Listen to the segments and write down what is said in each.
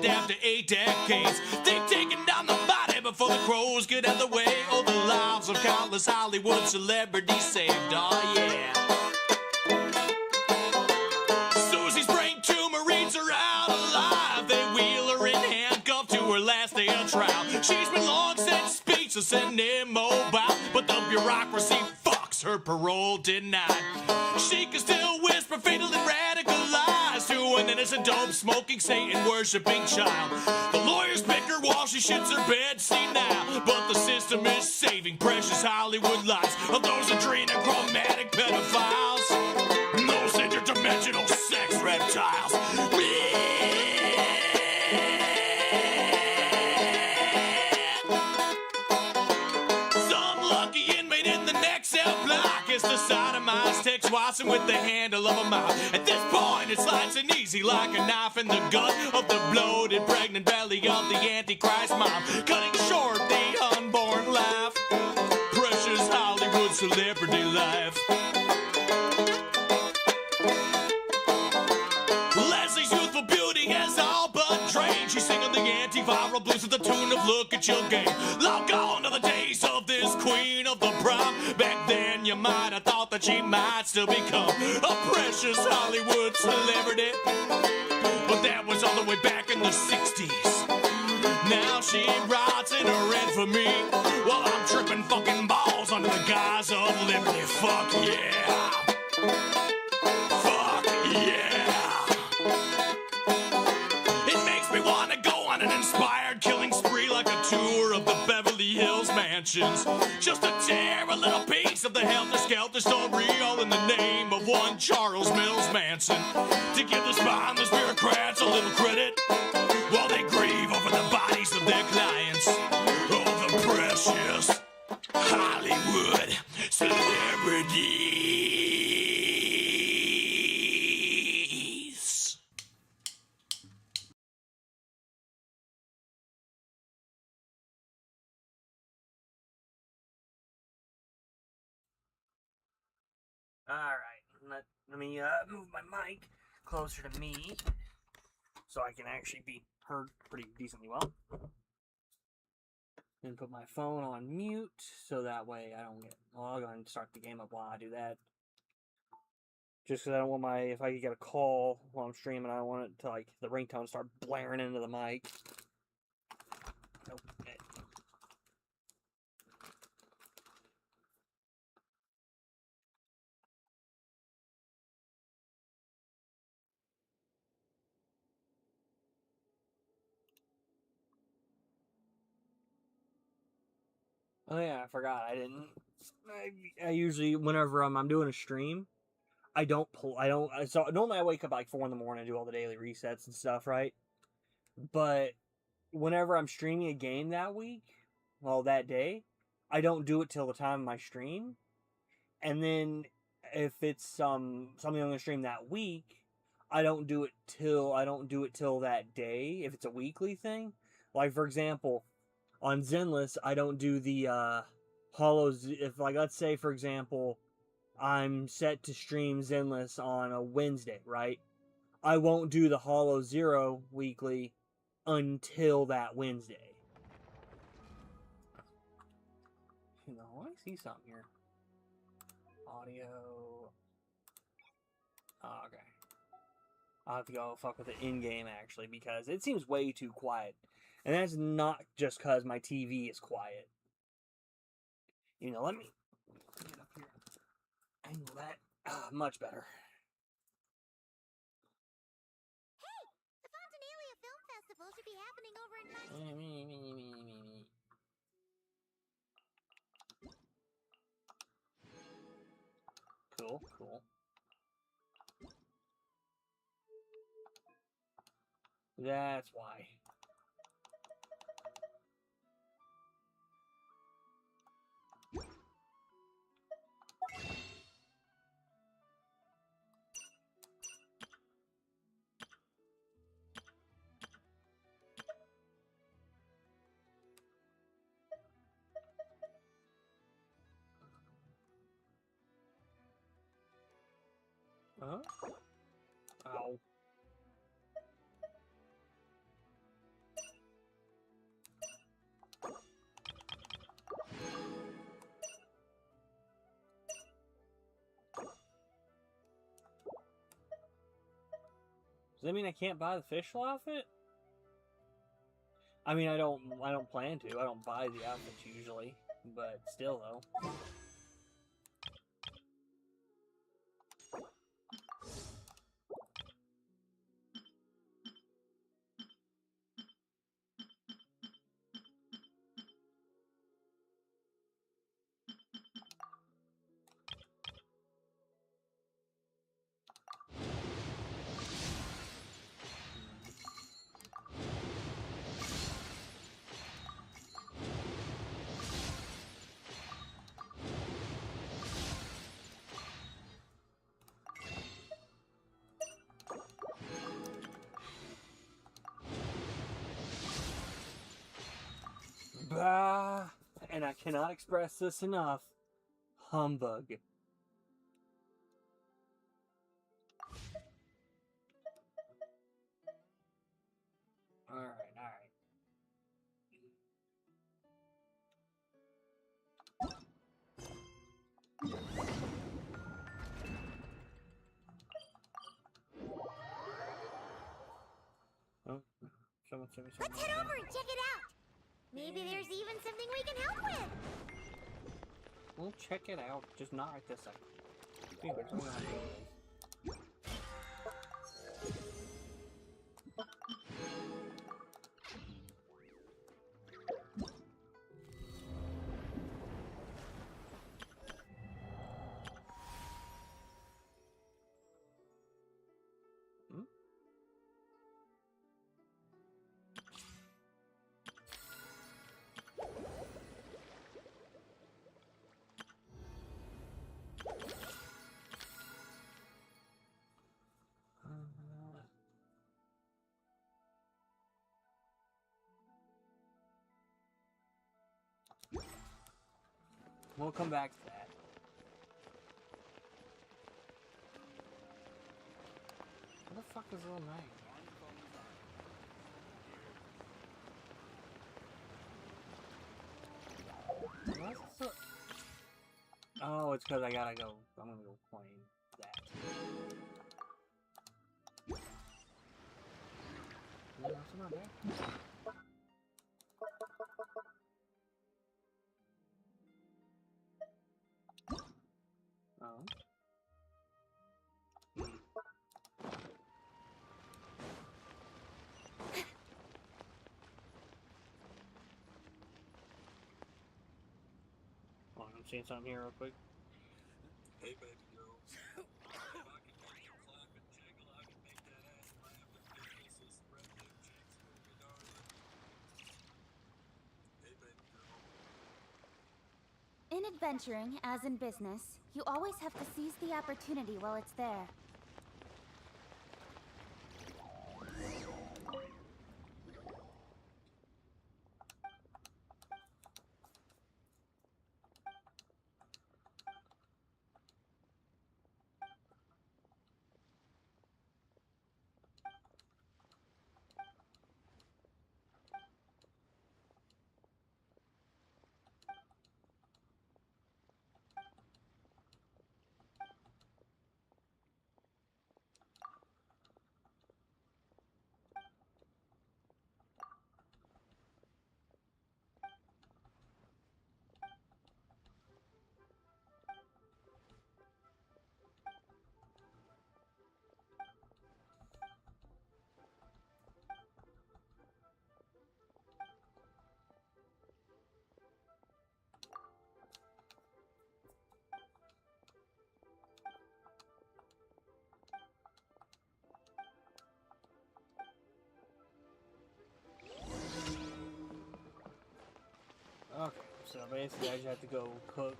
After 8 decades, they've taken down the body before the crows get out of the way. Oh, the lives of countless Hollywood celebrities saved, oh yeah. Susie's brain tumor eats her out alive. They wheel her in handcuffed to her last day of trial. She's been long since speechless and immobile, but the bureaucracy fucks her parole denied. She can still whisper fatal and radical lies to an innocent dope-smoking, Satan-worshipping child. The lawyers pick her while she shits her bed, see now. But the system is saving precious Hollywood lives of those adrenochromatic pedophiles, those interdimensional sex reptiles. Some lucky inmate in the next cell block is the sodomized Tex Watson with the handle of a mouth. At this point, it slides in easy like a knife in the gut of the bloated, pregnant belly of the Antichrist mom, cutting short the unborn life. Precious Hollywood celebrity life. Leslie's youthful beauty has all but drained. She's singing the antiviral blues with the tune of "Look at Your Game." Long gone are the days of this queen of the prom. Back then, you might have thought that she might still become a precious Hollywood celebrity, but that was all the way back in the 60s. Now she rots in her infamy while I'm tripping fucking balls under the guise of liberty. Fuck yeah. Fuck yeah. It makes me want to go on an inspired killing spree like a tour of the Beverly Hills mansions, just to tear a little piece of the helter-skelter story, all in the name of one Charles Mills Manson, to give the spineless bureaucrats a little credit while they grieve over the bodies of their clients. Oh, the precious Hollywood celebrities. Alright, let me move my mic closer to me so I can actually be heard pretty decently well. And put my phone on mute so that way I don't get... Well, I'll go ahead and start the game up while I do that. Just because I don't want my... If I get a call while I'm streaming, I don't want it to, like, the ringtone start blaring into the mic. Okay. Oh yeah, I forgot. I usually, whenever I'm doing a stream, so normally I wake up like 4 in the morning and do all the daily resets and stuff, right? But whenever I'm streaming a game that week, well, that day, I don't do it till the time of my stream. And then if it's something I'm going to stream that week, I don't do it till that day if it's a weekly thing. Like for example, on Zenless, I don't do the hollows. If like let's say for example, I'm set to stream Zenless on a Wednesday, right? I won't do the Hollow Zero weekly until that Wednesday. You know, I see something here. Audio. Oh, okay. I'll have to go fuck with it in-game, actually, because it seems way too quiet. And that's not just because my TV is quiet. You know, let me get up here. Angle that. Much better. Hey! The Fontanalia Film Festival should be happening over in Cool, cool. That's why. Huh? Ow. Does that mean I can't buy the official outfit? I mean, I don't plan to. I don't buy the outfits usually, but still though. Bah, and I cannot express this enough. Humbug. Alright, alright. Oh, someone send me something. Let's head over and check it out! Maybe there's even something we can help with! We'll check it out, just not right this second. Anyways, I'm gonna have to do this. Hmm? We'll come back to that. What the fuck is little Knight? What's the... Oh, it's because I gotta go. I'm gonna go claim that. Yeah, that's not bad. Oh. Hold on, I'm seeing something here real quick. Hey, baby girl. If I can make you clap and jiggle, I can make that ass laugh with businesses, spread them cheeks for me, darling. Hey, baby girl. In adventuring, as in business, you always have to seize the opportunity while it's there. So basically, I just have to go cook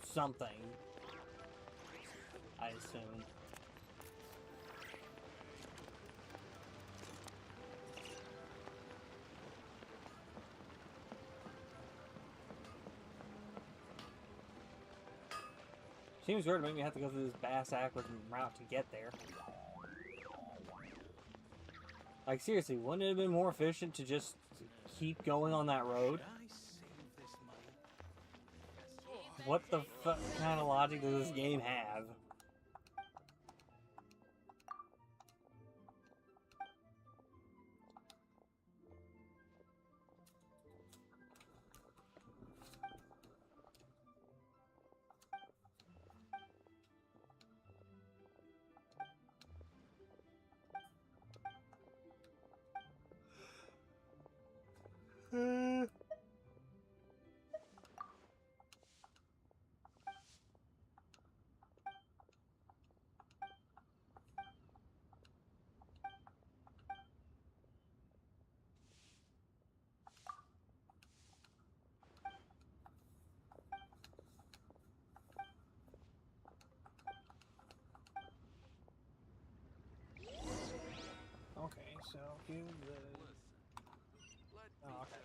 something. I assume. Seems weird to make me have to go through this bass-ackwards route to get there. Like, seriously, wouldn't it have been more efficient to just keep going on that road? What the fuck kind of logic does this game have? Okay, so give the... Oh, okay.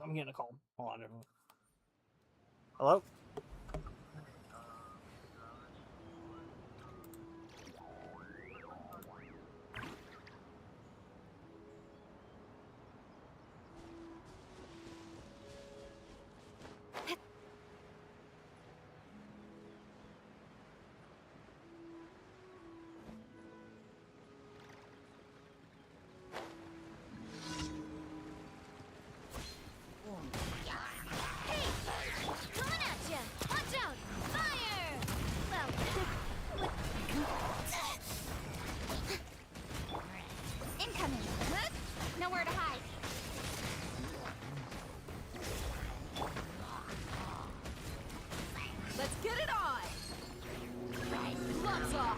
I'm getting a call. Hold on. Hello? Coming at ya! Watch out! Fire! Well, incoming! Nowhere to hide. Let's get it on! Gloves off!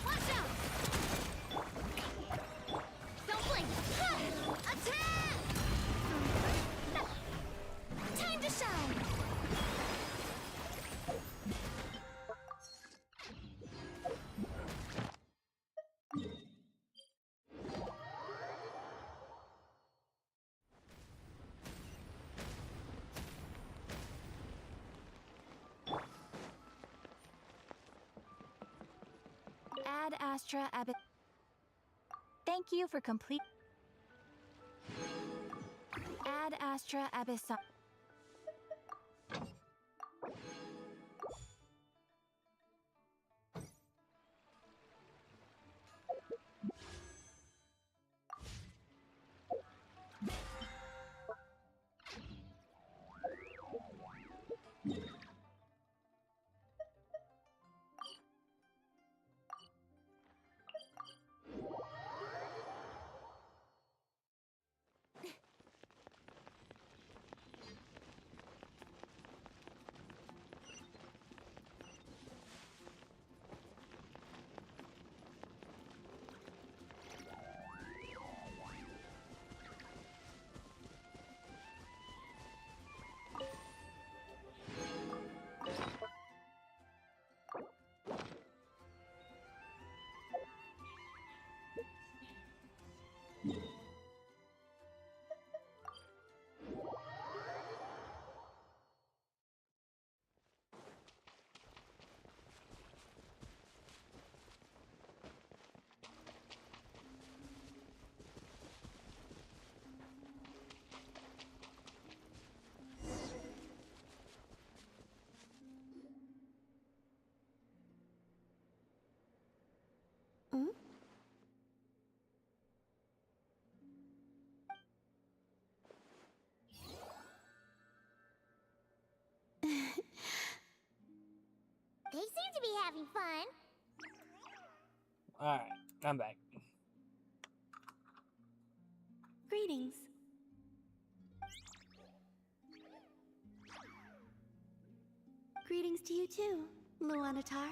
Watch out! Don't blink! Attack! Time to shine! Ad Astra Abyss. Thank you for complete. Ad Astra Abyss. They seem to be having fun. Alright, I'm back. Greetings. Greetings to you too, Luanatar.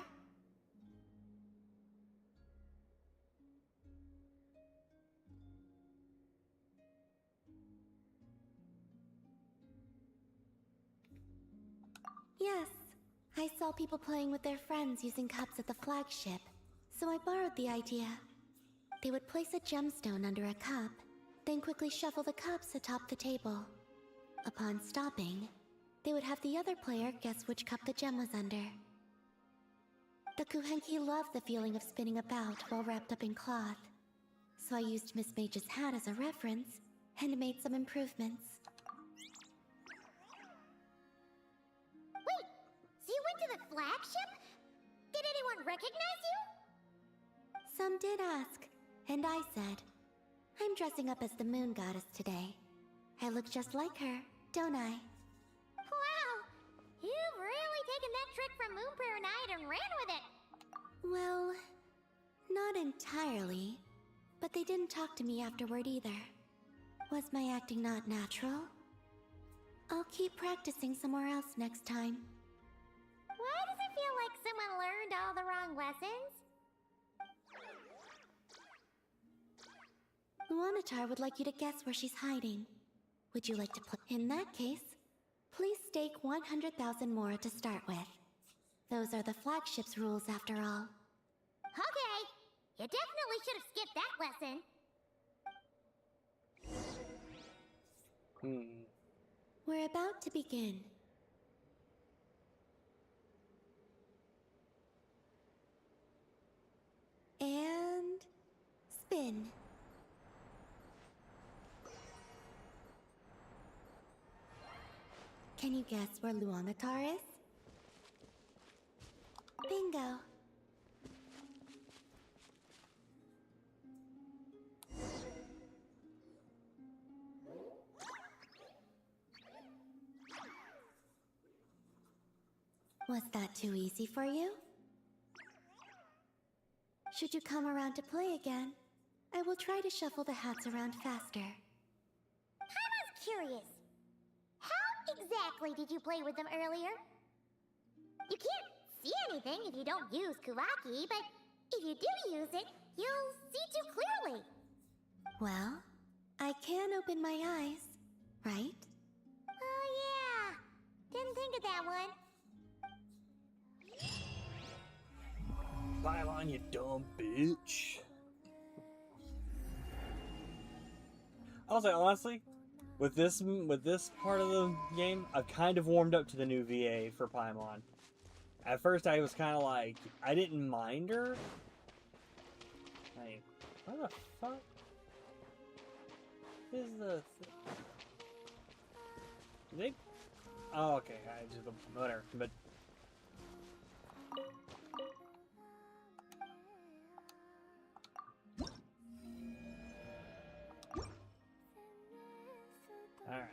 Yes, I saw people playing with their friends using cups at the flagship, so I borrowed the idea. They would place a gemstone under a cup, then quickly shuffle the cups atop the table. Upon stopping, they would have the other player guess which cup the gem was under. The Kuhenki loved the feeling of spinning about while wrapped up in cloth, so I used Miss Mage's hat as a reference and made some improvements. Wait, so you went to the flagship? Did anyone recognize you? Some did ask, and I said, I'm dressing up as the moon goddess today. I look just like her, don't I? Wow! You've really taken that trick from Moonprayer Night and ran with it! Well, not entirely. But they didn't talk to me afterward either. Was my acting not natural? I'll keep practicing somewhere else next time. Why does it feel like someone learned all the wrong lessons? Luanatar would like you to guess where she's hiding. Would you like to play? In that case, please stake 100,000 Mora to start with. Those are the flagship's rules after all. Okay. You definitely should have skipped that lesson. We're about to begin. And spin. Can you guess where Luonatar is? Bingo. Was that too easy for you? Should you come around to play again, I will try to shuffle the hats around faster. I was curious. How exactly did you play with them earlier? You can't see anything if you don't use Kuvaki, but if you do use it, you'll see too clearly. Well, I can open my eyes, right? Oh yeah, didn't think of that one. Paimon, you dumb bitch. I'll say honestly, with this part of the game, I've kind of warmed up to the new VA for Paimon. At first, I was kind of like, I didn't mind her. Like, what the fuck is the? They? Oh, okay. I just whatever. But all right.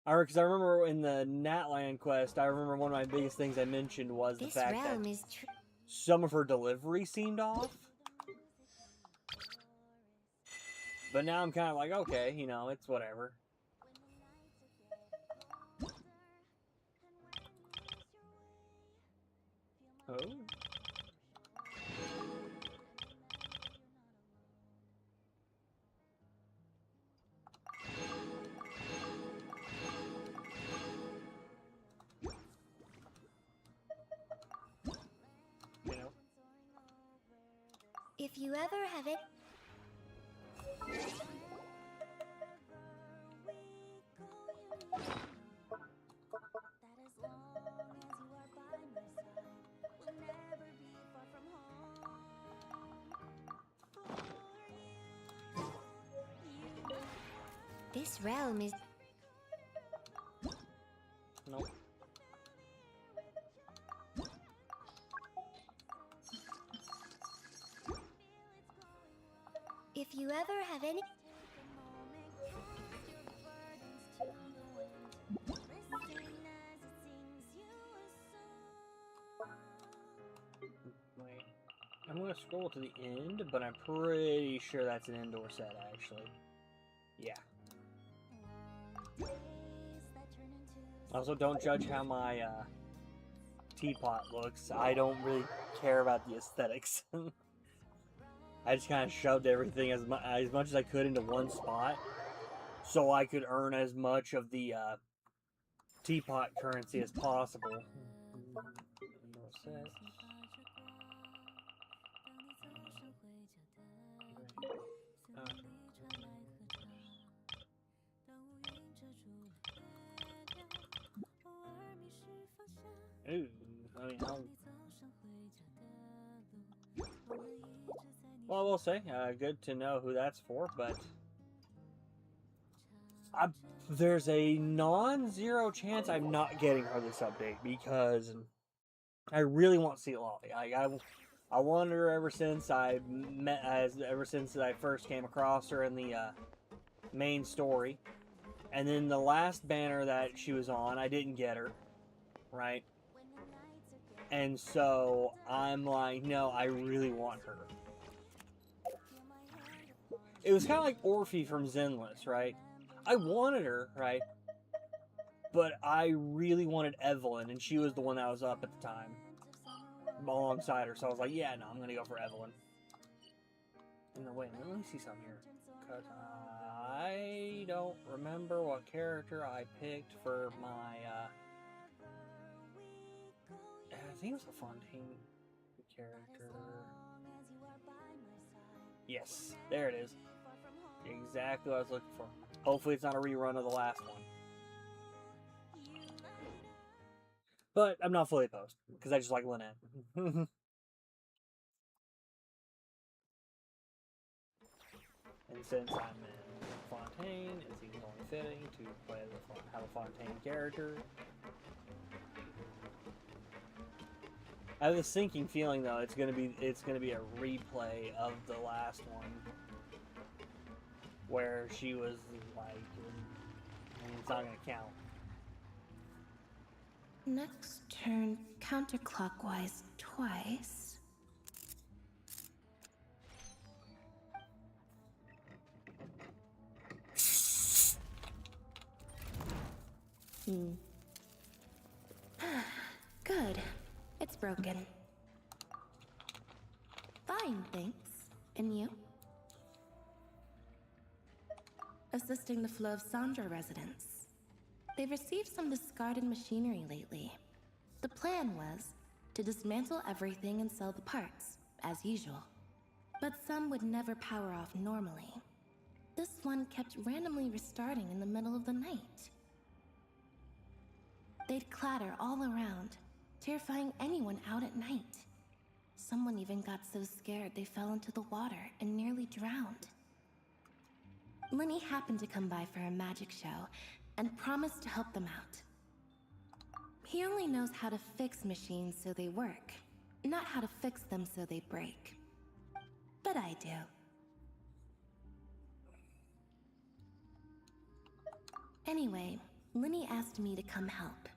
Because I remember in the Natland quest, I remember one of my biggest things I mentioned was the fact that some of her delivery seemed off. But now I'm kind of like, okay, you know, it's whatever. Oh. You know. If you ever have it. This realm is. Nope. If you ever have any. Wait. I'm gonna scroll to the end, but I'm pretty sure that's an indoor set, actually. Yeah. Also, don't judge how my teapot looks. I don't really care about the aesthetics. I just kind of shoved everything as much as I could into one spot, so I could earn as much of the teapot currency as possible. Ooh, I mean, well, I will say, good to know who that's for, but there's a non-zero chance I'm not getting her this update because I really want to see Lolly. I wanted her ever since ever since I first came across her in the main story, and then the last banner that she was on, I didn't get her, right? And so I'm like, no, I really want her. It was kind of like Orphe from Zenless, right? I wanted her, right? But I really wanted Evelyn, and she was the one that was up at the time alongside her. So I was like, yeah, no, I'm gonna go for Evelyn. No, wait, let me see something here. I don't remember what character I picked for my, I think it was a Fontaine character. Yes, there it is. Exactly what I was looking for. Hopefully it's not a rerun of the last one. But I'm not fully opposed, because I just like Lynette. And since I'm in Fontaine, it seems only fitting to play have a Fontaine character. I have a sinking feeling though it's gonna be a replay of the last one, where she was like, it's not gonna count. Next turn counterclockwise twice. Good. It's broken. Fine, thanks. And you? Assisting the flow of Sandra residents. They've received some discarded machinery lately. The plan was to dismantle everything and sell the parts, as usual. But some would never power off normally. This one kept randomly restarting in the middle of the night. They'd clatter all around, terrifying anyone out at night. Someone even got so scared they fell into the water and nearly drowned. Lenny happened to come by for a magic show and promised to help them out. He only knows how to fix machines so they work, not how to fix them so they break. But I do. Anyway, Lenny asked me to come help.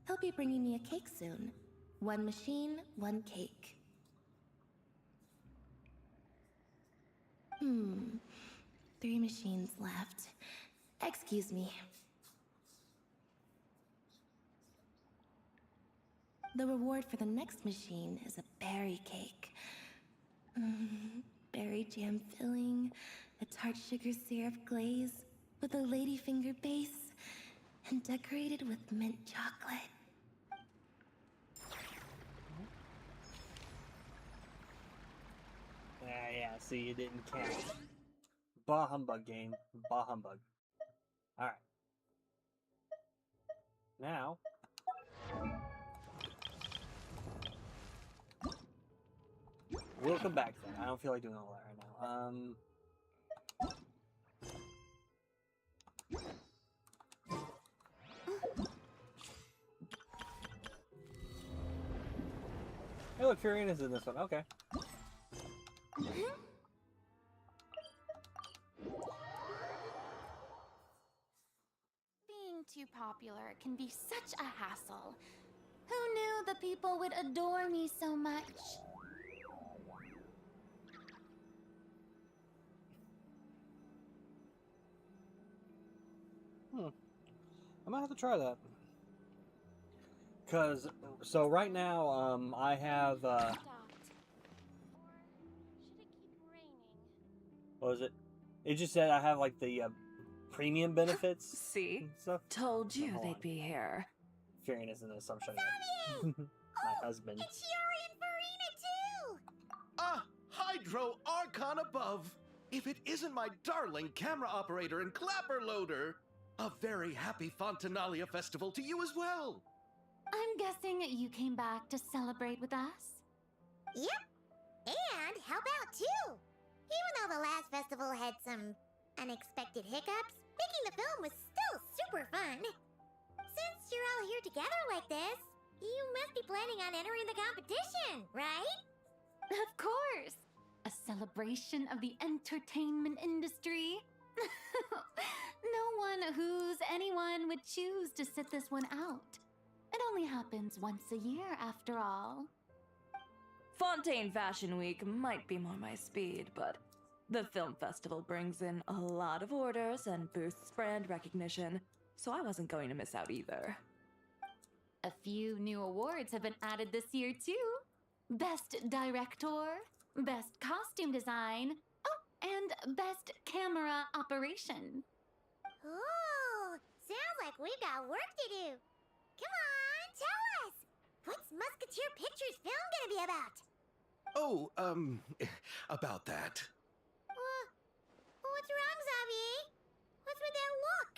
He'll be bringing me a cake soon. One machine, one cake. 3 machines left. Excuse me. The reward for the next machine is a berry cake. Berry jam filling, a tart sugar syrup glaze with a ladyfinger base, and decorated with mint chocolate. Yeah, see, it didn't count. Bah humbug game. Bah humbug. Alright. Now. We'll come back to that. I don't feel like doing all that right now. Hey, look, Furina's in this one. Okay. Being too popular can be such a hassle. Who knew the people would adore me so much? I might have to try that. Cause, so right now, I have, Stopped. Or should it keep raining? what was it? It just said I have, like, the, premium benefits. See? and stuff. Told you Hold they'd on. be here. Furion isn't this, I'm shutting up. My husband. It's Shiori and Farina, too! Ah, Hydro Archon above! If it isn't my darling camera operator and clapper loader! A very happy Fontanalia festival to you as well! I'm guessing you came back to celebrate with us? Yep. And how about two? Even though the last festival had some unexpected hiccups, making the film was still super fun. Since you're all here together like this, you must be planning on entering the competition, right? Of course! A celebration of the entertainment industry. No one who's anyone would choose to sit this one out. It only happens once a year, after all. Fontaine Fashion Week might be more my speed, but the film festival brings in a lot of orders and boosts brand recognition, so I wasn't going to miss out either. A few new awards have been added this year, too. Best Director, Best Costume Design, oh, and Best Camera Operation. Ooh, sounds like we've got work to do. Come on, tell us. What's Musketeer Pictures film gonna be about? Oh, about that. What's wrong, Xavier? What's with that look?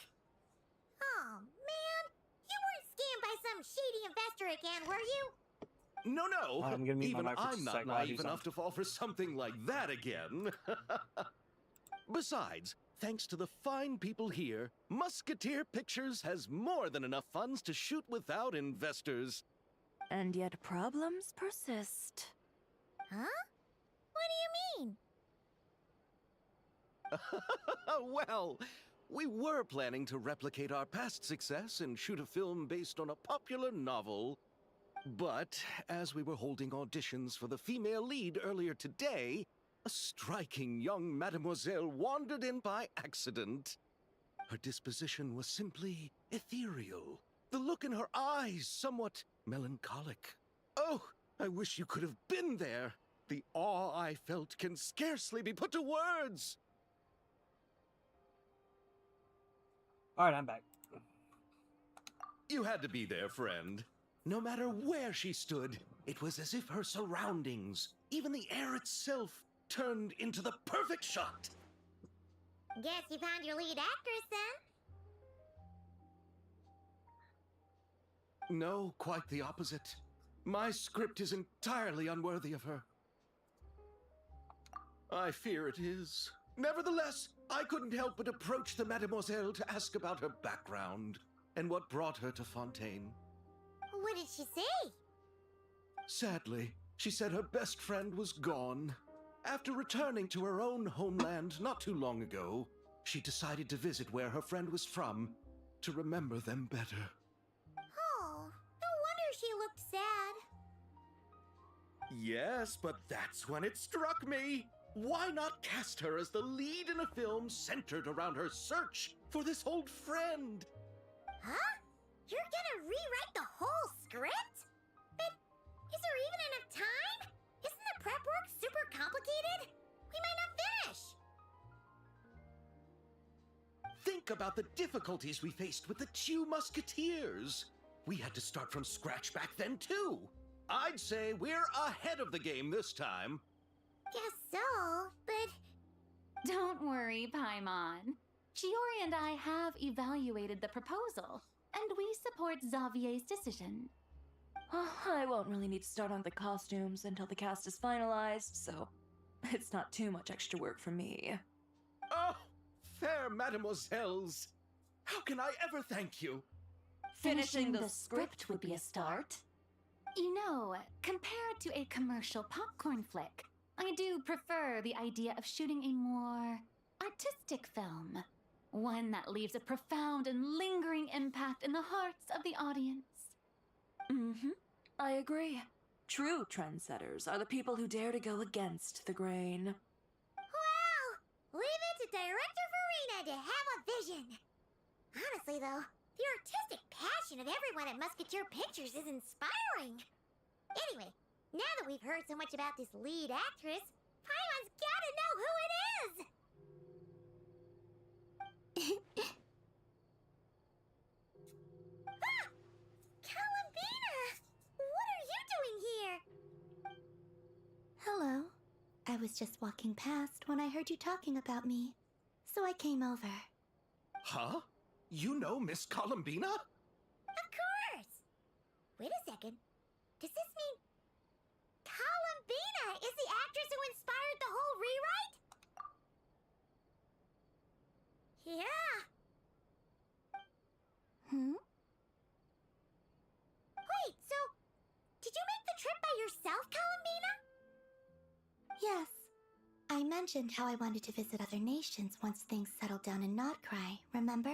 Oh, man. You weren't scammed by some shady investor again, were you? No. I'm gonna mute my Even mic for I'm just a not second while I do naive enough to fall for something like that again. Besides, thanks to the fine people here, Musketeer Pictures has more than enough funds to shoot without investors. And yet problems persist. Huh? What do you mean? Well, we were planning to replicate our past success and shoot a film based on a popular novel. But as we were holding auditions for the female lead earlier today, a striking young mademoiselle wandered in by accident. Her disposition was simply ethereal. The look in her eyes somewhat melancholic. Oh, I wish you could have been there. The awe I felt can scarcely be put to words. All right, I'm back. You had to be there, friend. No matter where she stood, it was as if her surroundings, even the air itself, turned into the perfect shot. Guess you found your lead actress, then? No, quite the opposite. My script is entirely unworthy of her. I fear it is. Nevertheless, I couldn't help but approach the mademoiselle to ask about her background and what brought her to Fontaine. What did she say? Sadly, she said her best friend was gone. After returning to her own homeland not too long ago, she decided to visit where her friend was from to remember them better. Oh, no wonder she looked sad. Yes, but that's when it struck me. Why not cast her as the lead in a film centered around her search for this old friend? Huh? You're gonna rewrite the whole script? But is there even enough time? Isn't the prep work super complicated? We might not finish. Think about the difficulties we faced with the two Musketeers. We had to start from scratch back then, too. I'd say we're ahead of the game this time. Guess so, but Don't worry, Paimon. Chiori and I have evaluated the proposal, and we support Xavier's decision. I won't really need to start on the costumes until the cast is finalized, so it's not too much extra work for me. Oh, fair mademoiselles. How can I ever thank you? Finishing the script would be a start. You know, compared to a commercial popcorn flick, I do prefer the idea of shooting a more artistic film. One that leaves a profound and lingering impact in the hearts of the audience. I agree. True trendsetters are the people who dare to go against the grain. wow! Leave it to Director Farina to have a vision. Honestly, though, the artistic passion of everyone at Musketeer Pictures is inspiring. Anyway, now that we've heard so much about this lead actress, Paimon's gotta know who it is! Ah! Columbina! What are you doing here? Hello. I was just walking past when I heard you talking about me, so I came over. Huh? You know Miss Columbina? Of course! Wait a second. Does this mean Columbina is the actress who inspired the whole rewrite? Yeah. Wait, so did you make the trip by yourself, Columbina? Yes. I mentioned how I wanted to visit other nations once things settled down in Nodcry, remember?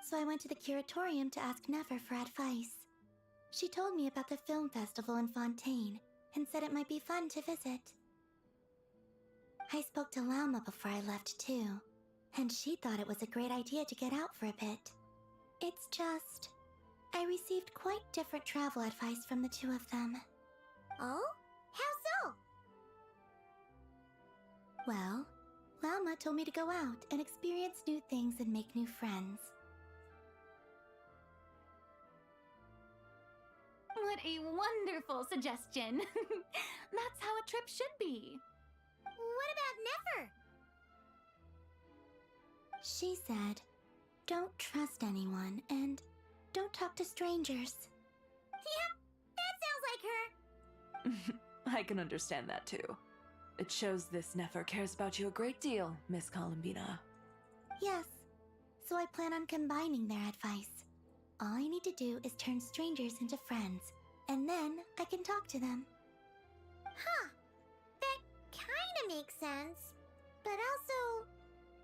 So I went to the curatorium to ask Never for advice. She told me about the film festival in Fontaine and said it might be fun to visit. I spoke to Lauma before I left too, and she thought it was a great idea to get out for a bit. It's just, I received quite different travel advice from the two of them. Oh? How so? Well, Llama told me to go out and experience new things and make new friends. What a wonderful suggestion. That's how a trip should be. What about Nefer? She said, don't trust anyone and don't talk to strangers. Yep, that sounds like her. I can understand that too. It shows this Nefer cares about you a great deal, Miss Columbina. Yes, so I plan on combining their advice. All I need to do is turn strangers into friends, and then I can talk to them. Huh, that kinda makes sense, but also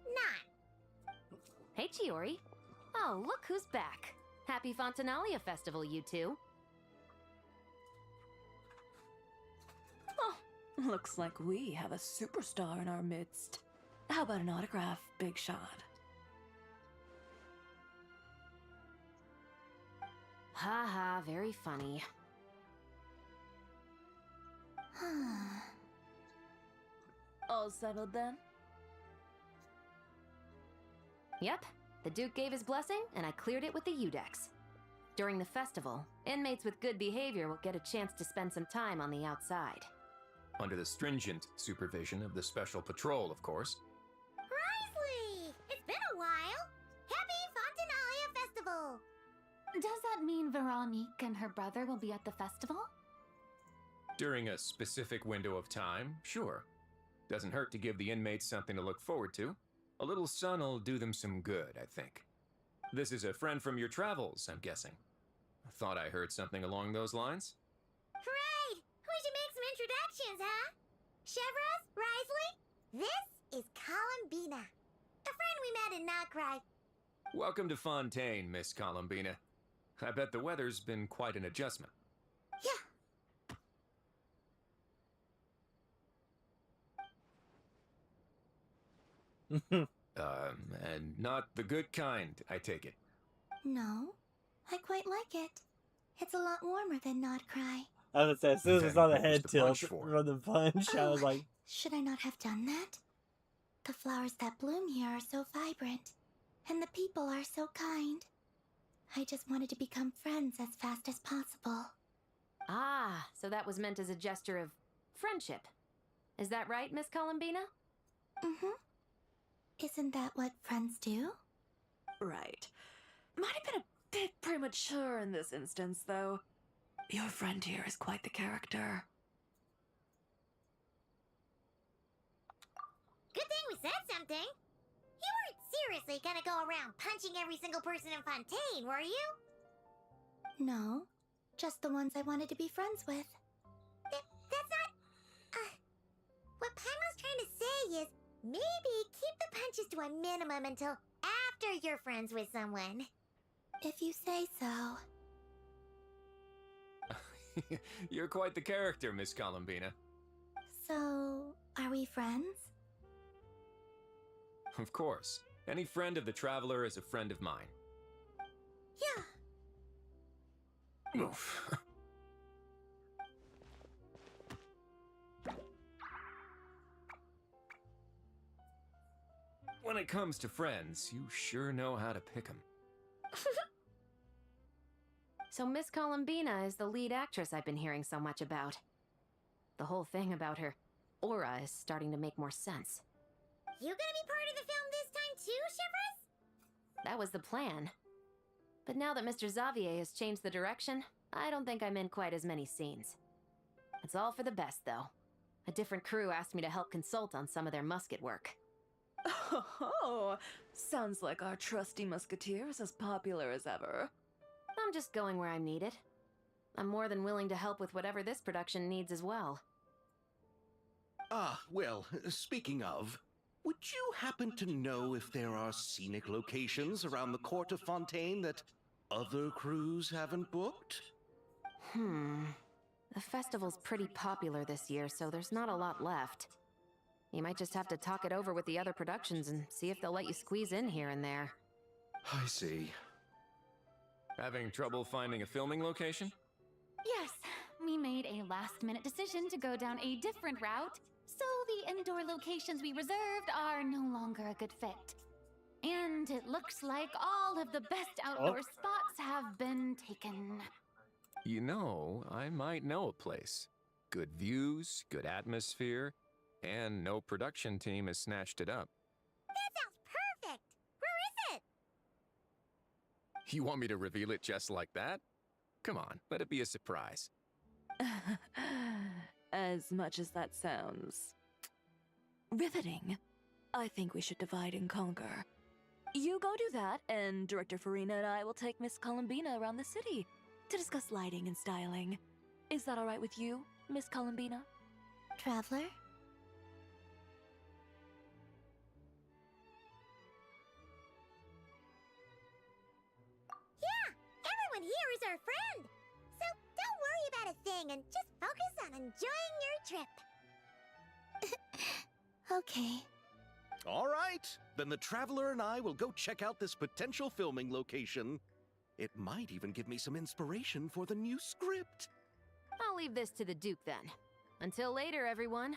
not. Hey, Chiori. Oh, look who's back. Happy Fontanalia Festival, you two. Oh, looks like we have a superstar in our midst. How about an autograph, Big Shot? Ha ha, very funny. All settled then? Yep, the Duke gave his blessing, and I cleared it with the Udex. During the festival, inmates with good behavior will get a chance to spend some time on the outside. Under the stringent supervision of the Special Patrol, of course. Risley! It's been a while! Happy Fontanalia Festival! Does that mean Veronique and her brother will be at the festival? During a specific window of time, sure. Doesn't hurt to give the inmates something to look forward to. A little sun'll do them some good, I think. This is a friend from your travels, I'm guessing. Thought I heard something along those lines. Right! We should make some introductions, huh? Chevros, Risley, this is Columbina, a friend we met in Nocry. Welcome to Fontaine, Miss Columbina. I bet the weather's been quite an adjustment. Yeah. And not the good kind, I take it. No, I quite like it. It's a lot warmer than Nocry. I was gonna say, as soon as I Then saw the what was head the tilt punch for? from the punch, I was like, Should I not have done that? The flowers that bloom here are so vibrant, and the people are so kind. I just wanted to become friends as fast as possible. Ah, so that was meant as a gesture of friendship. Is that right, Miss Columbina? Mm-hmm. Isn't that what friends do? Right. Might have been a bit premature in this instance, though. Your friend here is quite the character. Good thing we said something. You weren't seriously gonna go around punching every single person in Fontaine, were you? No, just the ones I wanted to be friends with. That's not... what Paimon's trying to say is, maybe keep the punches to a minimum until after you're friends with someone. If you say so. You're quite the character, Miss Columbina. So, are we friends? Of course. Any friend of the Traveler is a friend of mine. Yeah. Oof. When it comes to friends, you sure know how to pick 'em. So Miss Columbina is the lead actress I've been hearing so much about. The whole thing about her aura is starting to make more sense. You gonna be part of the film this time too, Shivers? That was the plan. But now that Mr. Xavier has changed the direction, I don't think I'm in quite as many scenes. It's all for the best, though. A different crew asked me to help consult on some of their musket work. Oh, sounds like our trusty musketeer is as popular as ever. I'm just going where I'm needed. I'm more than willing to help with whatever this production needs as well. Ah, well, speaking of, would you happen to know if there are scenic locations around the court of Fontaine that other crews haven't booked? The festival's pretty popular this year, so there's not a lot left. You might just have to talk it over with the other productions and see if they'll let you squeeze in here and there. I see. Having trouble finding a filming location? Yes, we made a last-minute decision to go down a different route, so the indoor locations we reserved are no longer a good fit. And it looks like all of the best outdoor spots have been taken. You know, I might know a place. Good views, good atmosphere, and no production team has snatched it up. That sounds perfect! Where is it? You want me to reveal it just like that? Come on, let it be a surprise. As much as that sounds riveting, I think we should divide and conquer. You go do that, and Director Farina and I will take Miss Columbina around the city to discuss lighting and styling. Is that all right with you, Miss Columbina? Traveler? Yeah! Everyone here is our friend! So don't worry about a thing and just focus on enjoying your trip. Okay. All right, then the Traveler and I will go check out this potential filming location. It might even give me some inspiration for the new script. I'll leave this to the Duke then. Until later, everyone.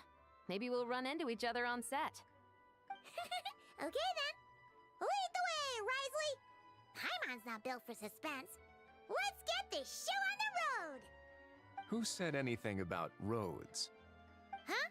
Maybe we'll run into each other on set. Okay then. Lead the way, Risley! Paimon's not built for suspense. Let's get this show on the road! Who said anything about roads? Huh?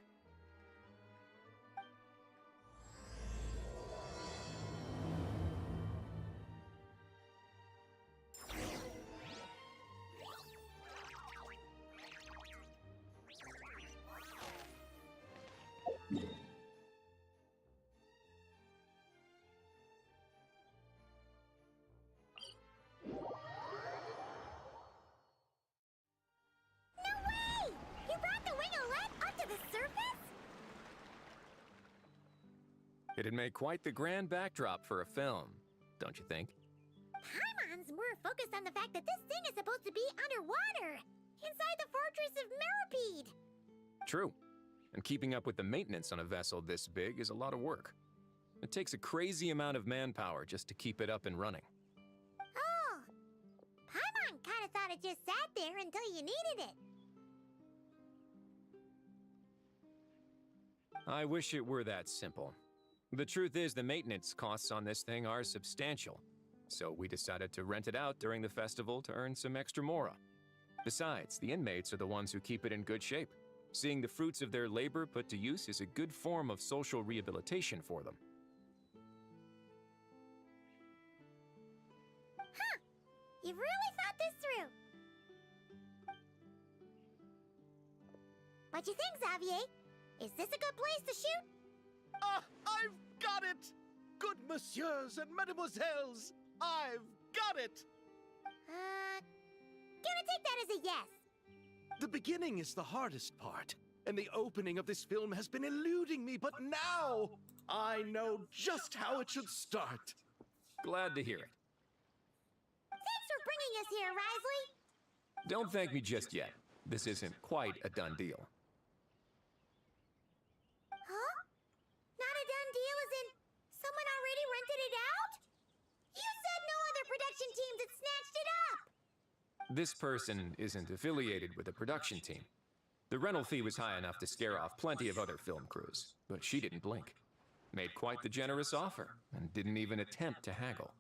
It'd make quite the grand backdrop for a film, don't you think? Paimon's more focused on the fact that this thing is supposed to be underwater, inside the fortress of Mirapede. True. And keeping up with the maintenance on a vessel this big is a lot of work. It takes a crazy amount of manpower just to keep it up and running. Oh, Paimon kinda thought it just sat there until you needed it. I wish it were that simple. The truth is, the maintenance costs on this thing are substantial, so we decided to rent it out during the festival to earn some extra mora. Besides, the inmates are the ones who keep it in good shape. Seeing the fruits of their labor put to use is a good form of social rehabilitation for them. Huh, you've really thought this through. What you think, Xavier? Is this a good place to shoot? Ah, I've got it! Good messieurs and mademoiselles, I've got it! Gonna take that as a yes. The beginning is the hardest part, and the opening of this film has been eluding me, but now I know just how it should start. Glad to hear it. Thanks for bringing us here, Risley. Don't thank me just yet. This isn't quite a done deal. Huh? Not a done deal as in someone already rented it out? You said no other production teams had snatched it up! This person isn't affiliated with a production team. The rental fee was high enough to scare off plenty of other film crews, but she didn't blink. Made quite the generous offer, and didn't even attempt to haggle.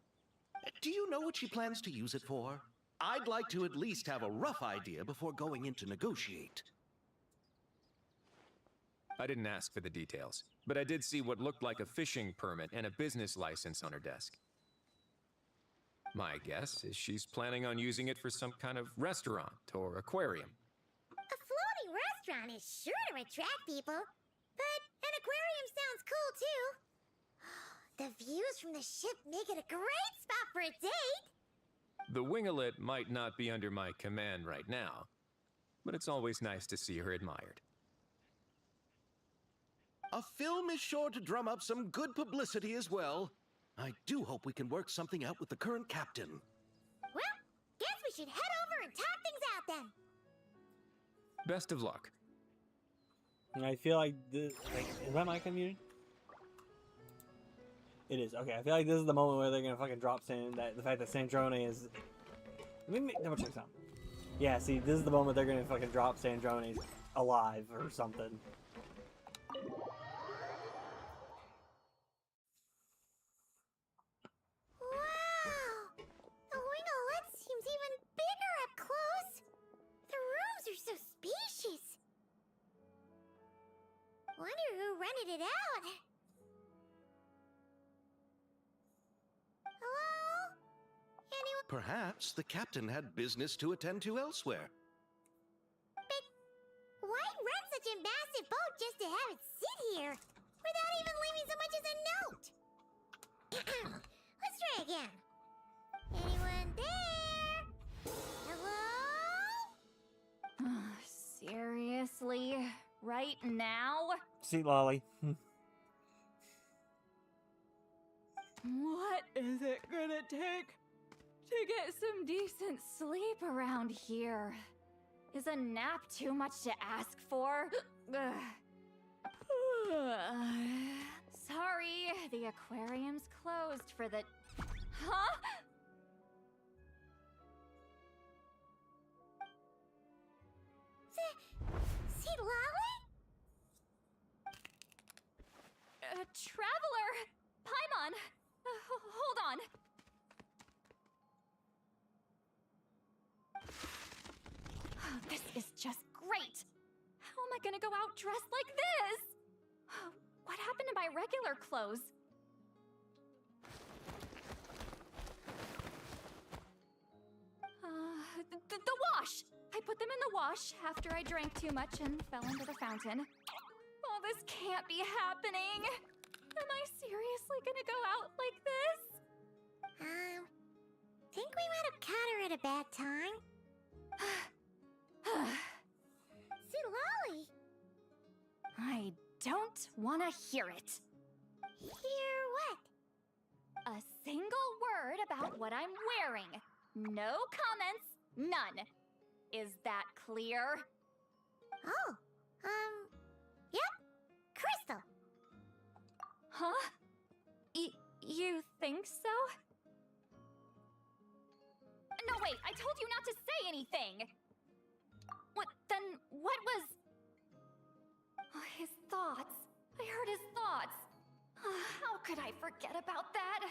Do you know what she plans to use it for? I'd like to at least have a rough idea before going in to negotiate. I didn't ask for the details, but I did see what looked like a fishing permit and a business license on her desk. My guess is she's planning on using it for some kind of restaurant or aquarium. A floating restaurant is sure to attract people. But an aquarium sounds cool too. The views from the ship make it a great spot for a date. The winglet might not be under my command right now, but it's always nice to see her admired. A film is sure to drum up some good publicity as well. I do hope we can work something out with the current captain. Well, guess we should head over and talk things out then. Best of luck. And I feel like this, is my mic unmuted? It is. Okay, I feel like this is the moment where they're gonna fucking drop the fact that Sandrone is. Let me double check something. Yeah, see, this is the moment they're gonna fucking drop Sandrone's alive or something. rented it out. Hello? Anyone? Perhaps the captain had business to attend to elsewhere. But why rent such a massive boat just to have it sit here without even leaving so much as a note? Let's try again. Anyone there? Hello? Seriously? Right now? See, Lolly. What is it gonna take to get some decent sleep around here? Is a nap too much to ask for? Sorry, the aquarium's closed for the... Huh? See, Lolly? Traveler! Paimon! Hold on! This is just great! How am I gonna go out dressed like this? What happened to my regular clothes? The wash! I put them in the wash after I drank too much and fell into the fountain. Oh, this can't be happening! Am I seriously gonna go out like this? Think we might have caught her at a bad time. See, Lolly? I don't want to hear it. Hear what? A single word about what I'm wearing. No comments, none. Is that clear? Oh, yep. Crystal. Huh? You think so? No, wait, I told you not to say anything! Then what was... Oh, his thoughts. I heard his thoughts. How could I forget about that?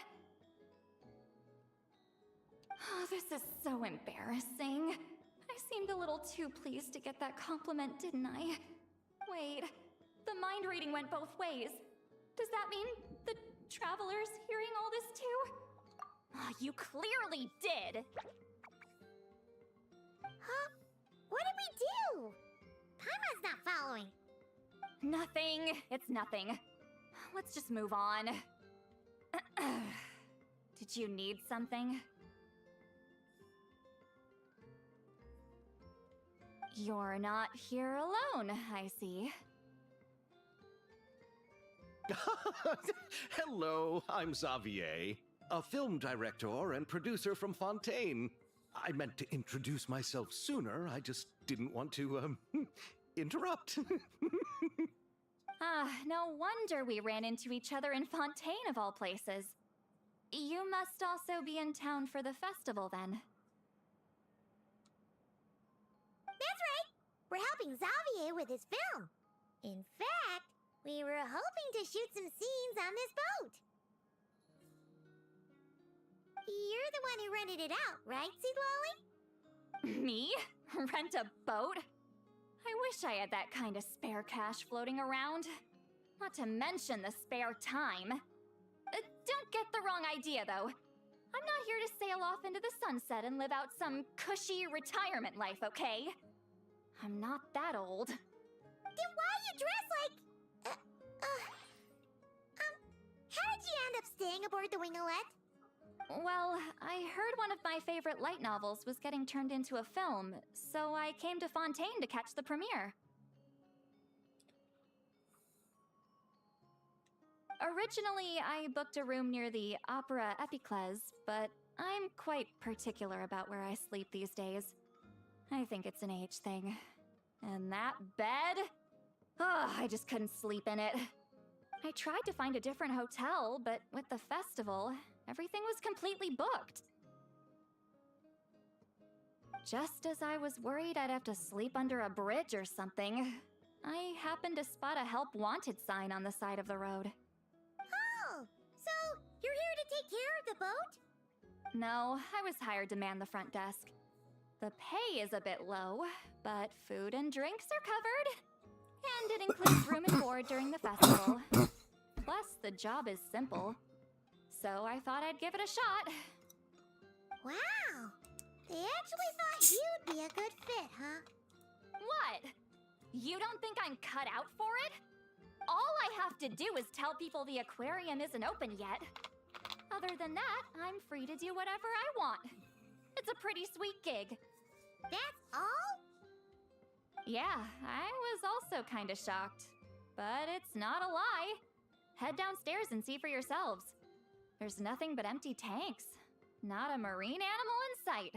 Oh, this is so embarrassing. I seemed a little too pleased to get that compliment, didn't I? Wait, the mind reading went both ways. Does that mean the traveler's hearing all this too? Oh, you clearly did! Huh? What did we do? Paimon's not following. Nothing. It's nothing. Let's just move on. Did you need something? You're not here alone, I see. Hello, I'm Xavier, a film director and producer from Fontaine. I meant to introduce myself sooner, I just didn't want to, interrupt. No wonder we ran into each other in Fontaine of all places. You must also be in town for the festival then. That's right. We're helping Xavier with his film. In fact, we were hoping to shoot some scenes on this boat. You're the one who rented it out, right, Seed Lolly? Me? Rent a boat? I wish I had that kind of spare cash floating around. Not to mention the spare time. Don't get the wrong idea, though. I'm not here to sail off into the sunset and live out some cushy retirement life, okay? I'm not that old. Then why you dress like... how did you end up staying aboard the Winglet? Well, I heard one of my favorite light novels was getting turned into a film, so I came to Fontaine to catch the premiere. Originally, I booked a room near the Opera Epicles, but I'm quite particular about where I sleep these days. I think it's an age thing. And that bed? Oh, I just couldn't sleep in it. I tried to find a different hotel, but with the festival, everything was completely booked. Just as I was worried I'd have to sleep under a bridge or something, I happened to spot a help wanted sign on the side of the road. Oh, so you're here to take care of the boat? No, I was hired to man the front desk. The pay is a bit low, but food and drinks are covered. And it includes room and board during the festival. Plus, the job is simple. So I thought I'd give it a shot. Wow! They actually thought you'd be a good fit, huh? What? You don't think I'm cut out for it? All I have to do is tell people the aquarium isn't open yet. Other than that, I'm free to do whatever I want. It's a pretty sweet gig. That's all? Yeah, I was also kind of shocked. But it's not a lie. Head downstairs and see for yourselves. There's nothing but empty tanks. Not a marine animal in sight.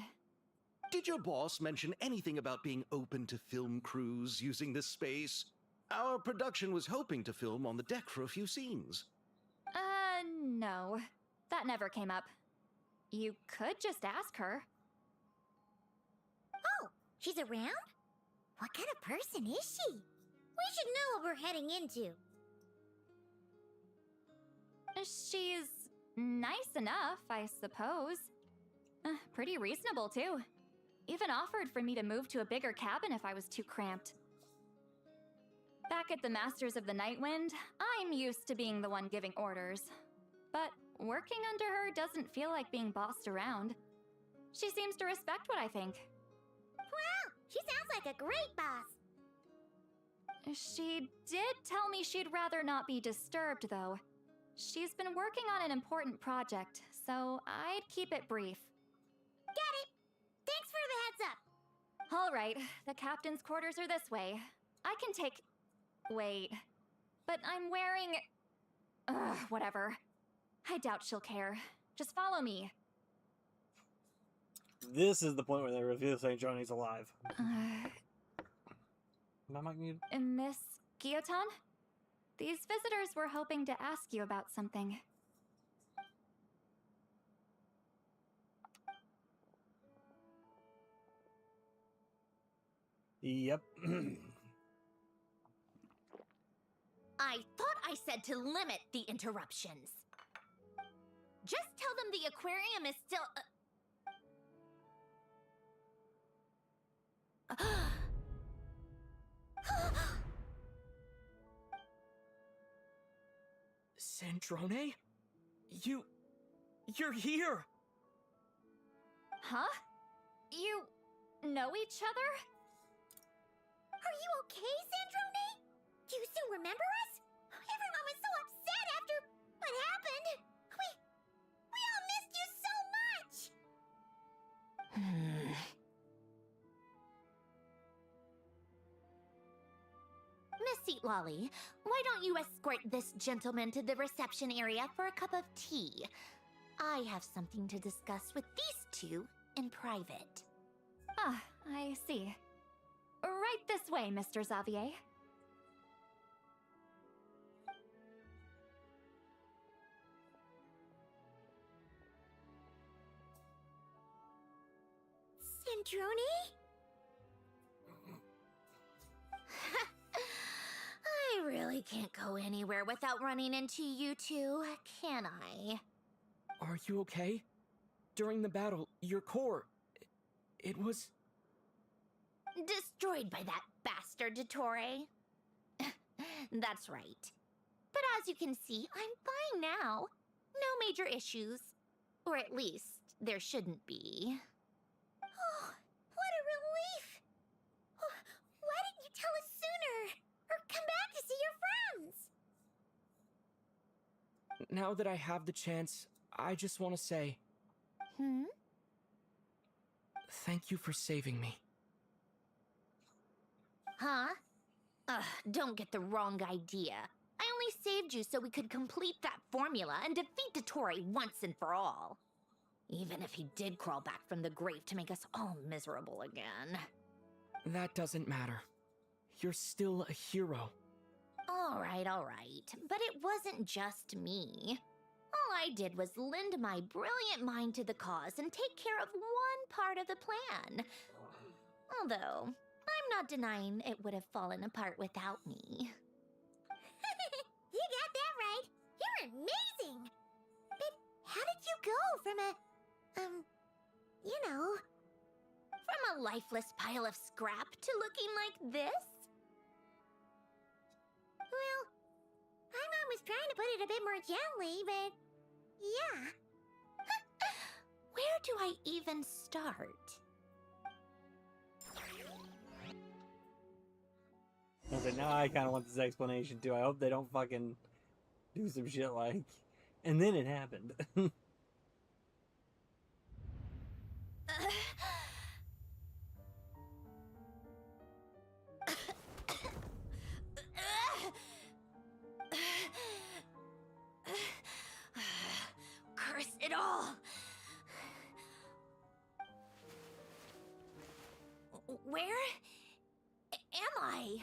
Did your boss mention anything about being open to film crews using this space? Our production was hoping to film on the deck for a few scenes. No. That never came up. You could just ask her. Oh, she's around? What kind of person is she? We should know what we're heading into. She's nice enough, I suppose. Pretty reasonable, too. Even offered for me to move to a bigger cabin if I was too cramped. Back at the Masters of the Nightwind, I'm used to being the one giving orders. But working under her doesn't feel like being bossed around. She seems to respect what I think. Wow, she sounds like a great boss. She did tell me she'd rather not be disturbed, though. She's been working on an important project, so I'd keep it brief. Got it. Thanks for the heads up. All right, the captain's quarters are this way. I can take... Wait. But I'm wearing... whatever. I doubt she'll care. Just follow me. This is the point where they reveal St. Johnny's alive. Am I muted? Miss Guillotin? These visitors were hoping to ask you about something. Yep. I thought I said to limit the interruptions. Just tell them the aquarium is still... Sandrone? You're here! Huh? You know each other? Are you okay, Sandrone? Do you still remember us? Everyone was so upset after what happened. We all missed you so much. Miss Seat Lolly, why don't you escort this gentleman to the reception area for a cup of tea? I have something to discuss with these two in private. Ah, I see. Right this way, Mr. Xavier. Sandrone? I really can't go anywhere without running into you two, can I? Are you okay? During the battle, your core... it was... Destroyed by that bastard Dottore. That's right. But as you can see, I'm fine now. No major issues. Or at least, there shouldn't be. Oh, what a relief! Why didn't you tell us sooner? Or come back to see your friends? Now that I have the chance, I just want to say... Thank you for saving me. Huh? Ugh, don't get the wrong idea. I only saved you so we could complete that formula and defeat Dottore once and for all. Even if he did crawl back from the grave to make us all miserable again. That doesn't matter. You're still a hero. All right. But it wasn't just me. All I did was lend my brilliant mind to the cause and take care of one part of the plan. Although, I'm not denying it would have fallen apart without me. You got that right. You're amazing. But how did you go from From a lifeless pile of scrap to looking like this? Well, my mom was trying to put it a bit more gently, but yeah. Where do I even start? I was like, now I kind of want this explanation too. I hope they don't fucking do some shit like. And then it happened. Curse it all! Where am I?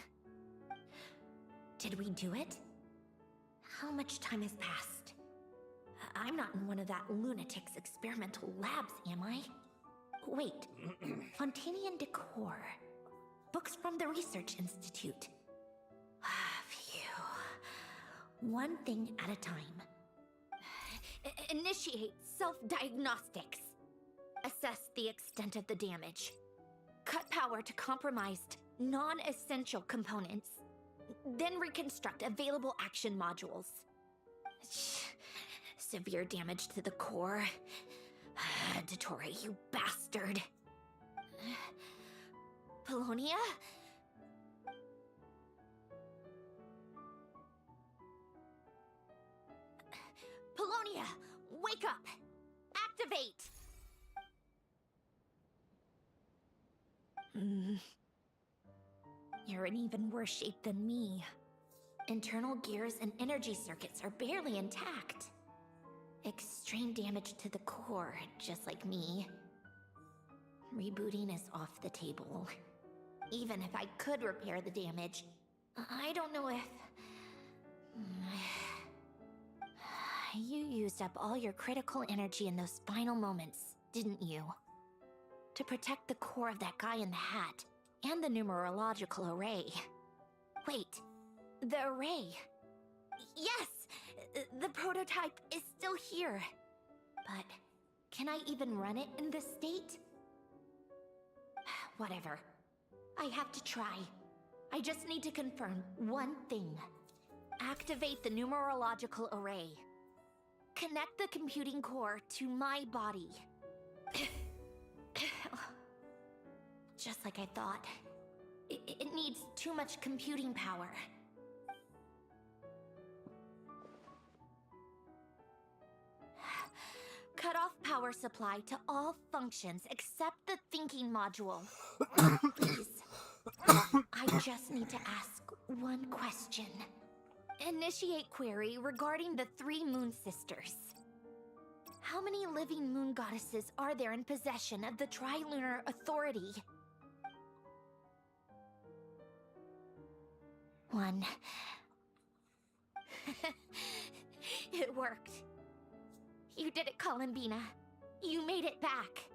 Did we do it? How much time has passed? I'm not in one of that lunatic's experimental labs, am I? Wait, Fontanian decor. Books from the Research Institute. Phew. One thing at a time. Initiate self-diagnostics. Assess the extent of the damage. Cut power to compromised, non-essential components. Then reconstruct available action modules. Severe damage to the core. Dottore, you bastard. Polonia? Polonia, wake up! Activate! You're in even worse shape than me. Internal gears and energy circuits are barely intact. Extreme damage to the core, just like me. Rebooting is off the table. Even if I could repair the damage, I don't know if... You used up all your critical energy in those final moments, didn't you? To protect the core of that guy in the hat, and the numerological array. Wait, the array. Yes! The prototype is still here. But can I even run it in this state? Whatever. I have to try. I just need to confirm one thing. Activate the numerological array. Connect the computing core to my body. Just like I thought. It needs too much computing power. Cut off power supply to all functions except the thinking module. Please. I just need to ask one question. Initiate query regarding the 3 moon sisters. How many living moon goddesses are there in possession of the Trilunar Authority? 1. It worked. You did it, Columbina. You made it back.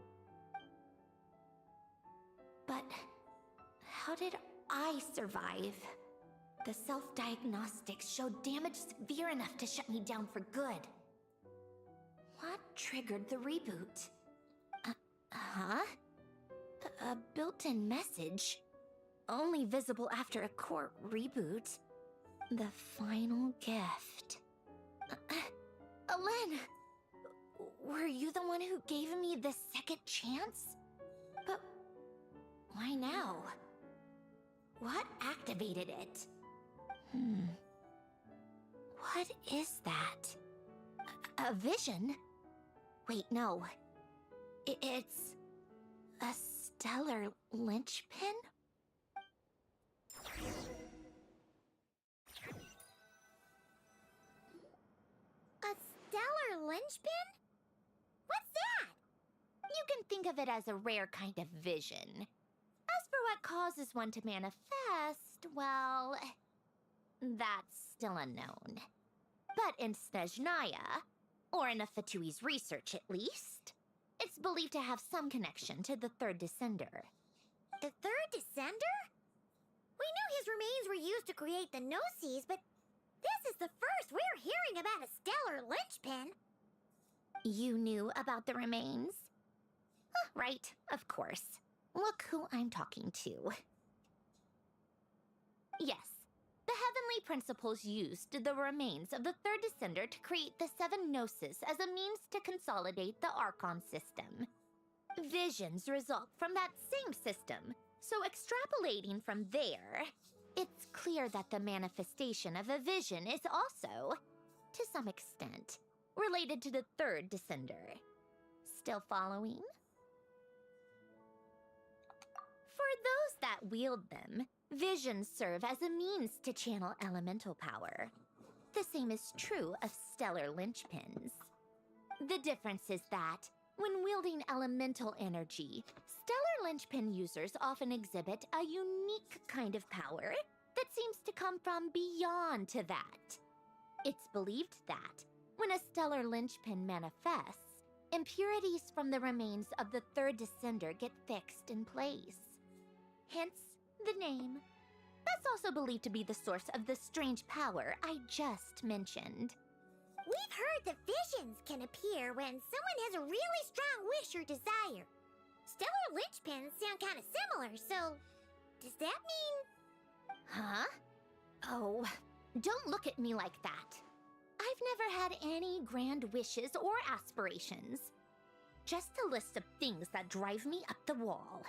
But how did I survive? The self-diagnostics showed damage severe enough to shut me down for good. What triggered the reboot? Huh? A built-in message? Only visible after a core reboot. The final gift. Alen! Were you the one who gave me the second chance? But why now? What activated it? What is that? A vision? Wait, no. It's a stellar linchpin? A stellar linchpin? What's that? You can think of it as a rare kind of vision. As for what causes one to manifest, well, that's still unknown. But in Snezhnaya, or in Afatui's research at least, it's believed to have some connection to the Third Descender. The third descender? We knew his remains were used to create the Gnosis, but this is the first we're hearing about a stellar linchpin. You knew about the remains? Right, of course. Look who I'm talking to. Yes, the heavenly principles used the remains of the third descender to create the seven gnosis as a means to consolidate the Archon system. Visions result from that same system, so extrapolating from there, it's clear that the manifestation of a vision is also, to some extent, related to the third descender. Still following? For those that wield them, visions serve as a means to channel elemental power. The same is true of stellar linchpins. The difference is that, when wielding elemental energy, stellar linchpin users often exhibit a unique kind of power that seems to come from beyond to that. It's believed that, when a stellar linchpin manifests, impurities from the remains of the third descender get fixed in place. Hence, the name. That's also believed to be the source of the strange power I just mentioned. We've heard that visions can appear when someone has a really strong wish or desire. Stellar linchpins sound kind of similar, so does that mean... Huh? Oh, don't look at me like that. I've never had any grand wishes or aspirations. Just a list of things that drive me up the wall.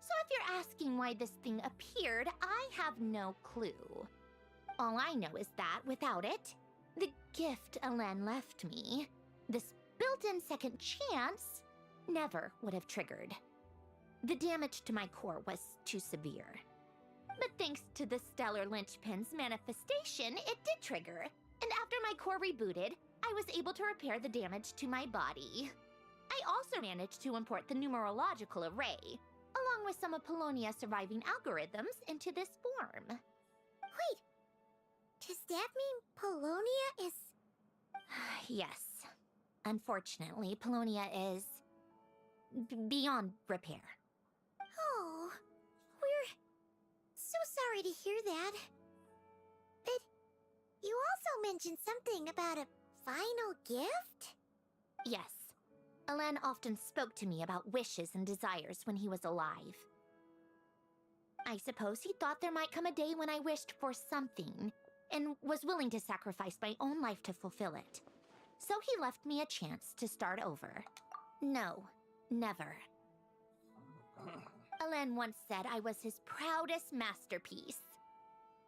So if you're asking why this thing appeared, I have no clue. All I know is that without it, the gift Elen left me, this built-in second chance, never would have triggered. The damage to my core was too severe. But thanks to the stellar linchpin's manifestation, it did trigger. And after my core rebooted, I was able to repair the damage to my body. I also managed to import the numerological array, along with some of Polonia's surviving algorithms, into this form. Wait, does that mean Polonia is... Yes. Unfortunately, Polonia is... beyond repair. Oh, we're so sorry to hear that. But you also mentioned something about a final gift? Yes. Elen often spoke to me about wishes and desires when he was alive. I suppose he thought there might come a day when I wished for something, and was willing to sacrifice my own life to fulfill it. So he left me a chance to start over. No, never. Elen once said I was his proudest masterpiece.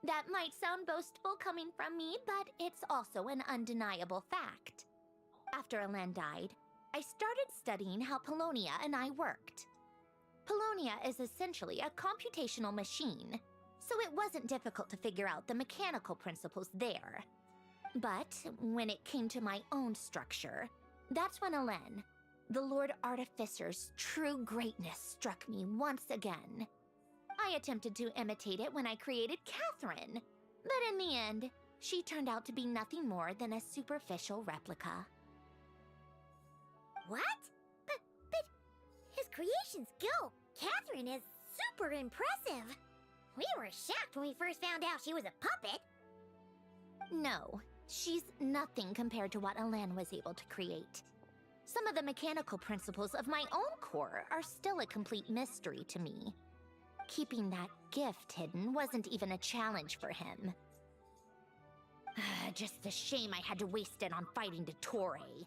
That might sound boastful coming from me, but it's also an undeniable fact. After Elen died, I started studying how Polonia and I worked. Polonia is essentially a computational machine, so it wasn't difficult to figure out the mechanical principles there. But when it came to my own structure, that's when Elen, the Lord Artificer's true greatness, struck me once again. I attempted to imitate it when I created Catherine, but in the end, she turned out to be nothing more than a superficial replica. What? But his creations go. Catherine is super impressive. We were shocked when we first found out she was a puppet. No, she's nothing compared to what Elen was able to create. Some of the mechanical principles of my own core are still a complete mystery to me. Keeping that gift hidden wasn't even a challenge for him. Just a shame I had to waste it on fighting Dottore.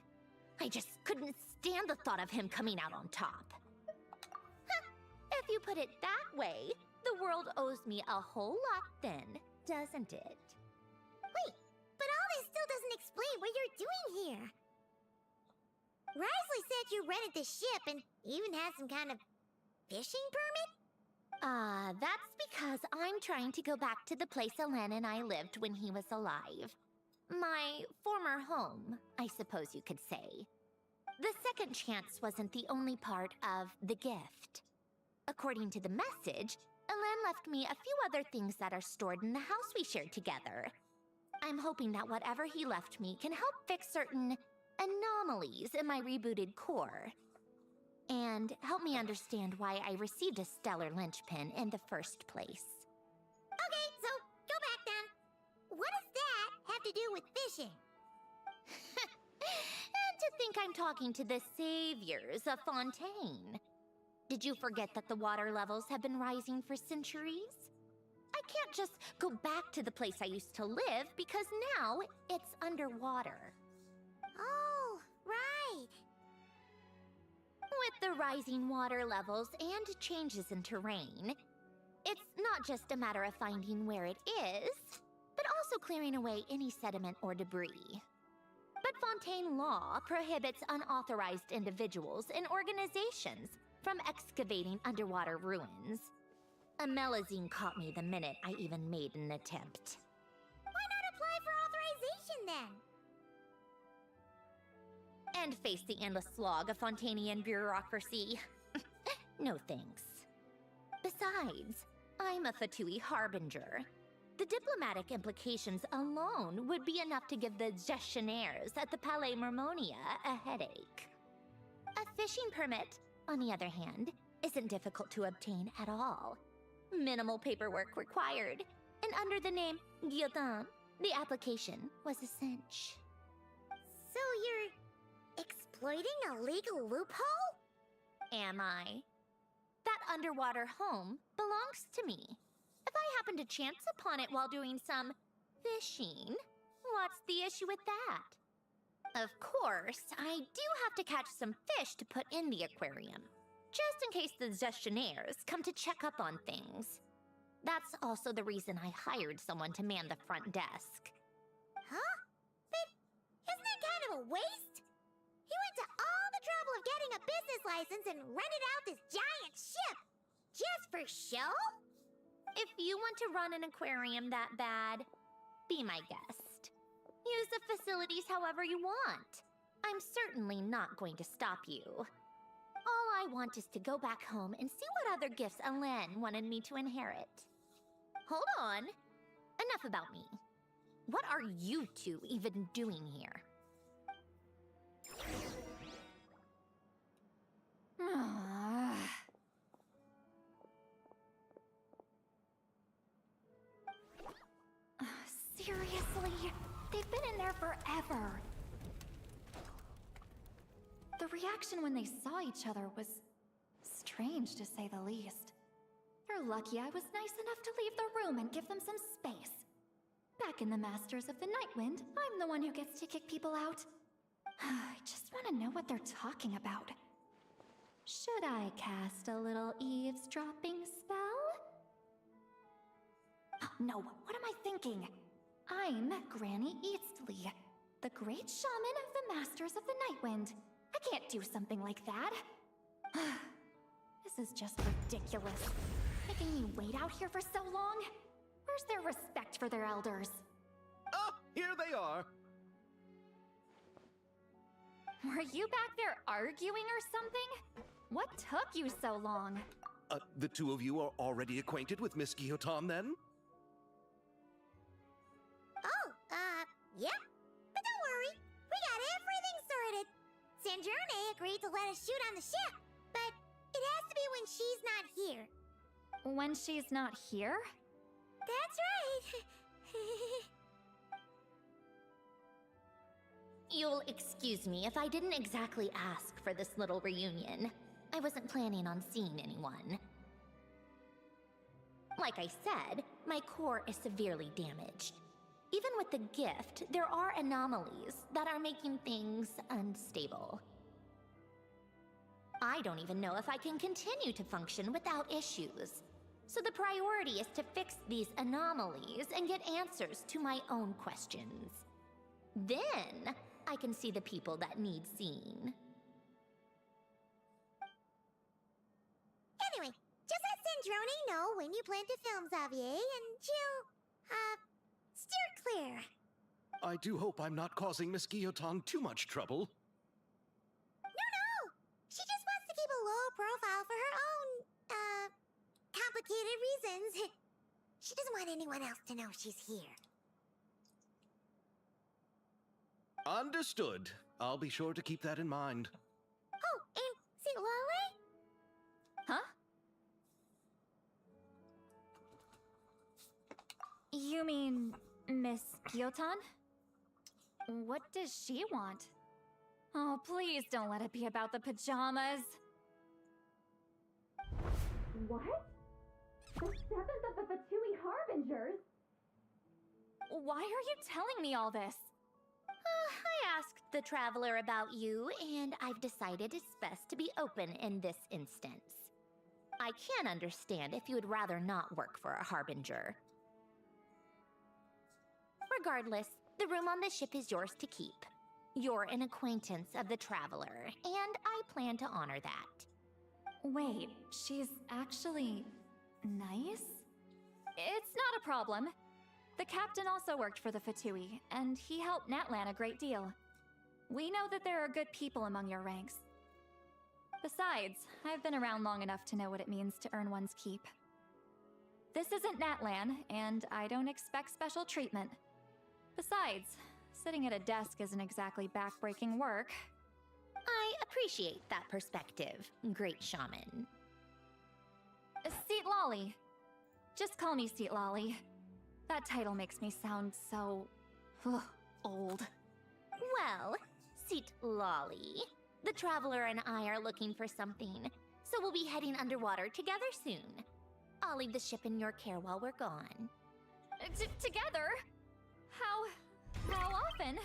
I just couldn't stand the thought of him coming out on top. If you put it that way, the world owes me a whole lot then, doesn't it? Wait, but all this still doesn't explain what you're doing here. Risley said you rented the ship and even had some kind of fishing permit? That's because I'm trying to go back to the place Elen and I lived when he was alive. My former home, I suppose you could say. The second chance wasn't the only part of the gift. According to the message, Elen left me a few other things that are stored in the house we shared together. I'm hoping that whatever he left me can help fix certain anomalies in my rebooted core. And help me understand why I received a stellar linchpin in the first place. Okay, so go back then. What does that have to do with fishing? And to think I'm talking to the saviors of Fontaine. Did you forget that the water levels have been rising for centuries? I I can't just go back to the place I used to live because now it's underwater. Oh, right. With the rising water levels and changes in terrain, it's not just a matter of finding where it is, but also clearing away any sediment or debris. But Fontaine law prohibits unauthorized individuals and organizations from excavating underwater ruins. A Melazine caught me the minute I even made an attempt. Why not apply for authorization then? And face the endless slog of Fontainian bureaucracy. No thanks. Besides, I'm a Fatui harbinger. The diplomatic implications alone would be enough to give the gestionnaires at the Palais Mermonia a headache. A fishing permit, on the other hand, isn't difficult to obtain at all. Minimal paperwork required, and under the name Guillotin, the application was a cinch. So you're exploiting a legal loophole? Am I? That underwater home belongs to me. If I happen to chance upon it while doing some fishing, what's the issue with that? Of course, I do have to catch some fish to put in the aquarium, just in case the gestionnaires come to check up on things. That's also the reason I hired someone to man the front desk. Huh? But isn't that kind of a waste? He went to all the trouble of getting a business license and rented out this giant ship. Just for show? If you want to run an aquarium that bad, be my guest. Use the facilities however you want. I'm certainly not going to stop you. All I want is to go back home and see what other gifts Alain wanted me to inherit. Hold on. Enough about me. What are you two even doing here? Seriously? They've been in there forever. The reaction when they saw each other was strange, to say the least. You're lucky I was nice enough to leave the room and give them some space. Back in the Masters of the Nightwind, I'm the one who gets to kick people out. I just want to know what they're talking about. Should I cast a little eavesdropping spell? Oh, no, what am I thinking? I'm Granny Eastley, the great shaman of the Masters of the Nightwind. I can't do something like that. This is just ridiculous. Making me wait out here for so long? Where's their respect for their elders? Oh, here they are. Were you back there arguing or something? What took you so long? The two of you are already acquainted with Miss Guillotin, then? Oh, yep. But don't worry, we got everything sorted. Sanjurne agreed to let us shoot on the ship, but it has to be when she's not here. When she's not here? That's right. You'll excuse me if I didn't exactly ask for this little reunion. I wasn't planning on seeing anyone. Like I said, my core is severely damaged. Even with the gift, there are anomalies that are making things unstable. I don't even know if I can continue to function without issues. So the priority is to fix these anomalies and get answers to my own questions. Then, I can see the people that need seeing. Anyway, just let Sanjurne know when you plan to film Xavier, and she'll, steer clear. I do hope I'm not causing Miss Guillotin too much trouble. No! She just wants to keep a low profile for her own, complicated reasons. She doesn't want anyone else to know she's here. Understood. I'll be sure to keep that in mind. Oh, and see Lale? Huh? You mean Miss Guillotin? What does she want? Oh, please don't let it be about the pajamas. What? The seventh of the Fatui Harbingers? Why are you telling me all this? I asked the traveler about you, and I've decided it's best to be open in this instance. I can understand if you would rather not work for a Harbinger. Regardless, the room on the ship is yours to keep. You're an acquaintance of the traveler, and I plan to honor that. Wait, she's actually nice? It's not a problem. The captain also worked for the Fatui, and he helped Natlan a great deal. We know that there are good people among your ranks. Besides, I've been around long enough to know what it means to earn one's keep. This isn't Natlan, and I don't expect special treatment. Besides, sitting at a desk isn't exactly backbreaking work. I appreciate that perspective, great shaman. Seat Lolly. Just call me Seat Lolly. That title makes me sound so... old. Well, Seat Lolly, the traveler and I are looking for something, so we'll be heading underwater together soon. I'll leave the ship in your care while we're gone. Together? How often?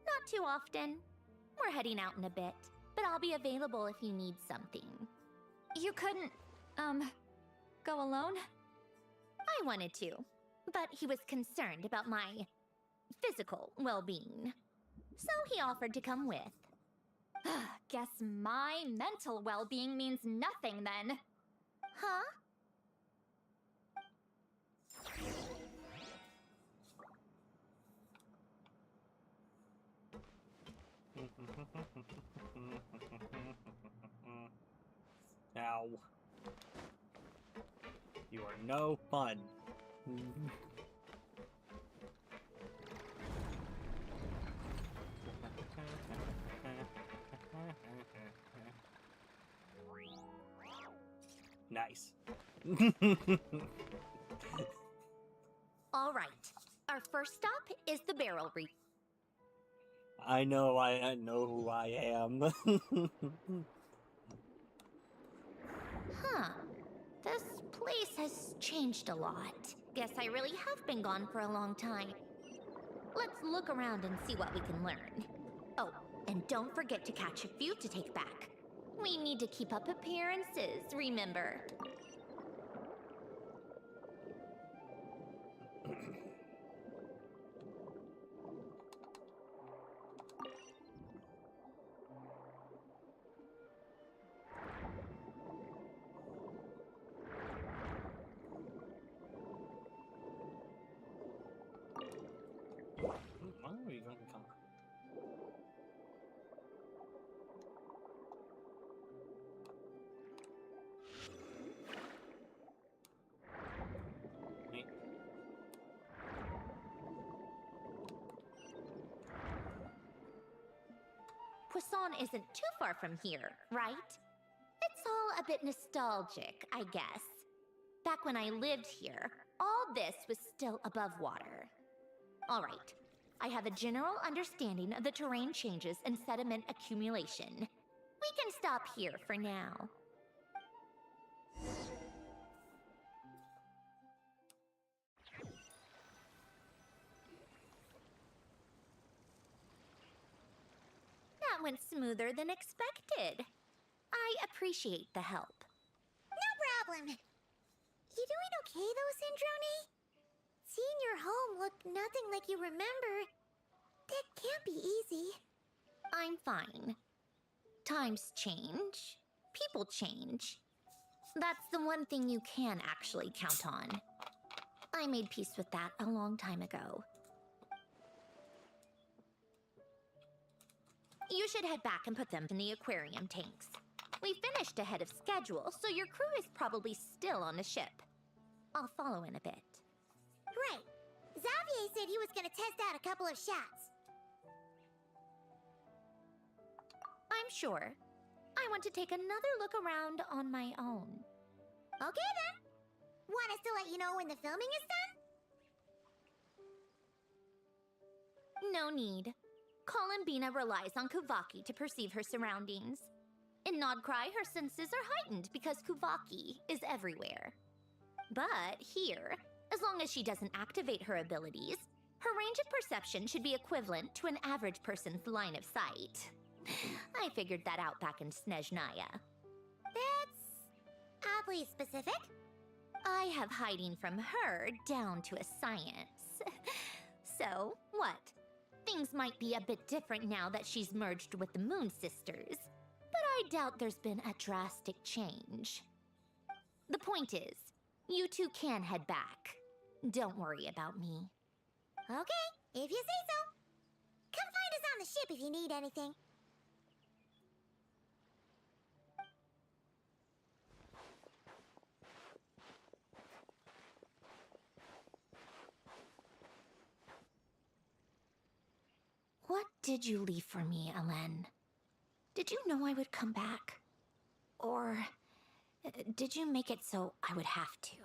Not too often. We're heading out in a bit, but I'll be available if you need something. You couldn't, go alone? I wanted to, but he was concerned about my physical well-being. So he offered to come with. Guess my mental well-being means nothing then. Huh? Ow. You are no fun. Nice. All right. Our first stop is the barrel reef. I know who I am. Huh. This place has changed a lot. Guess I really have been gone for a long time. Let's look around and see what we can learn. Oh, and don't forget to catch a few to take back. We need to keep up appearances, remember? Why are you going to come? Me? Poisson isn't too far from here, right? It's all a bit nostalgic, I guess. Back when I lived here, all this was still above water. All right, I have a general understanding of the terrain changes and sediment accumulation. We can stop here for now. That went smoother than expected. I appreciate the help. No problem. You doing okay though, Syndrome? Seeing your home look nothing like you remember, that can't be easy. I'm fine. Times change. People change. That's the one thing you can actually count on. I made peace with that a long time ago. You should head back and put them in the aquarium tanks. We finished ahead of schedule, so your crew is probably still on the ship. I'll follow in a bit. Right. Xavier said he was gonna test out a couple of shots. I'm sure. I want to take another look around on my own. Okay then. Want us to let you know when the filming is done? No need. Columbina relies on Kuvaki to perceive her surroundings. In Nodcry, her senses are heightened because Kuvaki is everywhere. But here, as long as she doesn't activate her abilities, her range of perception should be equivalent to an average person's line of sight. I figured that out back in Snezhnaya. That's oddly specific. I have hiding from her down to a science. So, what? Things might be a bit different now that she's merged with the Moon Sisters, but I doubt there's been a drastic change. The point is, you two can head back. Don't worry about me. Okay, if you say so. Come find us on the ship if you need anything. What did you leave for me, Elen? Did you know I would come back? Or did you make it so I would have to?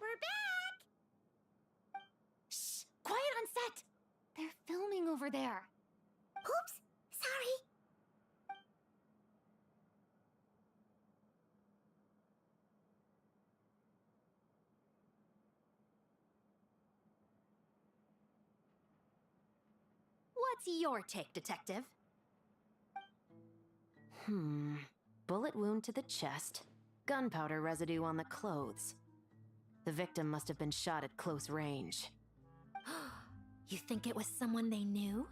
We're back! Shh! Quiet on set! They're filming over there. Oops, sorry. What's your take, Detective? Bullet wound to the chest. Gunpowder residue on the clothes. The victim must have been shot at close range. You think it was someone they knew?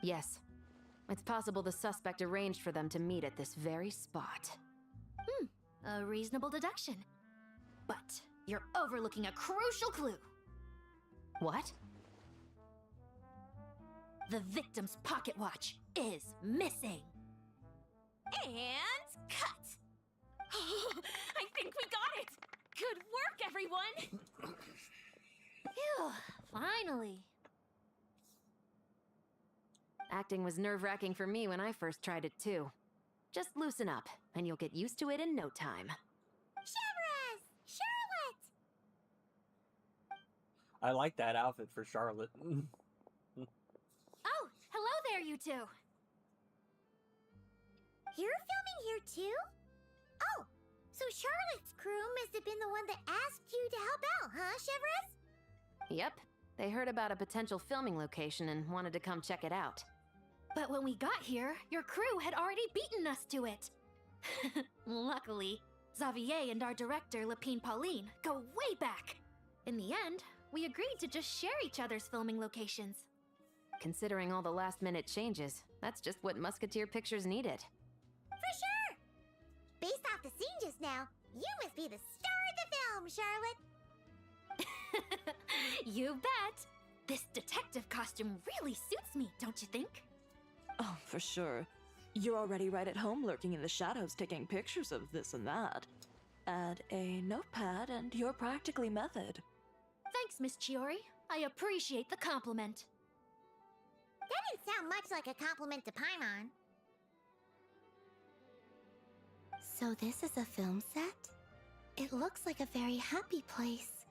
Yes. It's possible the suspect arranged for them to meet at this very spot. A reasonable deduction. But you're overlooking a crucial clue. What? The victim's pocket watch is missing. And cut! I think we got it! Good work, everyone! Phew, finally. Acting was nerve-wracking for me when I first tried it too. Just loosen up, and you'll get used to it in no time. Chevres! Charlotte! I like that outfit for Charlotte. Oh, hello there, you two. You're filming here too? Oh, so Charlotte's crew must have been the one that asked you to help out, huh, Chevres? Yep. They heard about a potential filming location and wanted to come check it out. But when we got here, your crew had already beaten us to it. Luckily, Xavier and our director, Lapine Pauline, go way back. In the end, we agreed to just share each other's filming locations. Considering all the last-minute changes, that's just what Musketeer Pictures needed. For sure! Based off the scene just now, you must be the star of the film, Charlotte! You bet! This detective costume really suits me, don't you think? Oh, for sure. You're already right at home lurking in the shadows taking pictures of this and that. Add a notepad and you're practically method. Thanks, Miss Chiori. I appreciate the compliment. That didn't sound much like a compliment to Paimon. So this is a film set? It looks like a very happy place.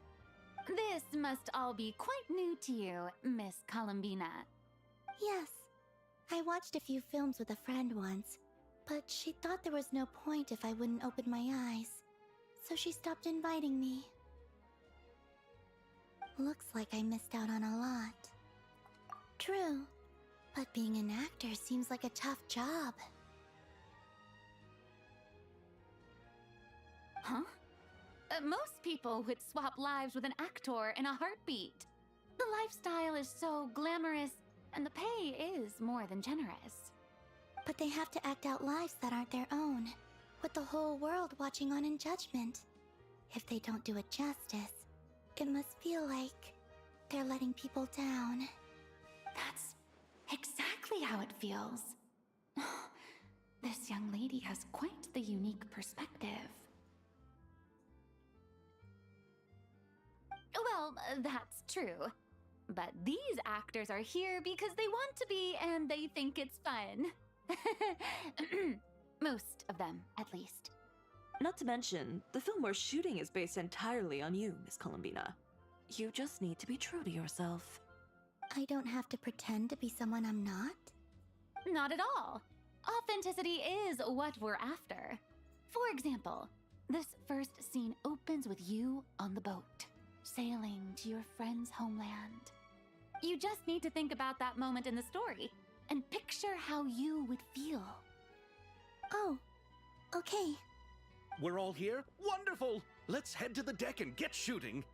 This must all be quite new to you, Miss Columbina. Yes. I watched a few films with a friend once, but she thought there was no point if I wouldn't open my eyes. So she stopped inviting me. Looks like I missed out on a lot. True, but being an actor seems like a tough job. Huh? Most people would swap lives with an actor in a heartbeat. The lifestyle is so glamorous, and the pay is more than generous. But they have to act out lives that aren't their own, with the whole world watching on in judgment. If they don't do it justice, it must feel like they're letting people down. That's exactly how it feels. This young lady has quite the unique perspective. Well, that's true. But these actors are here because they want to be and they think it's fun. Most of them, at least. Not to mention, the film we're shooting is based entirely on you, Miss Columbina. You just need to be true to yourself. I don't have to pretend to be someone I'm not? Not at all. Authenticity is what we're after. For example, this first scene opens with you on the boat, sailing to your friend's homeland. You just need to think about that moment in the story and picture how you would feel. Oh, okay. We're all here? Wonderful! Let's head to the deck and get shooting.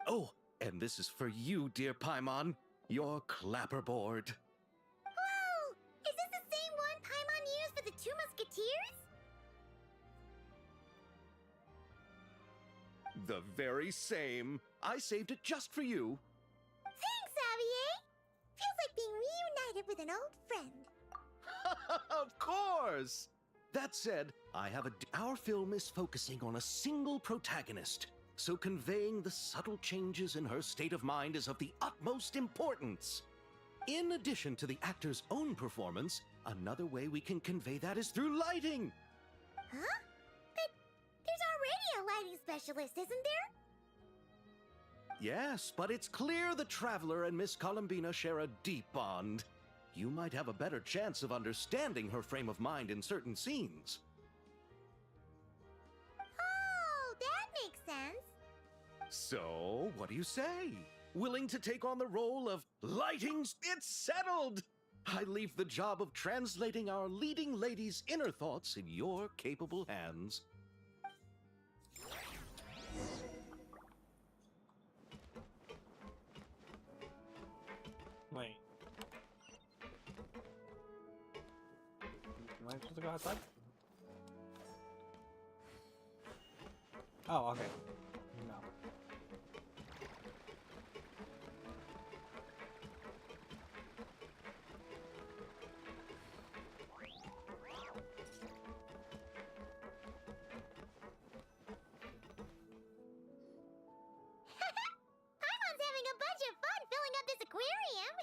Oh, and this is for you, dear Paimon. Your clapperboard. Whoa! Is this the same one Paimon used for the Two Musketeers? The very same. I saved it just for you. Thanks, Xavier! Feels like being reunited with an old friend. Of course! That said, our film is focusing on a single protagonist, so conveying the subtle changes in her state of mind is of the utmost importance. In addition to the actor's own performance, another way we can convey that is through lighting. Huh? But there's already a lighting specialist, isn't there? Yes, but it's clear the Traveler and Miss Columbina share a deep bond. You might have a better chance of understanding her frame of mind in certain scenes. Oh, that makes sense. So, what do you say? Willing to take on the role of Lightings? It's settled! I leave the job of translating our leading lady's inner thoughts in your capable hands. Wait. Am I supposed to go outside? Oh, okay. No. Paimon's having a bunch of fun filling up this aquarium.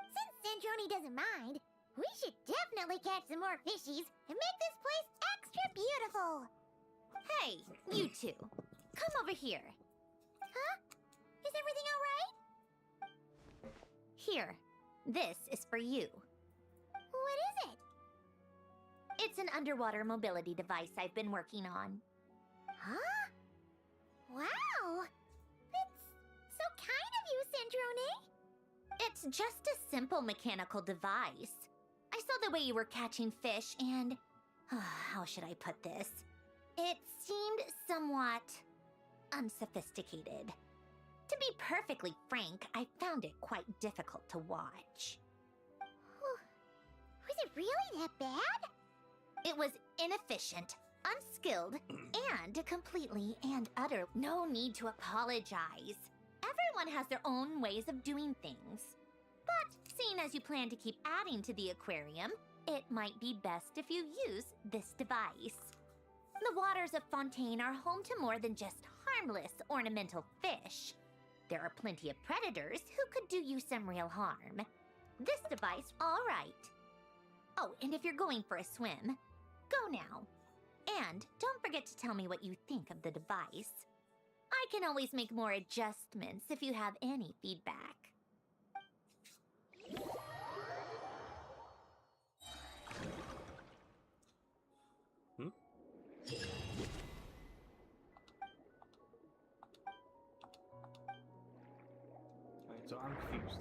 Since Sandrone doesn't mind, we should definitely catch some more fishies and make this place extra beautiful. Hey, you two. Come over here. Huh? Is everything all right? Here. This is for you. What is it? It's an underwater mobility device I've been working on. Huh? Wow! That's so kind of you, Sandrone. It's just a simple mechanical device. I saw the way you were catching fish and... how should I put this? It seemed somewhat unsophisticated. To be perfectly frank, I found it quite difficult to watch. Was it really that bad? It was inefficient, unskilled, and completely and utter. No need to apologize. Everyone has their own ways of doing things. But seeing as you plan to keep adding to the aquarium, it might be best if you use this device. The waters of Fontaine are home to more than just harmless ornamental fish. There are plenty of predators who could do you some real harm. This device, all right. Oh, and if you're going for a swim, go now. And don't forget to tell me what you think of the device. I can always make more adjustments if you have any feedback. Alright, so I'm confused.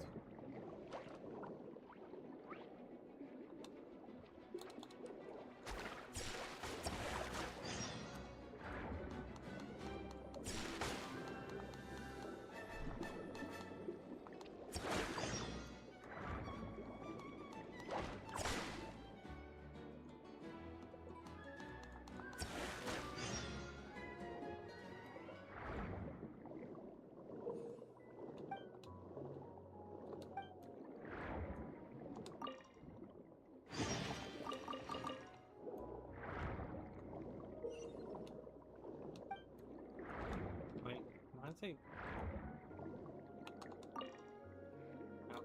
think. No.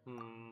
Hmm.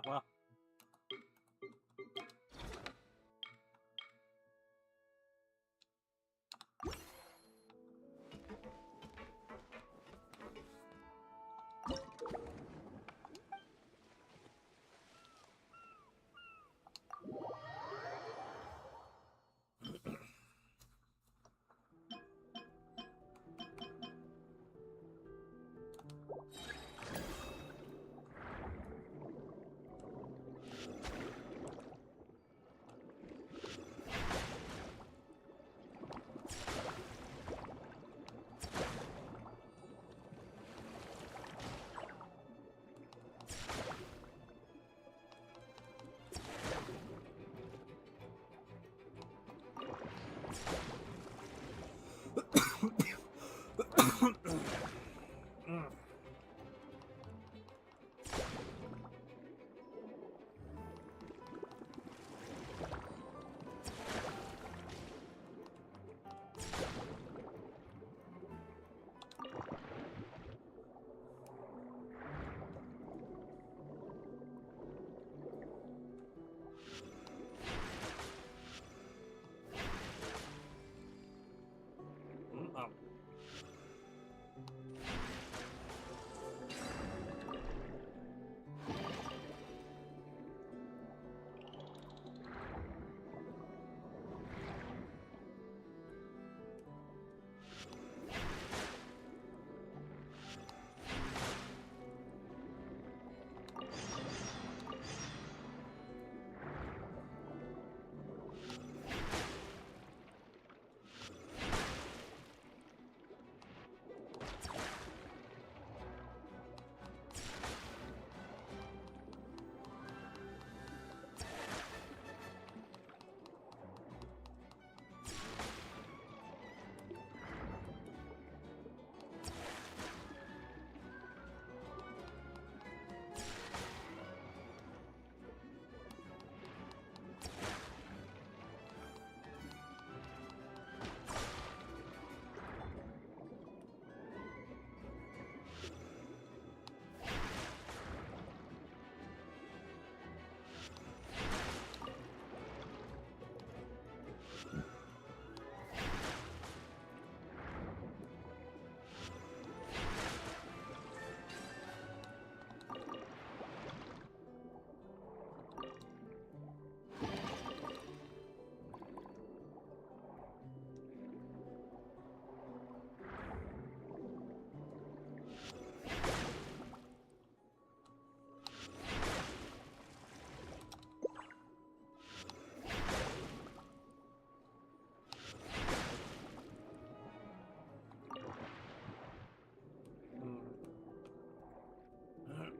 Well.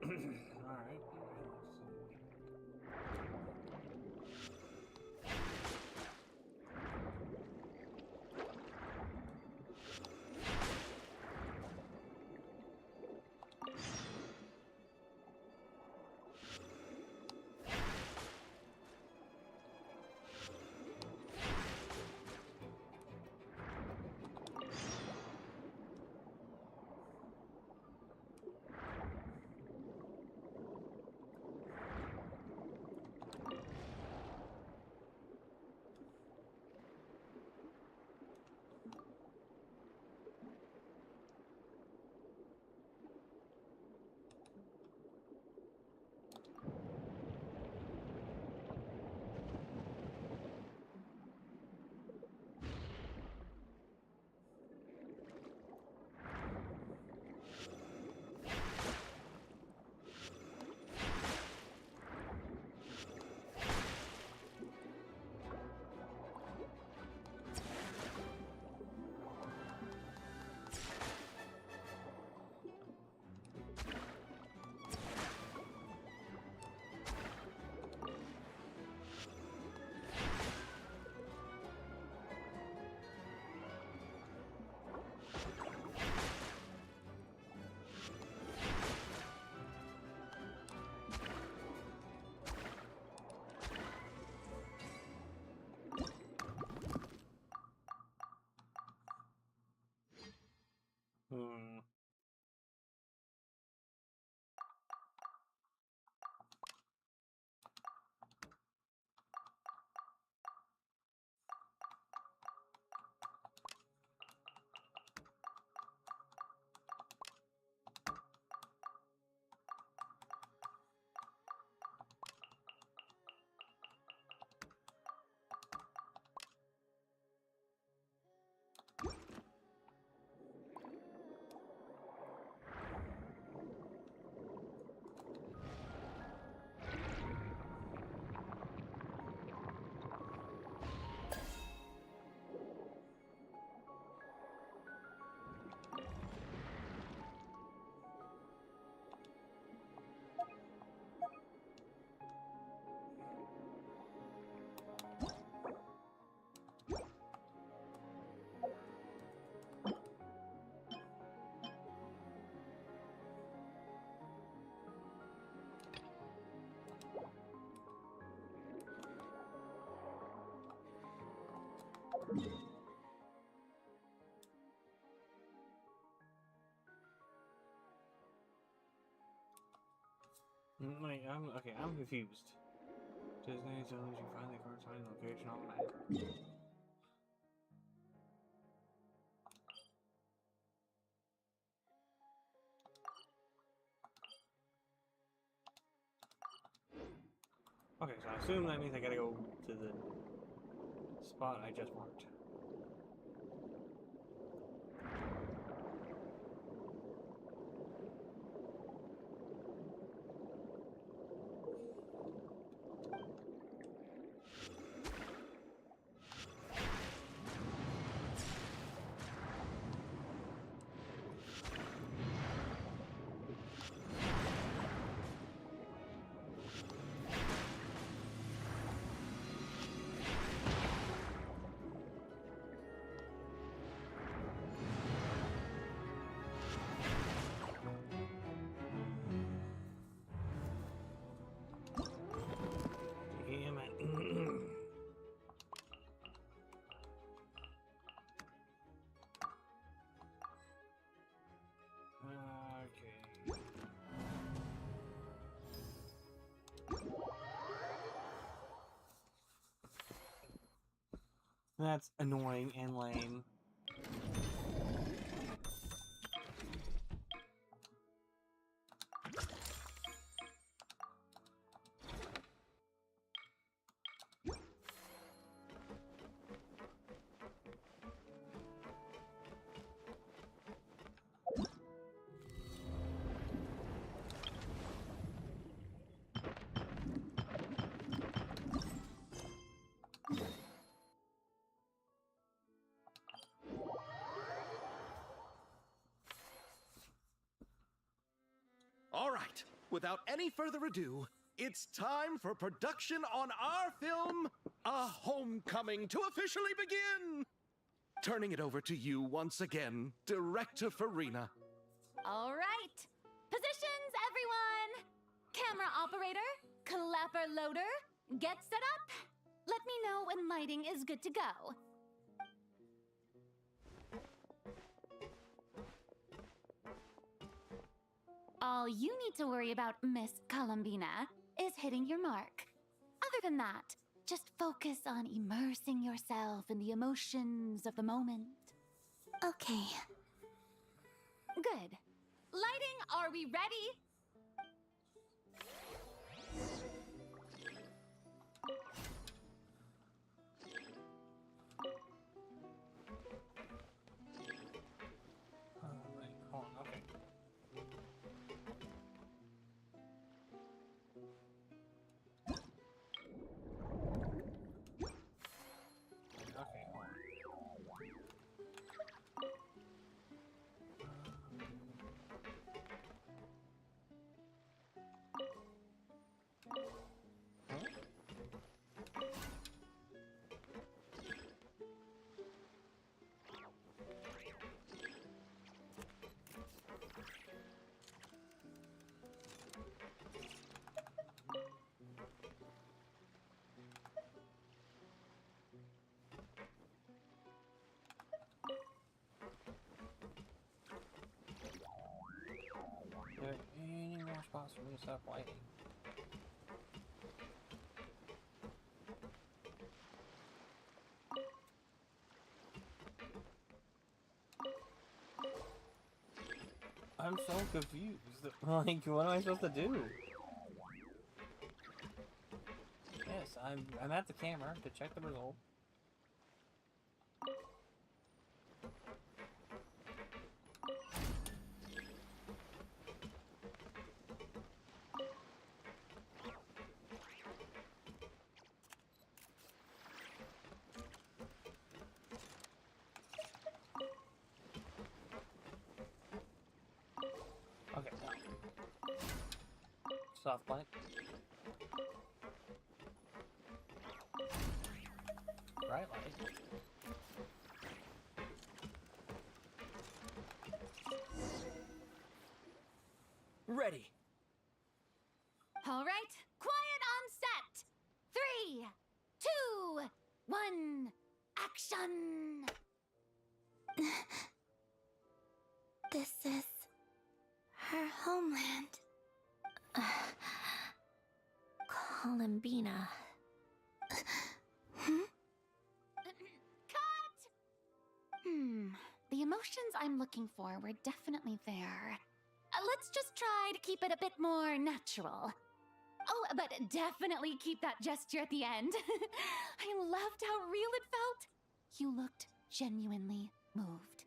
Alright. Hmm. Wait, I'm confused. Disney tells you find the corresponding location on the map. Okay, so I assume that means I gotta go to the spot I just marked. Damn it. Okay. That's annoying and lame. All right, without any further ado, it's time for production on our film, A Homecoming, to officially begin! Turning it over to you once again, Director Farina. All right. Positions, everyone. Camera operator, clapper loader, get set up. Let me know when lighting is good to go. All you need to worry about, Miss Columbina, is hitting your mark. Other than that, just focus on immersing yourself in the emotions of the moment. Okay. Good. Lighting, are we ready? Wait, hold on, okay. Okay, hold on. Are there any more spots for me to stop lighting? I'm so confused. Like, what am I supposed to do? Yes, I'm at the camera to check the result. Okay, now. Soft light. Bright light. Ready. All right, quiet on set. 3, 2, 1, action. This is her homeland. Columbina. Cut! The emotions I'm looking for were definitely there. Let's just try to keep it a bit more natural. Oh, but definitely keep that gesture at the end. I loved how real it felt. You looked genuinely moved.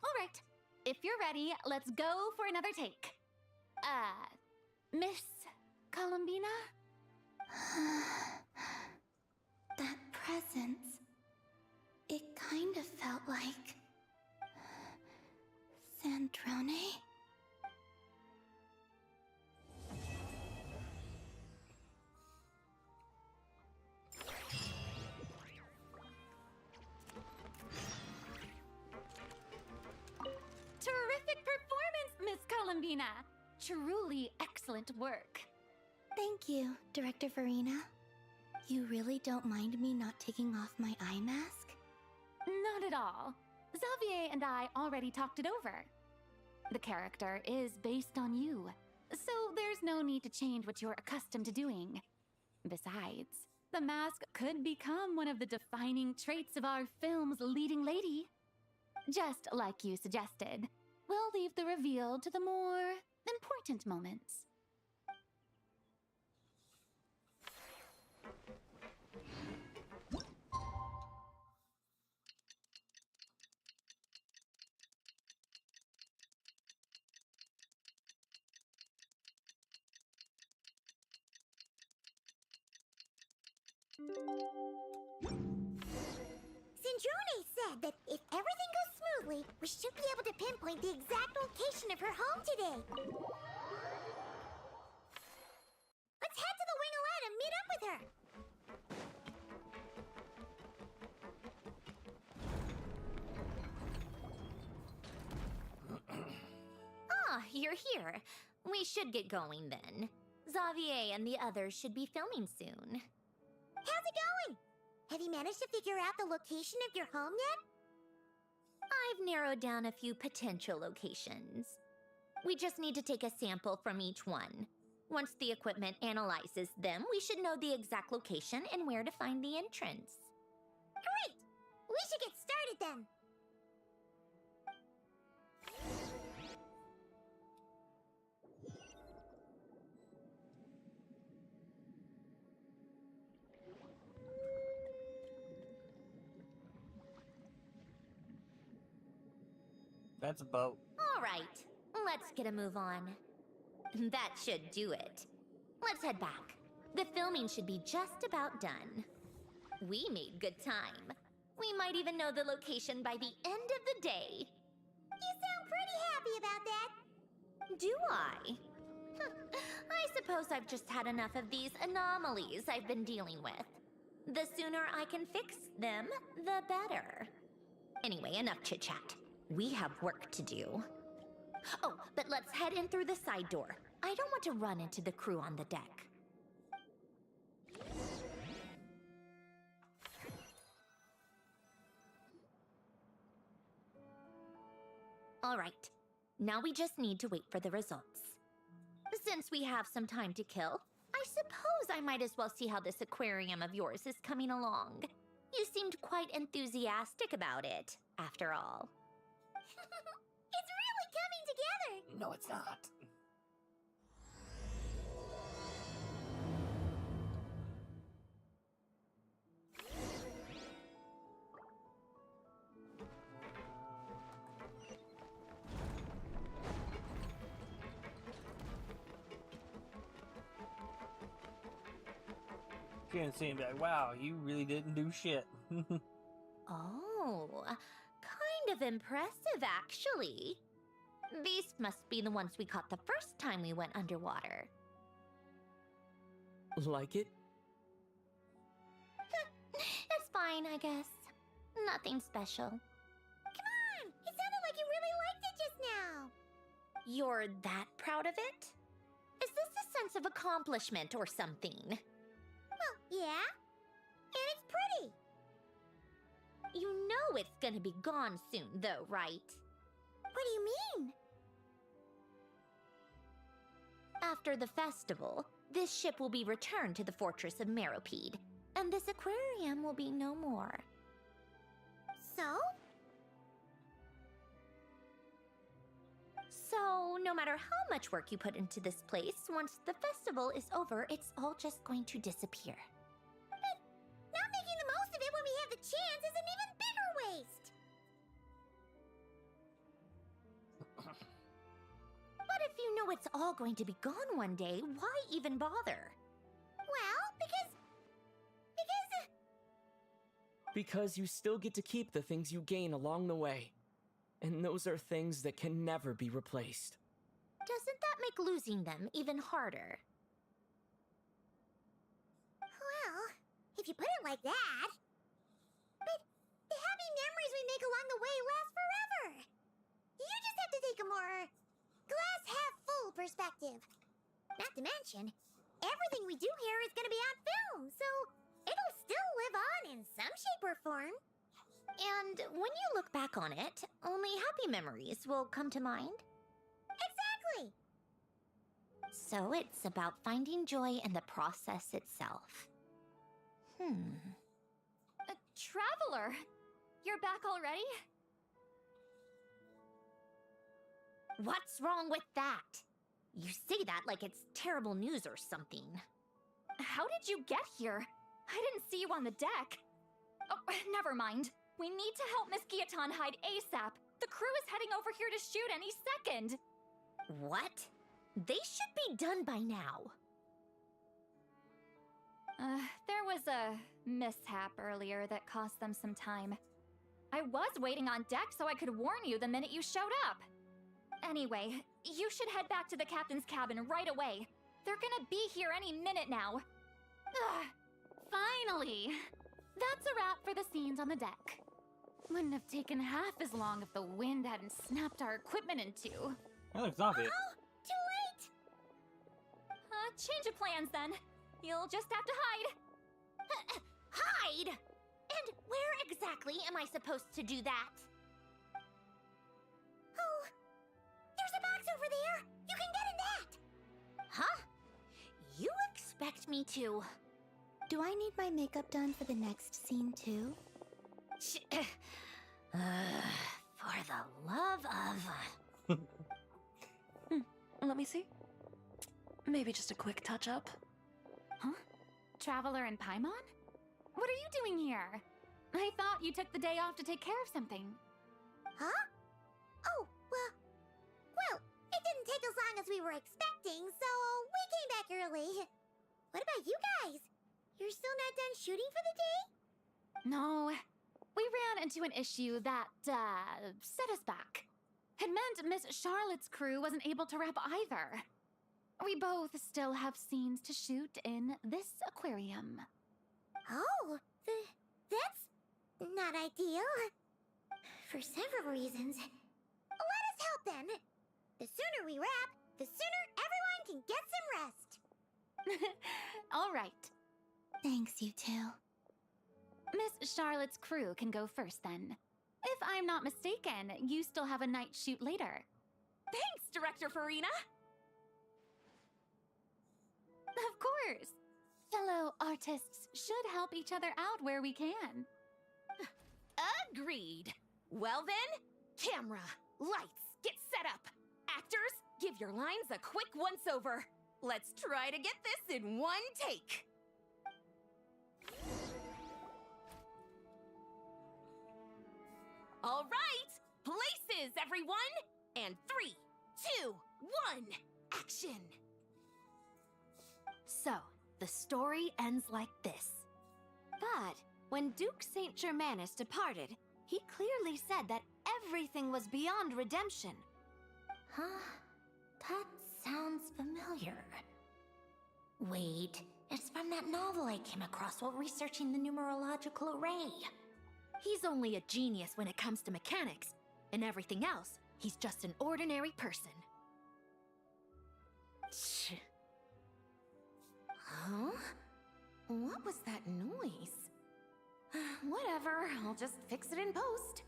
All right, if you're ready, let's go for another take. Miss Columbina? That presence. It kind of felt like Sandrone. Terrific performance, Miss Columbina. Truly excellent work. Thank you, Director Farina. You really don't mind me not taking off my eye mask? Not at all. Xavier and I already talked it over. The character is based on you, so there's no need to change what you're accustomed to doing. Besides, the mask could become one of the defining traits of our film's leading lady. Just like you suggested, we'll leave the reveal to the more important moments. Sandrone said that if everything goes smoothly, we should be able to pinpoint the exact location of her home today. swing away to meet up with her. Ah, you're here. We should get going then. Xavier and the others should be filming soon. How's it going? Have you managed to figure out the location of your home yet? I've narrowed down a few potential locations. We just need to take a sample from each one. Once the equipment analyzes them, we should know the exact location and where to find the entrance. Great! We should get started then. That's a boat. All right, let's get a move on. That should do it. Let's head back. The filming should be just about done. We made good time. We might even know the location by the end of the day. You sound pretty happy about that. Do I? I suppose I've just had enough of these anomalies I've been dealing with. The sooner I can fix them, the better. Anyway, enough chit-chat. We have work to do. Oh, but let's head in through the side door. I don't want to run into the crew on the deck. All right, now we just need to wait for the results. Since we have some time to kill, I suppose I might as well see how this aquarium of yours is coming along. You seemed quite enthusiastic about it, after all. It's really coming together. No, it's not. You can see him be like, wow, you really didn't do shit. Oh, kind of impressive, actually. These must be the ones we caught the first time we went underwater. Like it? It's fine, I guess. Nothing special. Come on! It sounded like you really liked it just now. You're that proud of it? Is this a sense of accomplishment or something? Well, yeah. And it's pretty. You know it's gonna be gone soon, though, right? What do you mean? After the festival, this ship will be returned to the fortress of Meropede, and this aquarium will be no more. So? So, no matter how much work you put into this place, once the festival is over, it's all just going to disappear. But not making the most of it when we have the chance is an even bigger waste. But if you know it's all going to be gone one day, why even bother? Well, because Because you still get to keep the things you gain along the way. And those are things that can never be replaced. Doesn't that make losing them even harder? well, if you put it like that. But the happy memories we make along the way last forever. You just have to take a more glass half full perspective. Not to mention, everything we do here is going to be on film, so it'll still live on in some shape or form. And when you look back on it, only happy memories will come to mind. Exactly. So it's about finding joy in the process itself. Traveler! You're back already? What's wrong with that? You say that like it's terrible news or something. How did you get here? I didn't see you on the deck. Oh, never mind. We need to help Miss Guillotin hide ASAP. The crew is heading over here to shoot any second. What? They should be done by now. There was a mishap earlier that cost them some time. I was waiting on deck so I could warn you the minute you showed up. Anyway, you should head back to the captain's cabin right away. They're gonna be here any minute now. Ugh, finally! That's a wrap for the scenes on the deck. Wouldn't have taken half as long if the wind hadn't snapped our equipment in two. That looks obvious. Oh, too late! Change of plans then. You'll just have to hide. Hide? And where exactly am I supposed to do that? Oh, there's a box over there. You can get in that. Huh? You expect me to? Do I need my makeup done for the next scene too? For the love of... Let me see. Maybe just a quick touch-up. Huh? Traveler and Paimon? What are you doing here? I thought you took the day off to take care of something. Huh? Oh, well, it didn't take as long as we were expecting, so we came back early. What about you guys? You're still not done shooting for the day? No, we ran into an issue that, set us back. It meant Miss Charlotte's crew wasn't able to wrap either. We both still have scenes to shoot in this aquarium. Oh, that's not ideal. For several reasons. Let us help then. The sooner we wrap, the sooner everyone can get some rest. All right. Thanks, you two. Miss Charlotte's crew can go first then. If I'm not mistaken, you still have a night shoot later. Thanks, Director Farina! Of course. Fellow artists should help each other out where we can. Agreed. Well then, camera, lights, get set up. Actors, give your lines a quick once-over. Let's try to get this in one take. All right, places, everyone! And 3, 2, 1, action! So, the story ends like this. But when Duke Saint Germanus departed, he clearly said that everything was beyond redemption. Huh? That sounds familiar. Wait, it's from that novel I came across while researching the numerological array. He's only a genius when it comes to mechanics, and everything else, he's just an ordinary person. Huh? What was that noise? Whatever, I'll just fix it in post.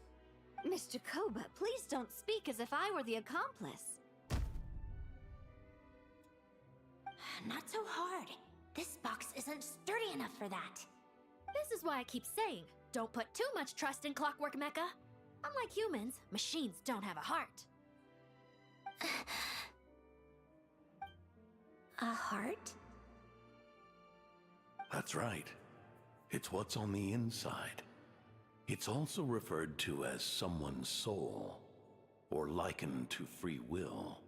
Miss Jacoba, please don't speak as if I were the accomplice. Not so hard. This box isn't sturdy enough for that. This is why I keep saying, don't put too much trust in Clockwork Mecha. Unlike humans, machines don't have a heart. A heart? That's right. It's what's on the inside. It's also referred to as someone's soul, or likened to free will.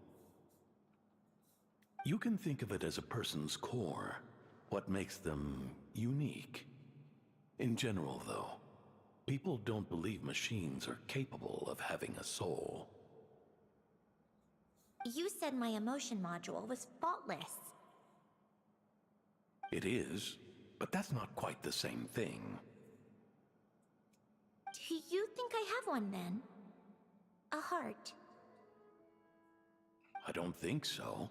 You can think of it as a person's core, what makes them unique. In general, though, people don't believe machines are capable of having a soul. You said my emotion module was faultless. It is, but that's not quite the same thing. Do you think I have one then? A heart? I don't think so.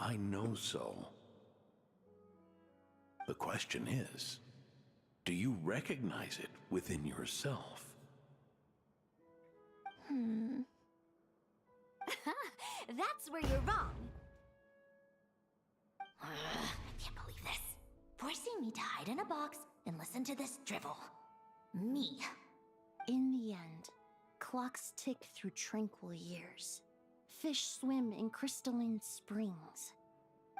I know so. The question is, do you recognize it within yourself? That's where you're wrong. I can't believe this. Forcing me to hide in a box and listen to this drivel. Me. In the end, clocks tick through tranquil years. Fish swim in crystalline springs.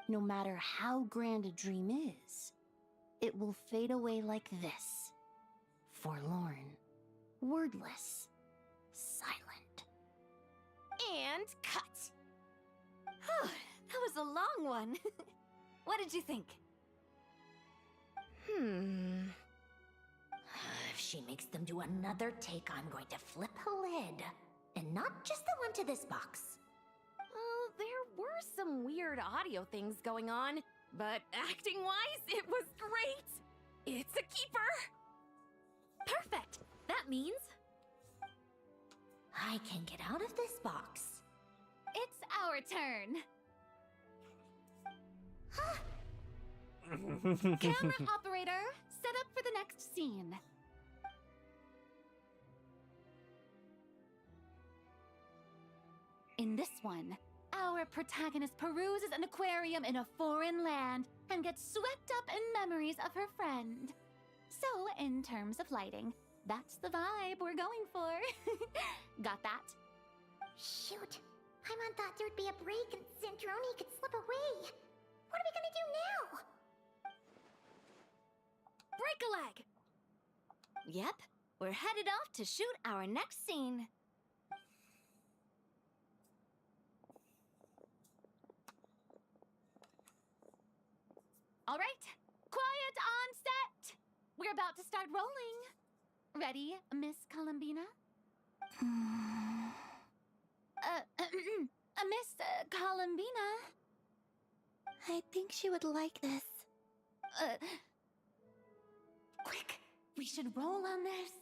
No matter how grand a dream is, it will fade away like this. Forlorn, wordless, silent. And cut. That was a long one. What did you think? If she makes them do another take, I'm going to flip a lid. And not just the one to this box. Well, there were some weird audio things going on. But acting-wise, it was great! It's a keeper! Perfect! That means I can get out of this box. It's our turn. Camera operator, set up for the next scene. In this one, our protagonist peruses an aquarium in a foreign land and gets swept up in memories of her friend. So, in terms of lighting, that's the vibe we're going for. Got that? Shoot. Paimon thought there'd be a break and Zandroni could slip away. What are we gonna do now? Break a leg! Yep, we're headed off to shoot our next scene. All right, quiet on set. We're about to start rolling. Ready, Miss Columbina? Miss Columbina? I think she would like this. Quick, we should roll on this.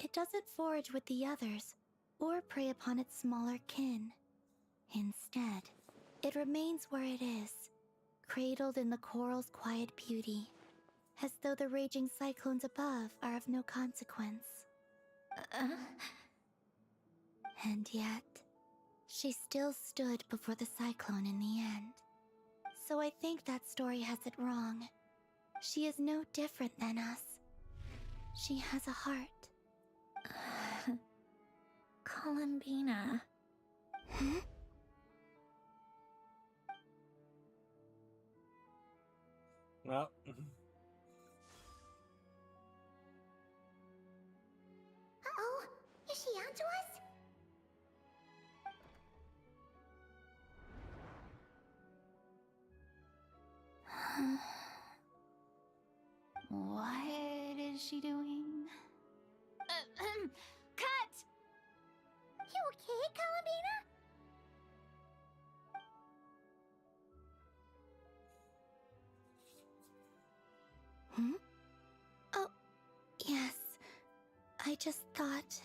It doesn't forage with the others, or prey upon its smaller kin. Instead, it remains where it is, cradled in the coral's quiet beauty, as though the raging cyclones above are of no consequence. And yet, she still stood before the cyclone in the end. So I think that story has it wrong. She is no different than us. She has a heart. Columbina. Hmm? Well, Uh-oh, is she onto us? What is she doing? Cut! You okay, Columbina? Hmm? Oh, yes. I just thought...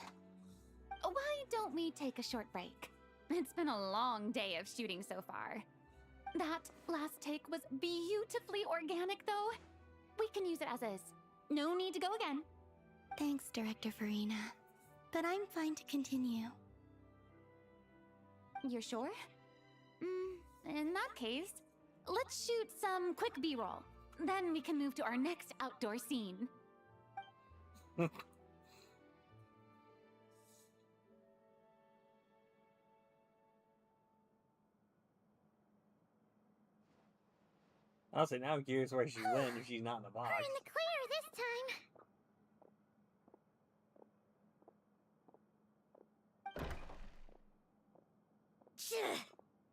Why don't we take a short break? It's been a long day of shooting so far. That last take was beautifully organic, though. We can use it as is. No need to go again. Thanks, Director Farina. But I'm fine to continue. You're sure? In that case, let's shoot some quick B-roll. Then we can move to our next outdoor scene. honestly, now I'm curious where she went if she's not in the box. We're in the clear this time.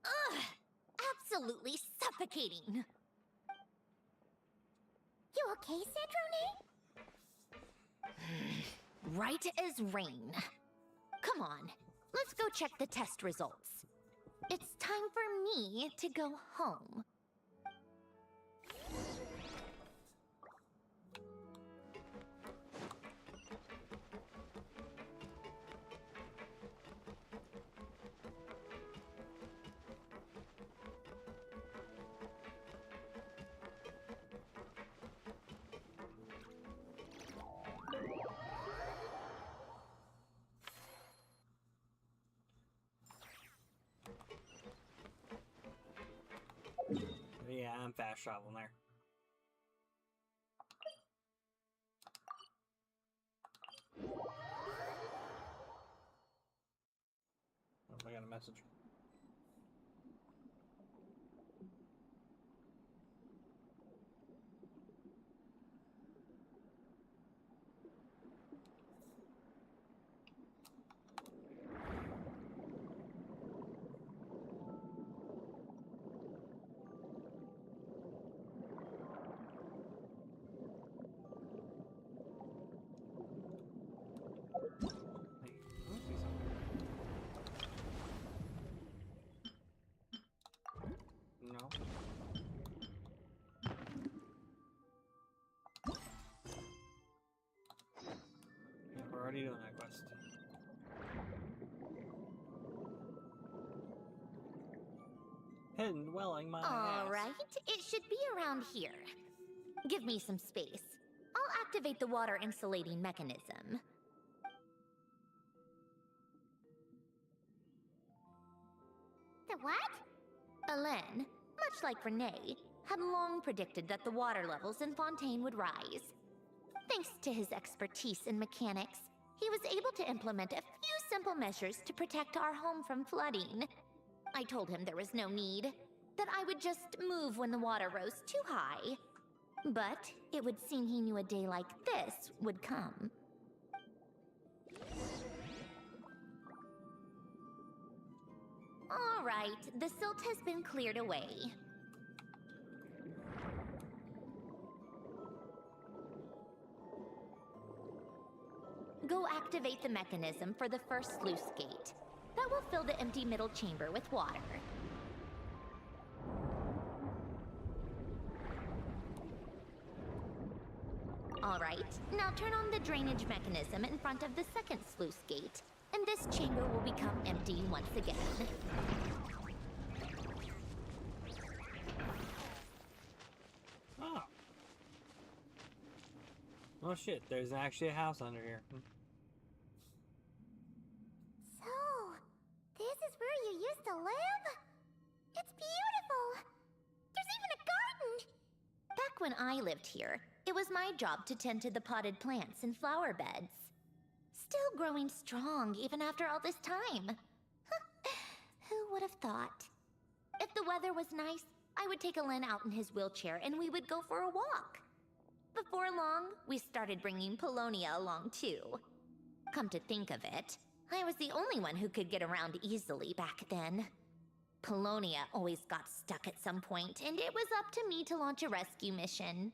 Ugh! Absolutely suffocating. You okay, Cedrone? Right as rain. Come on, let's go check the test results. It's time for me to go home. Yeah, I'm fast traveling there. Oh, I got a message. are you doing that quest? Hidden dwelling, my ass. Alright, it should be around here. Give me some space. I'll activate the water insulating mechanism. The what? Alain, much like Renee, had long predicted that the water levels in Fontaine would rise. Thanks to his expertise in mechanics, he was able to implement a few simple measures to protect our home from flooding. I told him there was no need, that I would just move when the water rose too high. But it would seem he knew a day like this would come. All right, the silt has been cleared away. Go activate the mechanism for the first sluice gate. That will fill the empty middle chamber with water. All right, now turn on the drainage mechanism in front of the second sluice gate, and this chamber will become empty once again. Oh. Oh shit, there's actually a house under here. So, this is where you used to live? It's beautiful! There's even a garden! Back when I lived here, it was my job to tend to the potted plants and flower beds. Still growing strong even after all this time. Who would have thought? If the weather was nice, I would take Alain out in his wheelchair and we would go for a walk. Before long, we started bringing Polonia along too. Come to think of it, I was the only one who could get around easily back then. Polonia always got stuck at some point, and it was up to me to launch a rescue mission.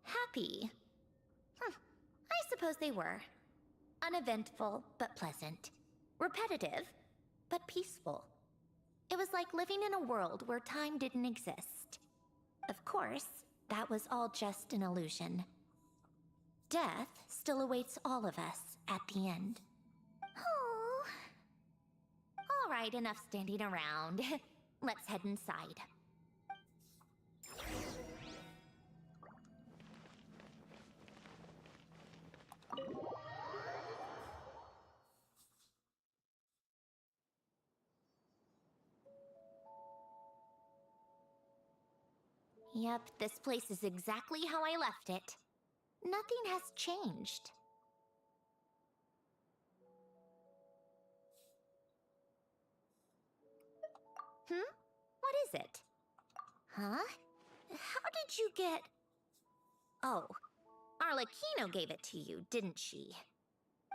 Happy. I suppose they were. Uneventful, but pleasant. Repetitive, but peaceful. It was like living in a world where time didn't exist. Of course, that was all just an illusion. Death still awaits all of us at the end. Oh. All right, enough standing around. Let's head inside. Yep, this place is exactly how I left it. Nothing has changed. What is it? Huh? How did you get... Oh, Arlecchino gave it to you, didn't she?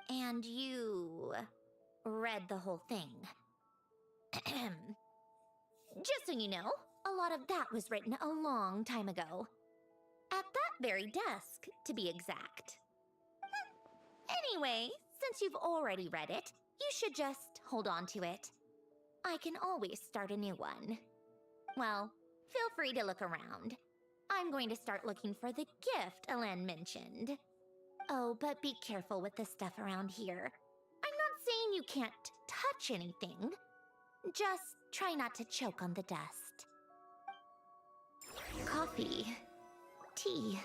And you... read the whole thing. Just so you know, a lot of that was written a long time ago. At that very desk, to be exact. Anyway, since you've already read it, you should just hold on to it. I can always start a new one. Well, feel free to look around. I'm going to start looking for the gift Alain mentioned. Oh, but be careful with the stuff around here. I'm not saying you can't touch anything. Just try not to choke on the dust. Coffee. Tea.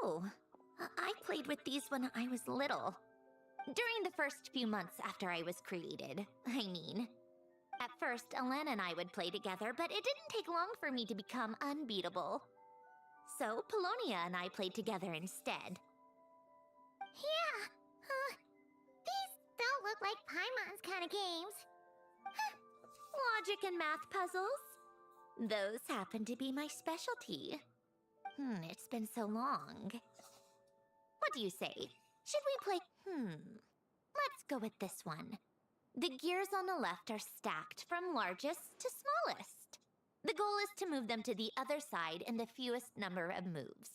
Oh, I played with these when I was little. During the first few months after I was created, I mean. At first, Alain and I would play together, but it didn't take long for me to become unbeatable. So, Polonia and I played together instead. Yeah, these don't look like Paimon's kind of games. Logic and math puzzles? Those happen to be my specialty. It's been so long. What do you say? Should we play... Let's go with this one. The gears on the left are stacked from largest to smallest. The goal is to move them to the other side in the fewest number of moves.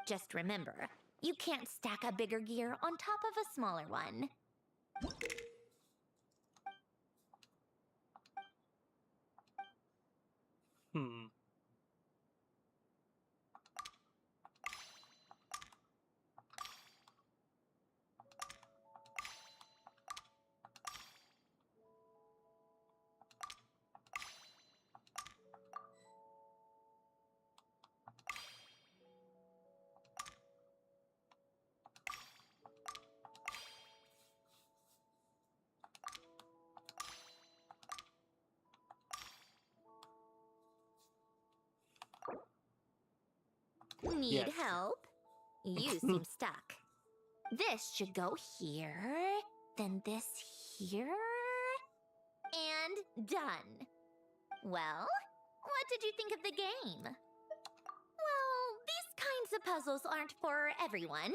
Just remember, you can't stack a bigger gear on top of a smaller one. Hmm. Need Yes. help? You seem stuck. This should go here, then this here, and done. Well, what did you think of the game? Well, these kinds of puzzles aren't for everyone.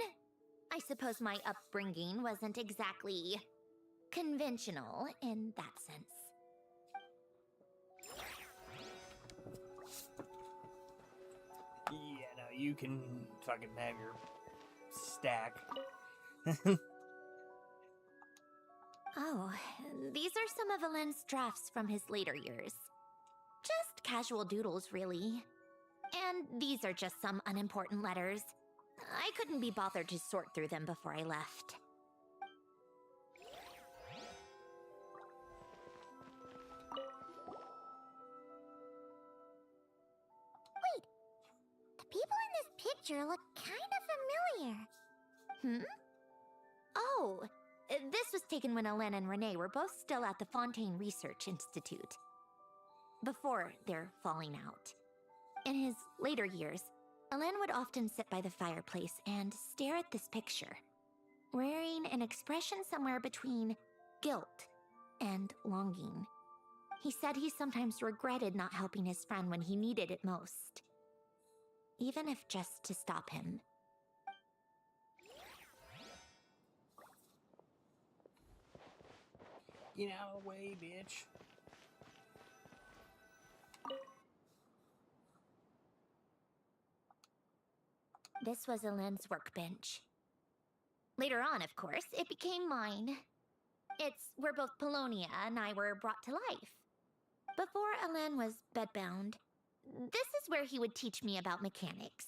I suppose my upbringing wasn't exactly conventional in that sense. Yeah, no, you can fucking have your stack. Oh, these are some of Alen's drafts from his later years. Just casual doodles, really. And these are just some unimportant letters. I couldn't be bothered to sort through them before I left. Wait, the people in this picture look kind of familiar. Hmm? Oh, this was taken when Alen and Renee were both still at the Fontaine Research Institute. Before their falling out. In his later years, Alen would often sit by the fireplace and stare at this picture, wearing an expression somewhere between guilt and longing. He said he sometimes regretted not helping his friend when he needed it most, even if just to stop him. Get out of the way, bitch. This was Alen's workbench. Later on, of course, it became mine. It's where both Polonia and I were brought to life. Before Alen was bedbound, this is where he would teach me about mechanics.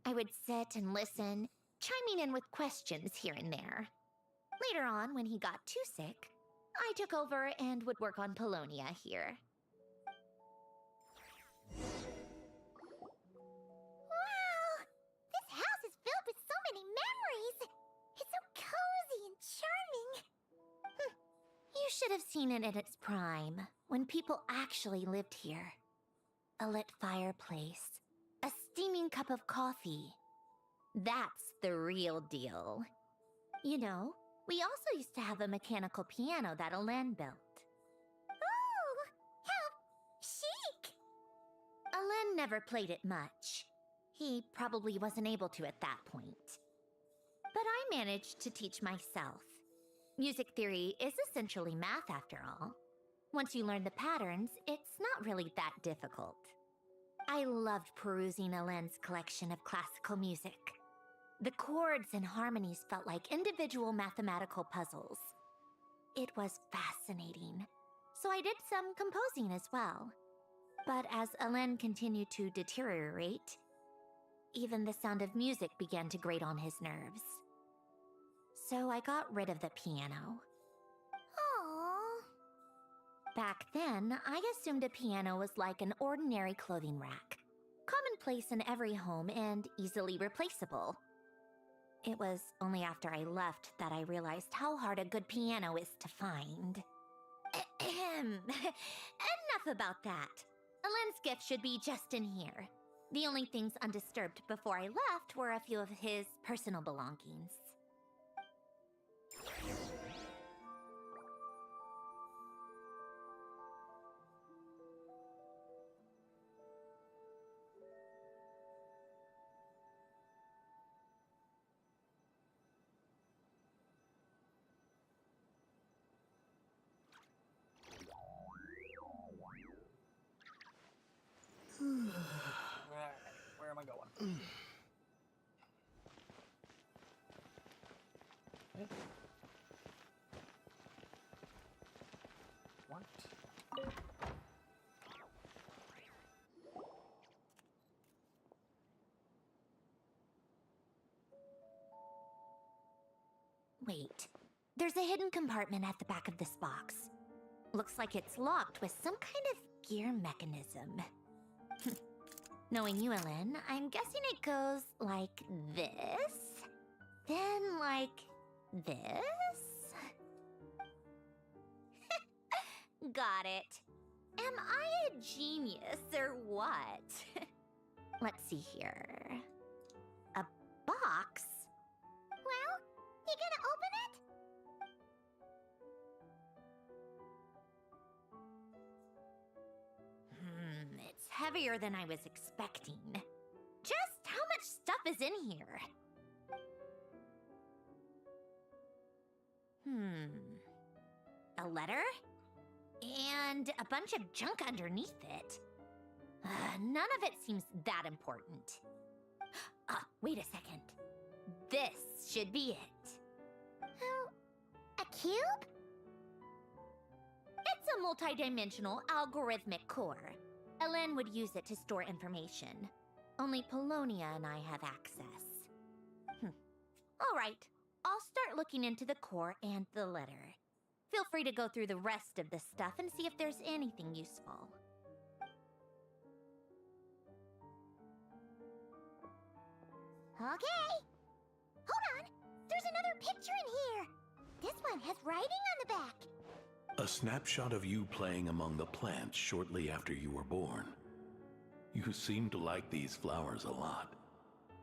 I would sit and listen, chiming in with questions here and there. Later on, when he got too sick, I took over and would work on Polonia here. Wow! This house is filled with so many memories! It's so cozy and charming! You should have seen it in its prime, when people actually lived here. A lit fireplace, a steaming cup of coffee. That's the real deal. You know, we also used to have a mechanical piano that Alen built. Ooh! How chic! Alen never played it much. He probably wasn't able to at that point. But I managed to teach myself. Music theory is essentially math after all. Once you learn the patterns, it's not really that difficult. I loved perusing Alen's collection of classical music. The chords and harmonies felt like individual mathematical puzzles. It was fascinating, so I did some composing as well. But as Alen continued to deteriorate, even the sound of music began to grate on his nerves. So I got rid of the piano. Aww. Back then, I assumed a piano was like an ordinary clothing rack, commonplace in every home and easily replaceable. It was only after I left that I realized how hard a good piano is to find. Ahem. Enough about that. Alen's gift should be just in here. The only things undisturbed before I left were a few of his personal belongings. What? Wait, there's a hidden compartment at the back of this box. Looks like it's locked with some kind of gear mechanism. Knowing you, Ellen, I'm guessing it goes like this, then like this. Got it. Am I a genius or what? Let's see here. A box? Well, you gonna open it? It's heavier than I was expecting. Just how much stuff is in here? A letter? And a bunch of junk underneath it. None of it seems that important. Wait a second. This should be it. Oh, a cube? It's a multidimensional algorithmic core. Ellen would use it to store information. Only Polonia and I have access. All right, I'll start looking into the core and the letter. Feel free to go through the rest of the stuff and see if there's anything useful. Okay. Hold on. There's another picture in here. This one has writing on the back. A snapshot of you playing among the plants shortly after you were born. You seem to like these flowers a lot.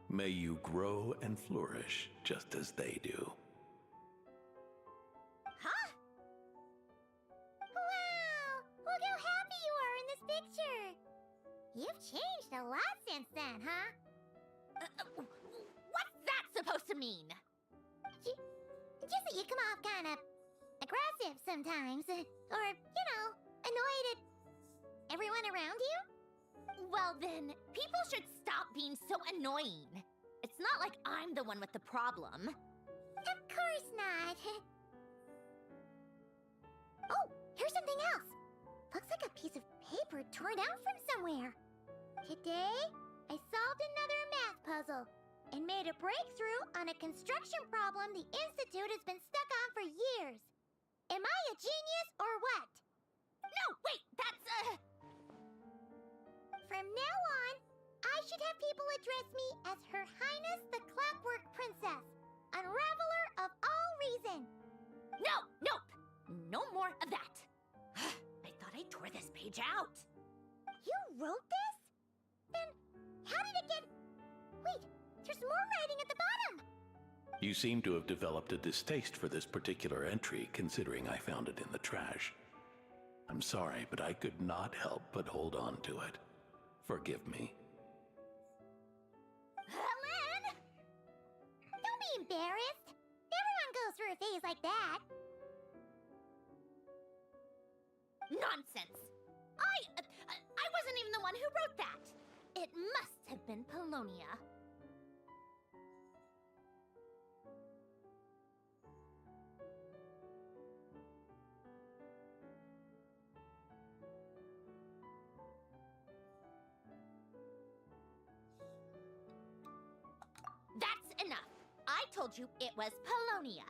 May you grow and flourish just as they do. Huh? Wow! Look how happy you are in this picture. You've changed a lot since then, huh? What's that supposed to mean? Just that you come off kind of aggressive sometimes. Or, annoyed at everyone around you? Well then, people should stop being so annoying. It's not like I'm the one with the problem. Of course not. Oh, here's something else. Looks like a piece of paper torn out from somewhere. Today, I solved another math puzzle and made a breakthrough on a construction problem the Institute has been stuck on for years. Am I a genius or what? No, wait, that's From now on, I should have people address me as Her Highness the Clockwork Princess, Unraveler of all reason. Nope. No more of that. I thought I tore this page out. You wrote this? Then how did it get... Wait, there's more writing at the bottom. You seem to have developed a distaste for this particular entry, considering I found it in the trash. I'm sorry, but I could not help but hold on to it. Forgive me. Ellen! Don't be embarrassed. Everyone goes through a phase like that. Nonsense. I wasn't even the one who wrote that. It must have been Polonia. That's enough. I told you it was Polonia.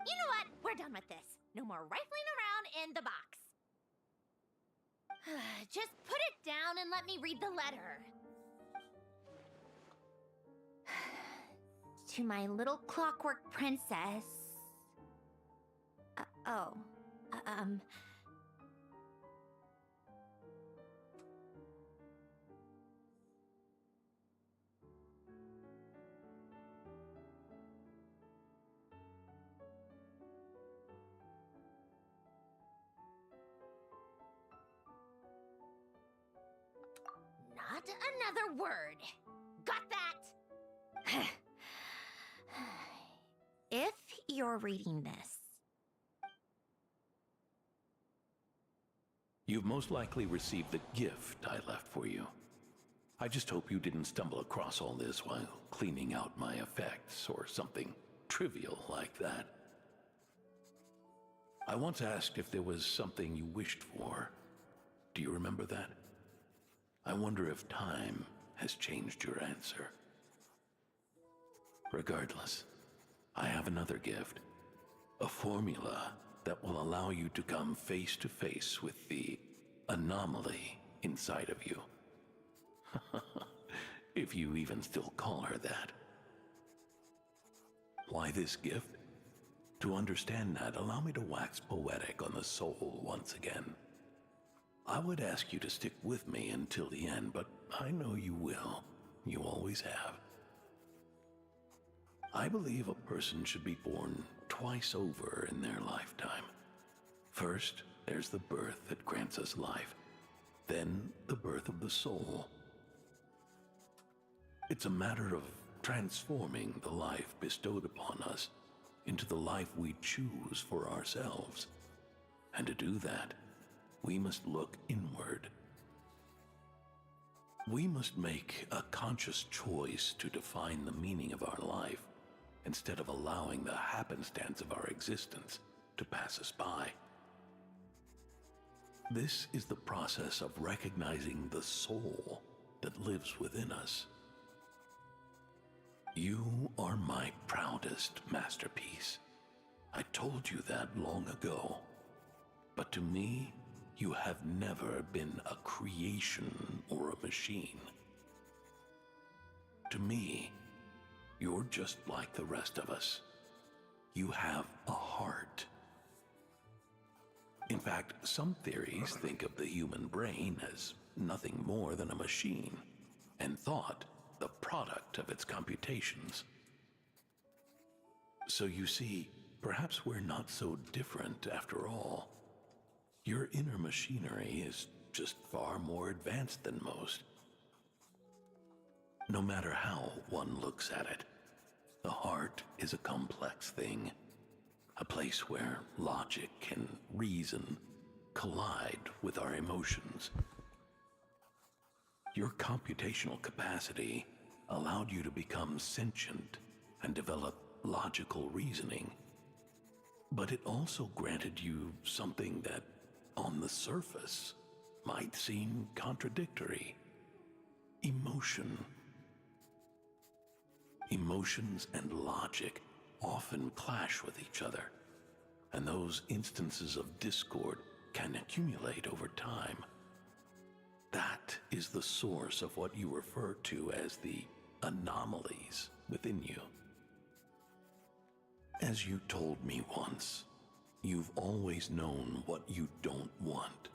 You know what? We're done with this. No more rifling around in the box. Just put it down and let me read the letter. To my little clockwork princess. Not another word. Got that? If you're reading this, You've most likely received the gift I left for you. I just hope you didn't stumble across all this while cleaning out my effects or something trivial like that. I once asked if there was something you wished for. Do you remember that? I wonder if time has changed your answer. Regardless, I have another gift. A formula that will allow you to come face to face with the anomaly inside of you. If you even still call her that. Why this gift? To understand that, allow me to wax poetic on the soul once again. I would ask you to stick with me until the end, but I know you will. You always have. I believe a person should be born twice over in their lifetime. First, there's the birth that grants us life. Then, the birth of the soul. It's a matter of transforming the life bestowed upon us into the life we choose for ourselves. And to do that, we must look inward. We must make a conscious choice to define the meaning of our life instead of allowing the happenstance of our existence to pass us by. This is the process of recognizing the soul that lives within us. You are my proudest masterpiece. I told you that long ago. But to me, you have never been a creation or a machine. To me, you're just like the rest of us. You have a heart. In fact, some theories think of the human brain as nothing more than a machine, and thought the product of its computations. So you see, perhaps we're not so different after all. Your inner machinery is just far more advanced than most. No matter how one looks at it, the heart is a complex thing, a place where logic and reason collide with our emotions. Your computational capacity allowed you to become sentient and develop logical reasoning. But it also granted you something that, on the surface, might seem contradictory. Emotion. Emotions and logic often clash with each other, and those instances of discord can accumulate over time. That is the source of what you refer to as the anomalies within you. As you told me once, you've always known what you don't want,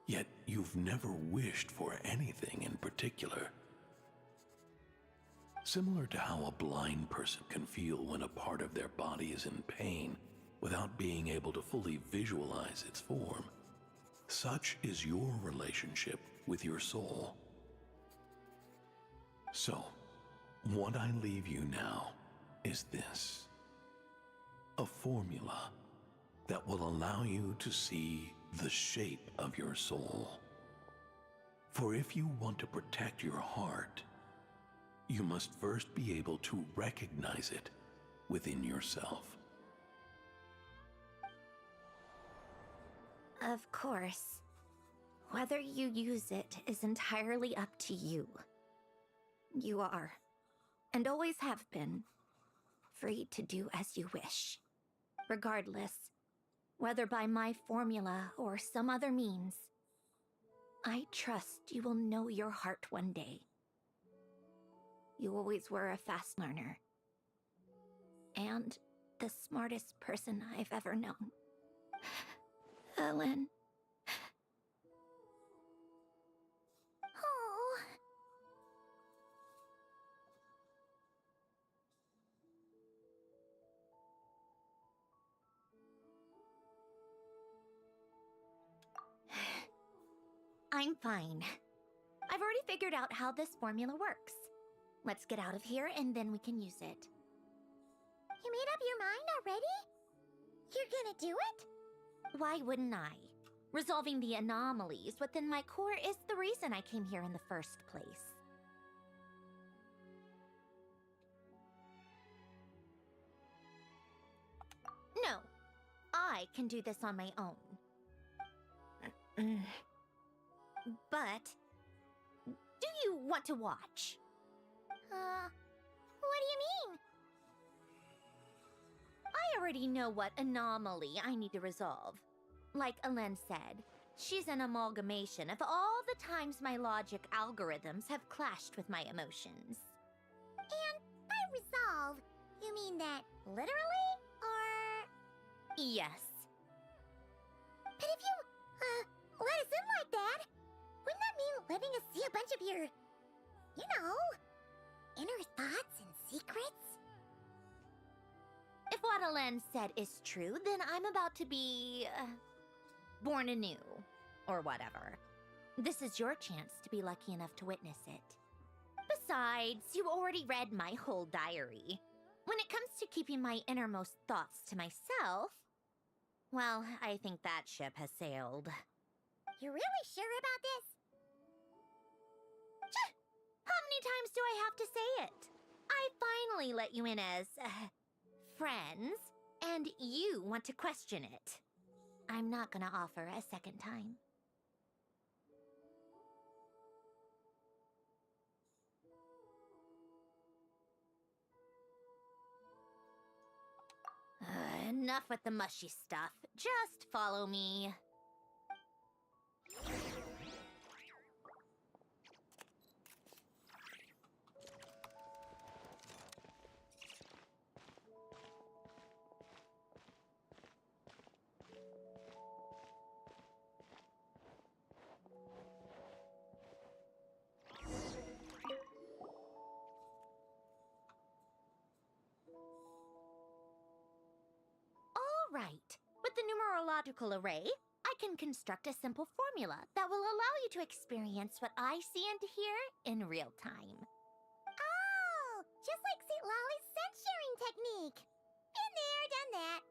yet you've never wished for anything in particular. Similar to how a blind person can feel when a part of their body is in pain without being able to fully visualize its form, such is your relationship with your soul. So, what I leave you now is this: a formula that will allow you to see the shape of your soul. For if you want to protect your heart, you must first be able to recognize it within yourself. Of course. Whether you use it is entirely up to you. You are, and always have been, free to do as you wish. Regardless, whether by my formula or some other means, I trust you will know your heart one day. You always were a fast learner. And the smartest person I've ever known. Ellen. Oh. I'm fine. I've already figured out how this formula works. Let's get out of here and then we can use it. You made up your mind already? You're gonna do it? Why wouldn't I? Resolving the anomalies within my core is the reason I came here in the first place. I can do this on my own. But, do you want to watch? What do you mean? I already know what anomaly I need to resolve. Like Alen said, she's an amalgamation of all the times my logic algorithms have clashed with my emotions. And by resolve, you mean that literally? Or... Yes. But if you, let us in like that, wouldn't that mean letting us see a bunch of your, you know, inner thoughts and secrets? If what Alen said is true, then I'm about to be... born anew. Or whatever. This is your chance to be lucky enough to witness it. Besides, you already read my whole diary. When it comes to keeping my innermost thoughts to myself, well, I think that ship has sailed. You're really sure about this? How many times do I have to say it? I finally let you in as, friends, and you want to question it. I'm not gonna offer a second time. Enough with the mushy stuff. Just follow me. Right. With the numerological array, I can construct a simple formula that will allow you to experience what I see and hear in real time. Oh, just like St. Lolly's sense-sharing technique. Been there, done that.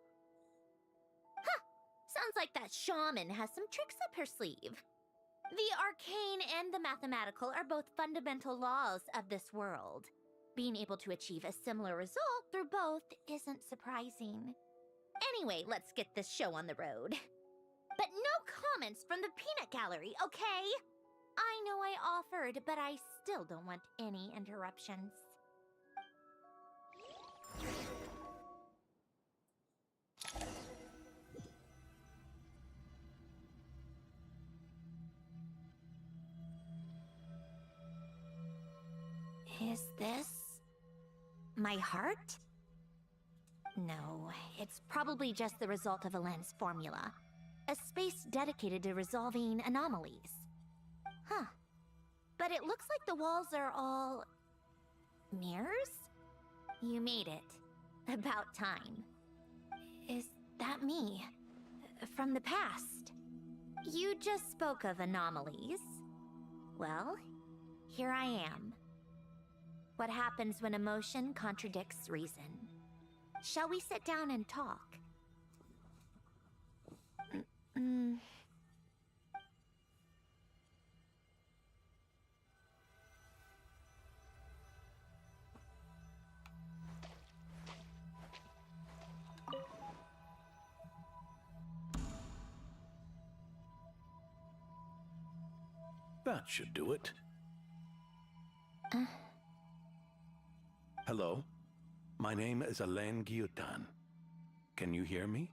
Huh! Sounds like that shaman has some tricks up her sleeve. The arcane and the mathematical are both fundamental laws of this world. Being able to achieve a similar result through both isn't surprising. Anyway, let's get this show on the road. But no comments from the peanut gallery, okay? I know I offered, but I still don't want any interruptions. Is this my heart? No, it's probably just the result of Alen's formula. A space dedicated to resolving anomalies. Huh. But it looks like the walls are all... mirrors? You made it. About time. Is that me? From the past? You just spoke of anomalies. Well, here I am. What happens when emotion contradicts reason? Shall we sit down and talk? That should do it. Hello? My name is Alain Guillotin. Can you hear me?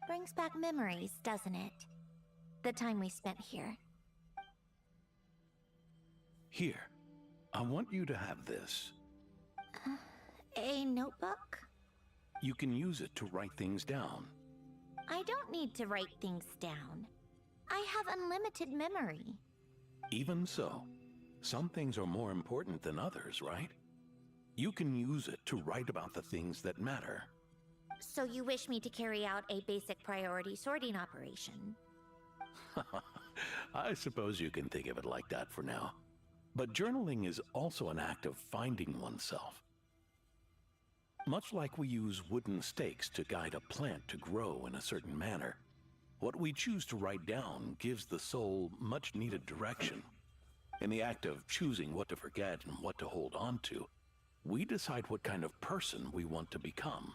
Brings back memories, doesn't it? The time we spent here. Here. I want you to have this. A notebook? You can use it to write things down. I don't need to write things down. I have unlimited memory. Even so, some things are more important than others, right? You can use it to write about the things that matter. So you wish me to carry out a basic priority sorting operation? I suppose you can think of it like that for now. But journaling is also an act of finding oneself. Much like we use wooden stakes to guide a plant to grow in a certain manner, what we choose to write down gives the soul much needed direction. In the act of choosing what to forget and what to hold on to, we decide what kind of person we want to become.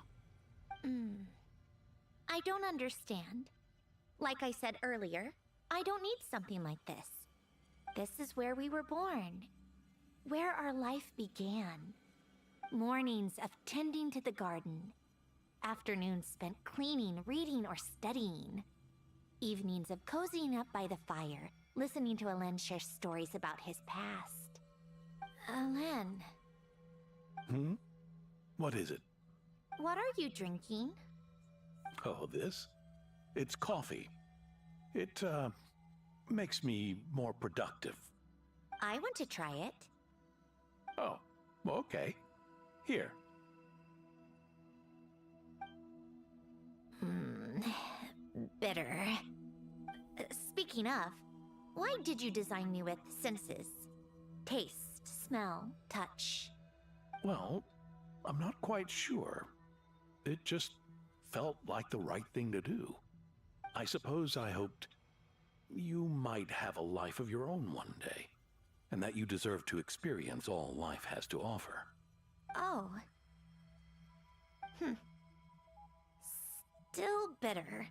I don't understand. Like I said earlier, I don't need something like this. This is where we were born, where our life began. Mornings of tending to the garden, afternoons spent cleaning, reading, or studying. Evenings of cozying up by the fire, listening to Alen share stories about his past. Alen, What is it? what are you drinking? Oh, this? It's coffee. It, makes me more productive. I want to try it. Oh, okay. Here. Bitter. Speaking of, why did you design me with senses? Taste, smell, touch. Well, I'm not quite sure. It just felt like the right thing to do. I suppose I hoped you might have a life of your own one day, and that you deserve to experience all life has to offer. Oh. Still bitter.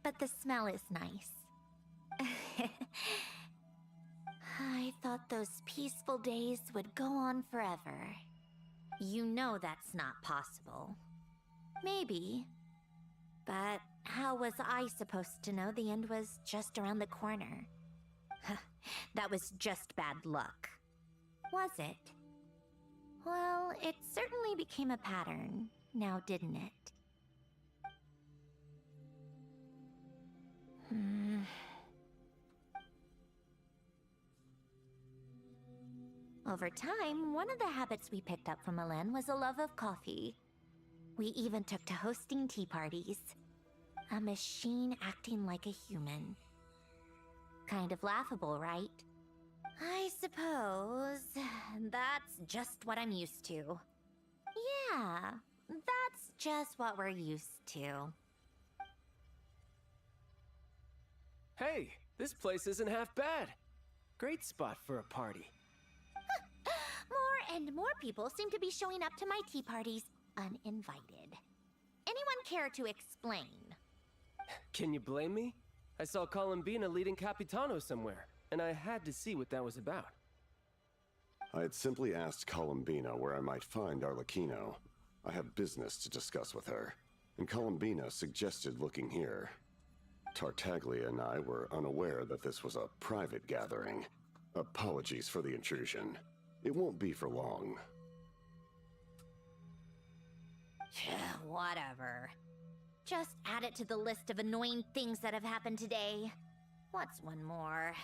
But the smell is nice. I thought those peaceful days would go on forever. You know that's not possible. Maybe. But how was I supposed to know the end was just around the corner? That was just bad luck. Was it? Well, it certainly became a pattern, now didn't it? Over time, one of the habits we picked up from Alen was a love of coffee. We even took to hosting tea parties. A machine acting like a human. Kind of laughable, right? I suppose that's just what I'm used to. Yeah, that's just what we're used to. Hey, this place isn't half bad. Great spot for a party. More and more people seem to be showing up to my tea parties uninvited. Anyone care to explain? Can you blame me? I saw Columbina leading Capitano somewhere, and I had to see what that was about. I had simply asked Columbina where I might find Arlecchino. I have business to discuss with her, and Columbina suggested looking here. Tartaglia and I were unaware that this was a private gathering. Apologies for the intrusion. It won't be for long. Whatever. Just add it to the list of annoying things that have happened today. What's one more?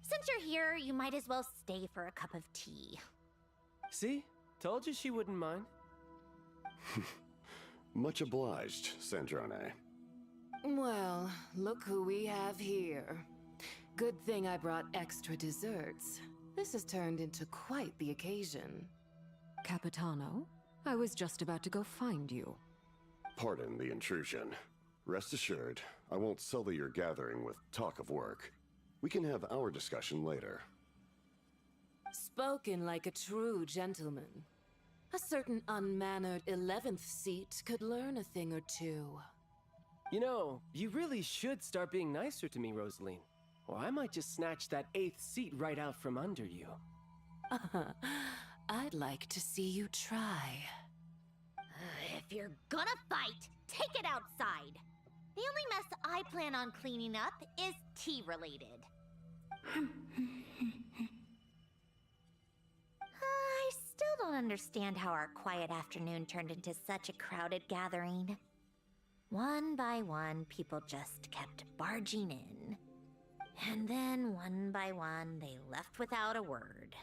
Since you're here, you might as well stay for a cup of tea. See? Told you she wouldn't mind. Much obliged, Sandrone. Well, look who we have here. Good thing I brought extra desserts. This has turned into quite the occasion. Capitano, I was just about to go find you. Pardon the intrusion. Rest assured, I won't sully your gathering with talk of work. We can have our discussion later. Spoken like a true gentleman. A certain unmannered 11th seat could learn a thing or two. You know, you really should start being nicer to me, Rosaline. Or I might just snatch that 8th seat right out from under you. I'd like to see you try. If you're gonna fight, take it outside. The only mess I plan on cleaning up is tea-related. I still don't understand how our quiet afternoon turned into such a crowded gathering. One by one, people just kept barging in. And then, one by one, they left without a word.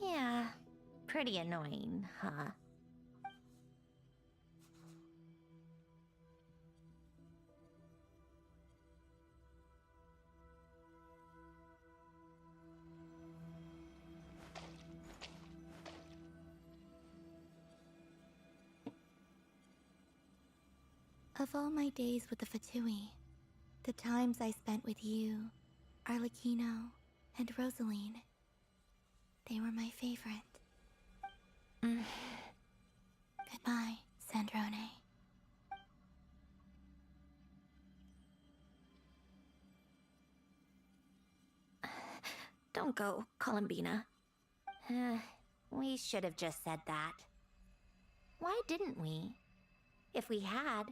Yeah, pretty annoying, huh? Of all my days with the Fatui, the times I spent with you, Arlecchino, and Rosaline, they were my favorite. Goodbye, Sandrone. Don't go, Columbina. We should have just said that. Why didn't we? If we had,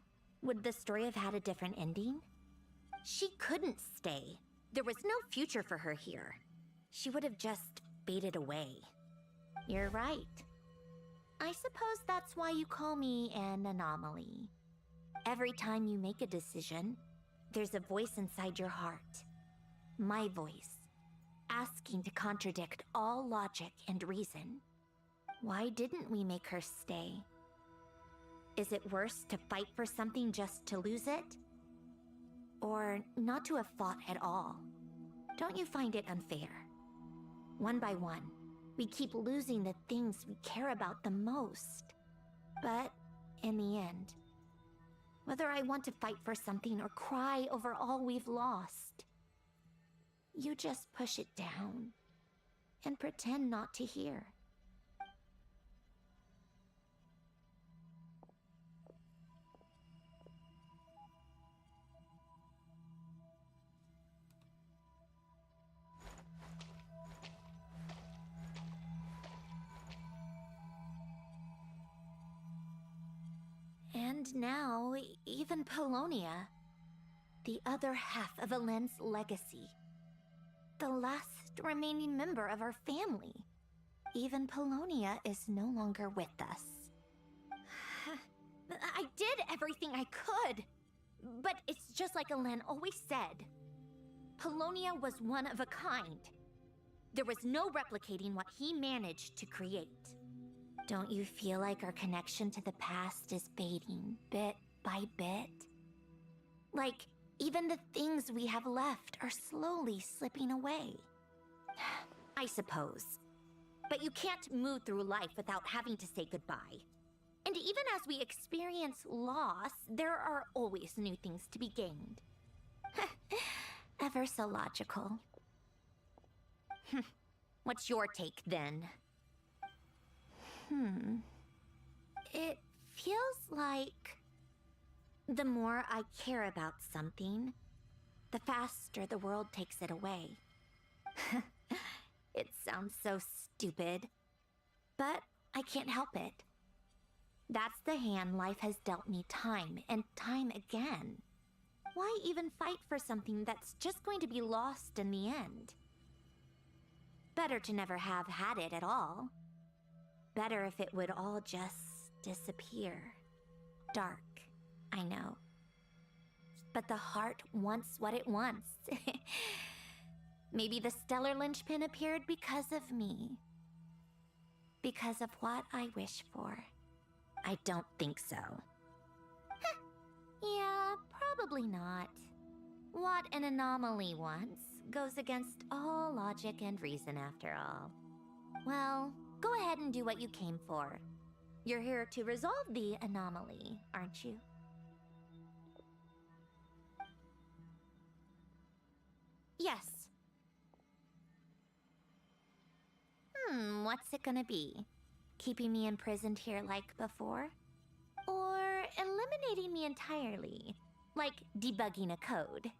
would the story have had a different ending? She couldn't stay. There was no future for her here. She would have just faded away. You're right. I suppose that's why you call me an anomaly. Every time you make a decision, there's a voice inside your heart. My voice, asking to contradict all logic and reason. Why didn't we make her stay? Is it worse to fight for something just to lose it? Or not to have fought at all? Don't you find it unfair? One by one, we keep losing the things we care about the most. But in the end, whether I want to fight for something or cry over all we've lost, you just push it down and pretend not to hear. And now, even Polonia, the other half of Alen's legacy, the last remaining member of our family. Even Polonia is no longer with us. I did everything I could, but it's just like Alen always said. Polonia was one of a kind. There was no replicating what he managed to create. Don't you feel like our connection to the past is fading bit by bit? Like, even the things we have left are slowly slipping away. I suppose. But you can't move through life without having to say goodbye. And even as we experience loss, there are always new things to be gained. Ever so logical. What's your take then? It feels like the more I care about something, the faster the world takes it away. It sounds so stupid, but I can't help it. That's the hand life has dealt me time and time again. Why even fight for something that's just going to be lost in the end? Better to never have had it at all. Better if it would all just disappear. Dark, I know. But the heart wants what it wants. Maybe the stellar linchpin appeared because of me. Because of what I wish for. I don't think so. Yeah, probably not. What an anomaly wants goes against all logic and reason after all. Well, go ahead and do what you came for. You're here to resolve the anomaly, aren't you? Yes. What's it gonna be? Keeping me imprisoned here like before? Or eliminating me entirely, like debugging a code?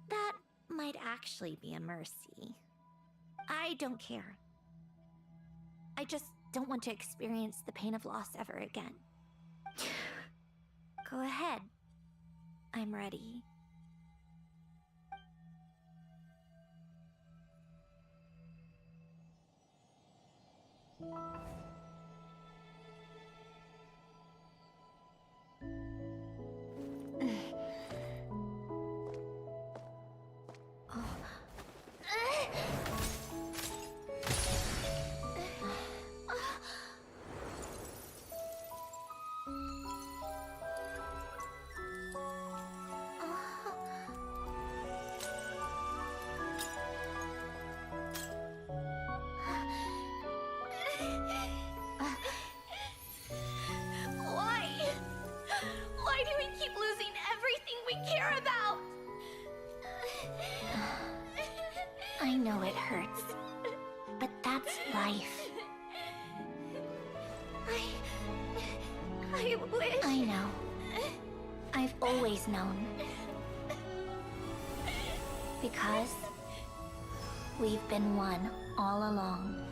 That might actually be a mercy. I don't care. I just don't want to experience the pain of loss ever again. Go ahead. I'm ready. Why do we keep losing everything we care about? I know it hurts, but that's life. I wish. I know. I've always known. Because we've been one all along.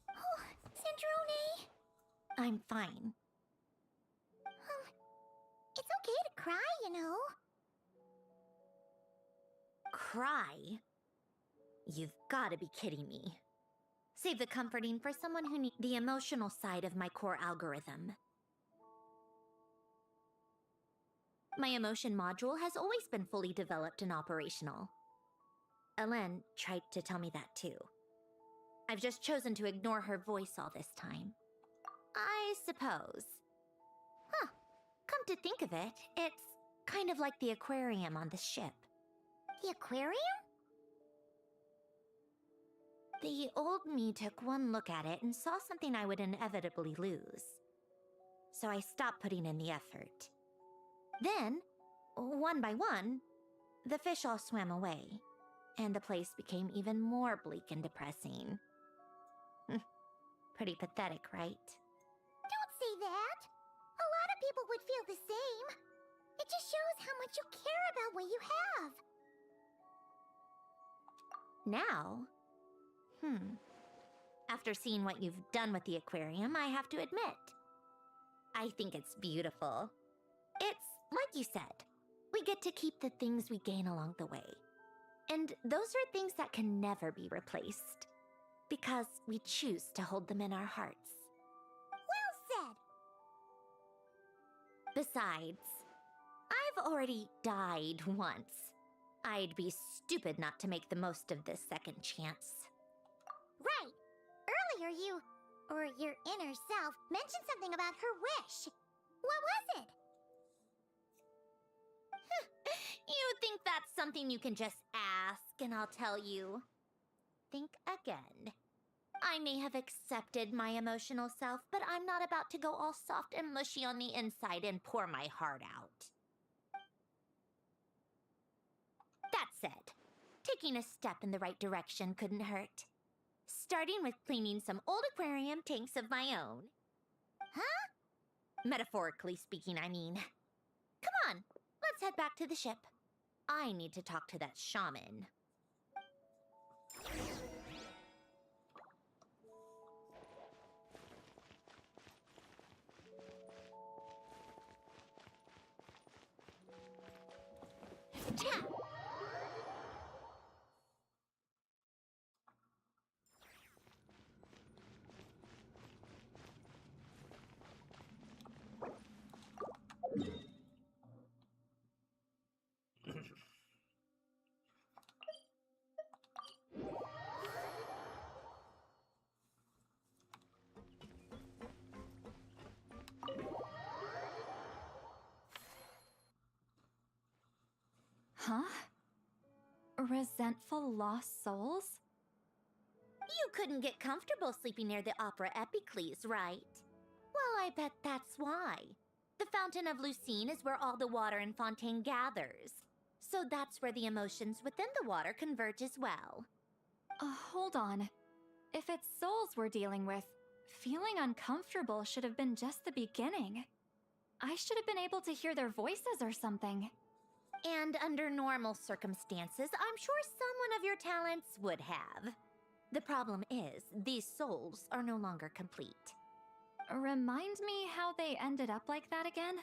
Oh, Sandrone! I'm fine. It's okay to cry, you know. Cry? You've got to be kidding me. Save the comforting for someone who needs the emotional side of my core algorithm. My emotion module has always been fully developed and operational. Ellen tried to tell me that too. I've just chosen to ignore her voice all this time. I suppose. Huh. Come to think of it, it's kind of like the aquarium on the ship. The aquarium? The old me took one look at it and saw something I would inevitably lose. So I stopped putting in the effort. Then, one by one, the fish all swam away, and the place became even more bleak and depressing. Pretty pathetic, right? Don't say that! A lot of people would feel the same. It just shows how much you care about what you have. Now? After seeing what you've done with the aquarium, I have to admit, I think it's beautiful. It's like you said, we get to keep the things we gain along the way. And those are things that can never be replaced, because we choose to hold them in our hearts. Well said! Besides, I've already died once. I'd be stupid not to make the most of this second chance. Right! Earlier you, or your inner self, mentioned something about her wish. What was it? You think that's something you can just ask and I'll tell you? Think again. I may have accepted my emotional self, but I'm not about to go all soft and mushy on the inside and pour my heart out. That said, taking a step in the right direction couldn't hurt. Starting with cleaning some old aquarium tanks of my own. Huh? Metaphorically speaking, I mean. Come on, let's head back to the ship. I need to talk to that shaman. Huh? Resentful lost souls? You couldn't get comfortable sleeping near the Opera Epicles, right? Well, I bet that's why. The Fountain of Lucine is where all the water in Fontaine gathers. So that's where the emotions within the water converge as well. Hold on. If it's souls we're dealing with, feeling uncomfortable should have been just the beginning. I should have been able to hear their voices or something. And under normal circumstances, I'm sure someone of your talents would have. The problem is, these souls are no longer complete. Remind me how they ended up like that again?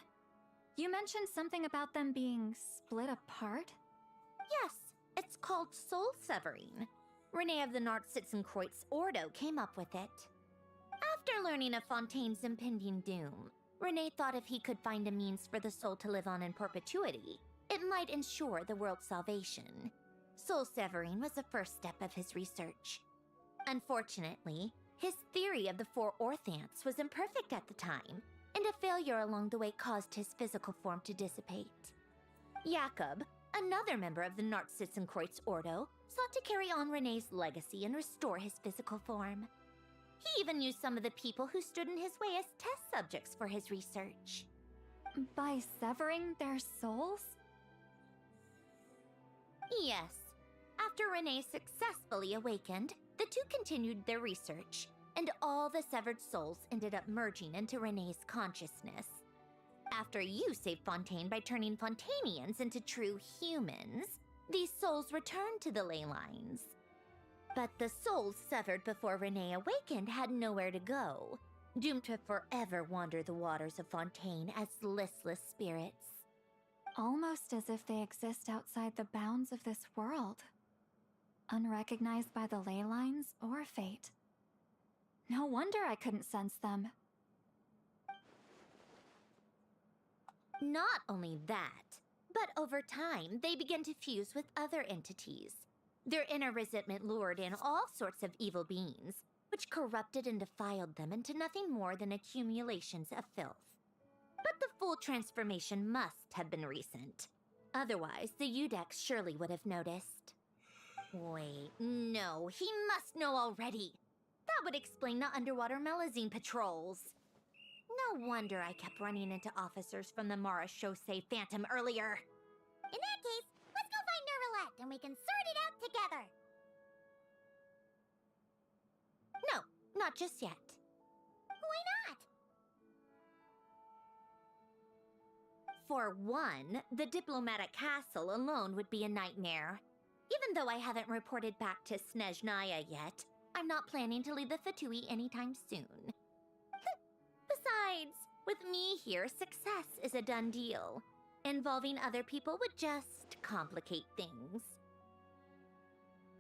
You mentioned something about them being split apart? Yes, it's called soul severing. Renee of the Nartsitzenkreuz Ordo came up with it. After learning of Fontaine's impending doom, Renee thought if he could find a means for the soul to live on in perpetuity, it might ensure the world's salvation. Soul severing was the first step of his research. Unfortunately, his theory of the four orthants was imperfect at the time, and a failure along the way caused his physical form to dissipate. Jakob, another member of the Nartsitzenkreuz Ordo, sought to carry on Renee's legacy and restore his physical form. He even used some of the people who stood in his way as test subjects for his research. By severing their souls? Yes. After Renee successfully awakened, the two continued their research, and all the severed souls ended up merging into Renee's consciousness. After you saved Fontaine by turning Fontainians into true humans, these souls returned to the ley lines. But the souls severed before Renee awakened had nowhere to go, doomed to forever wander the waters of Fontaine as listless spirits. Almost as if they exist outside the bounds of this world. Unrecognized by the ley lines or fate. No wonder I couldn't sense them. Not only that, but over time, they began to fuse with other entities. Their inner resentment lured in all sorts of evil beings, which corrupted and defiled them into nothing more than accumulations of filth. But the full transformation must have been recent. Otherwise, the Udex surely would have noticed. Wait, no, he must know already. That would explain the underwater Melazine patrols. No wonder I kept running into officers from the Mara Chaussee Phantom earlier. In that case, let's go find Nervalette and we can sort it out together. No, not just yet. Why not? For one, the diplomatic castle alone would be a nightmare. Even though I haven't reported back to Snezhnaya yet, I'm not planning to leave the Fatui anytime soon. Besides, with me here, success is a done deal. Involving other people would just complicate things.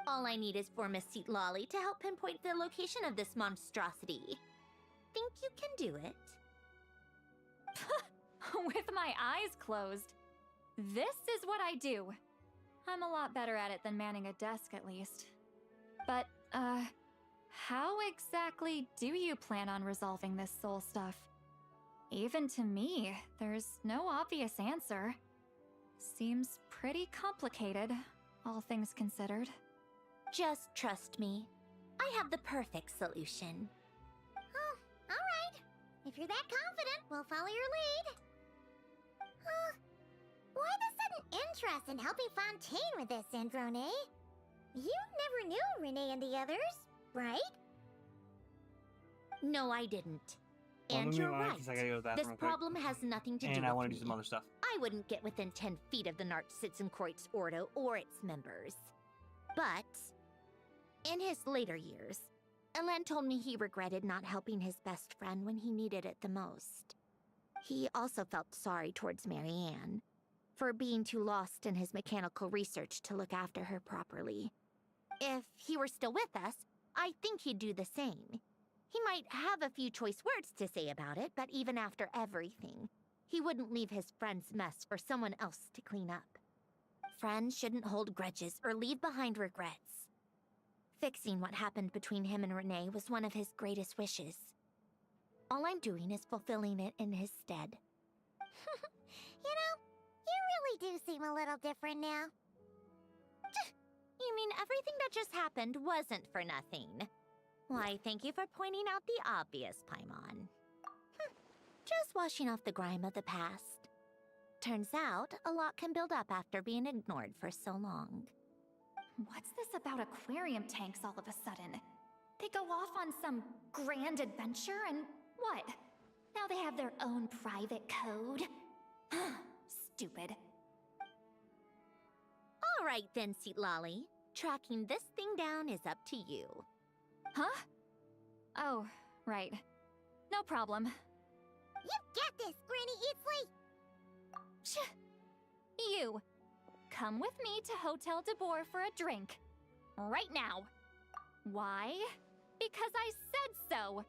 All I need is for Miss Lolly to help pinpoint the location of this monstrosity. Think you can do it? With my eyes closed. This is what I do. I'm a lot better at it than manning a desk, at least. But, how exactly do you plan on resolving this soul stuff? Even to me, there's no obvious answer. Seems pretty complicated, all things considered. Just trust me. I have the perfect solution. Oh, alright. If you're that confident, we'll follow your lead. Why the sudden interest in helping Fontaine with this, Androne? You never knew Renee and the others, right? No, I didn't. Well, And let me you're move on, right. 'cause I gotta go to the This bathroom real quick. problem has nothing to do with And I want to me. do some other stuff. I wouldn't get within 10 feet of the Nartschitzenkreuz Ordo or its members. But, in his later years, Elen told me he regretted not helping his best friend when he needed it the most. He also felt sorry towards Marianne for being too lost in his mechanical research to look after her properly. If he were still with us, I think he'd do the same. He might have a few choice words to say about it, but even after everything, he wouldn't leave his friend's mess for someone else to clean up. Friends shouldn't hold grudges or leave behind regrets. Fixing what happened between him and Renee was one of his greatest wishes. All I'm doing is fulfilling it in his stead. You know, you really do seem a little different now. You mean everything that just happened wasn't for nothing? Why, thank you for pointing out the obvious, Paimon. Just washing off the grime of the past. Turns out, a lot can build up after being ignored for so long. What's this about aquarium tanks all of a sudden? They go off on some grand adventure and what? Now they have their own private code? Stupid. All right then, Lolly. Tracking this thing down is up to you. Huh? Oh, right. No problem. You get this, Granny Eatsley! You! Come with me to Hotel de Boer for a drink. Right now. Why? Because I said so!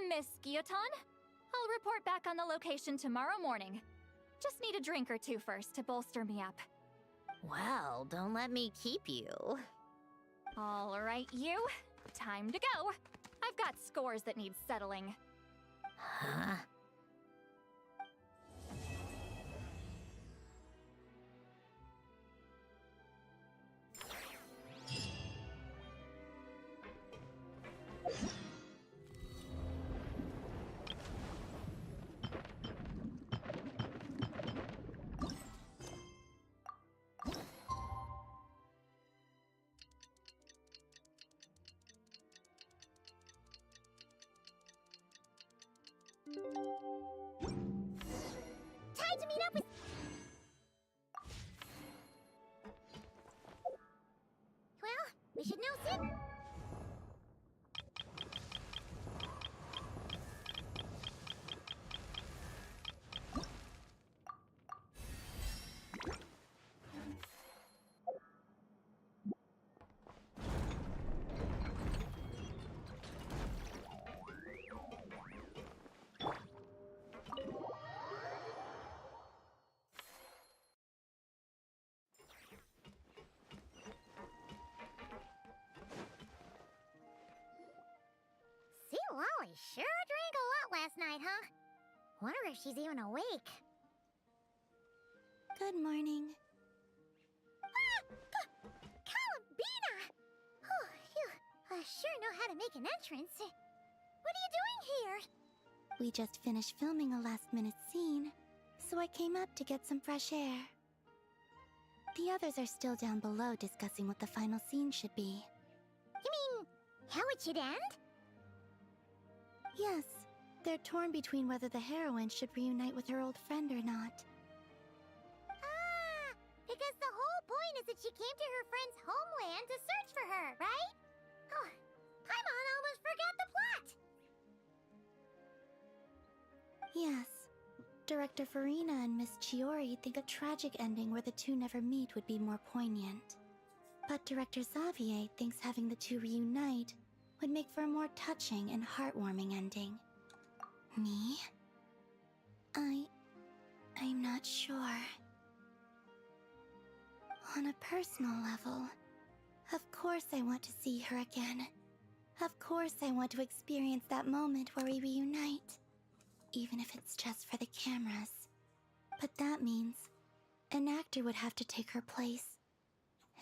Miss Guillotin, I'll report back on the location tomorrow morning. Just need a drink or two first to bolster me up. Well, don't let me keep you. All right, you. Time to go. I've got scores that need settling. Huh? should know soon. See, Lolly sure drank a lot last night, huh? Wonder if she's even awake. Good morning. Columbina! Oh, you sure know how to make an entrance. What are you doing here? We just finished filming a last-minute scene, so I came up to get some fresh air. The others are still down below discussing what the final scene should be. You mean, how it should end? Yes, they're torn between whether the heroine should reunite with her old friend or not. Ah, because the whole point is that she came to her friend's homeland to search for her, right? Oh, Paimon almost forgot the plot! Yes. Director Farina and Miss Chiori think a tragic ending where the two never meet would be more poignant. But Director Xavier thinks having the two reunite would make for a more touching and heartwarming ending. Me? I'm not sure. On a personal level, of course I want to see her again. Of course I want to experience that moment where we reunite. Even if it's just for the cameras. But that means an actor would have to take her place.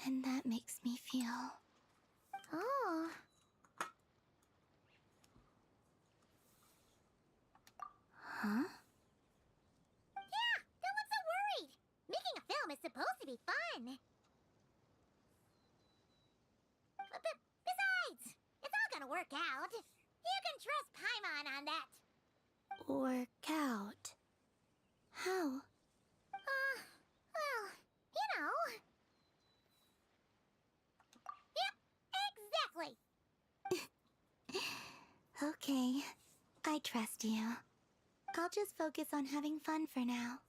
And that makes me feel... Oh. Huh? Yeah, don't look so worried. Making a film is supposed to be fun. Besides, it's all gonna work out. You can trust Paimon on that. Work out? How? Well, you know. Yep, exactly. Okay, I trust you. I'll just focus on having fun for now.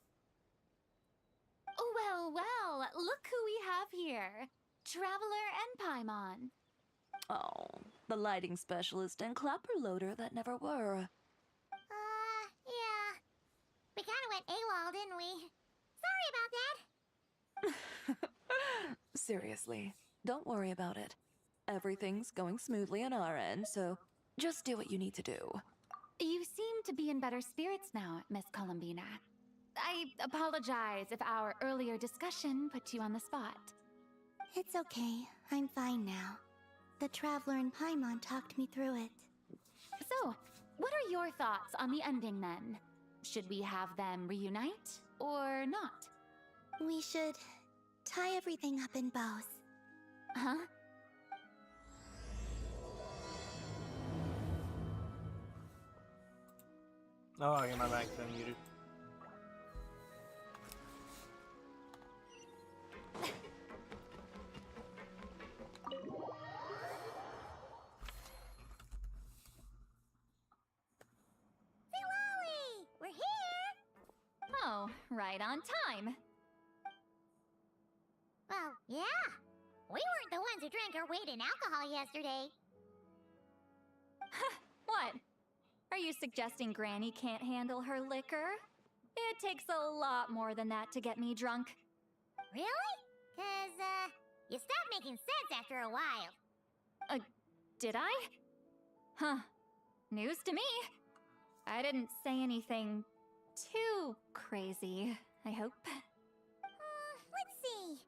Well, well, look who we have here. Traveler and Paimon. Oh, the lighting specialist and clapper loader that never were. Yeah. We kinda went AWOL, didn't we? Sorry about that. Seriously, don't worry about it. Everything's going smoothly on our end, so just do what you need to do. You seem to be in better spirits now, Miss Columbina. I apologize if our earlier discussion put you on the spot. It's okay, I'm fine now. The Traveler and Paimon talked me through it. So, what are your thoughts on the ending then? Should we have them reunite or not? We should tie everything up in bows. Huh? Oh, yeah, my mic's unmuted. We're here! Oh, right on time. Well, yeah. We weren't the ones who drank our weight in alcohol yesterday. What? Are you suggesting Granny can't handle her liquor? It takes a lot more than that to get me drunk. Really? 'Cause, you stopped making sense after a while. Did I? Huh. News to me. I didn't say anything too crazy, I hope. Let's see.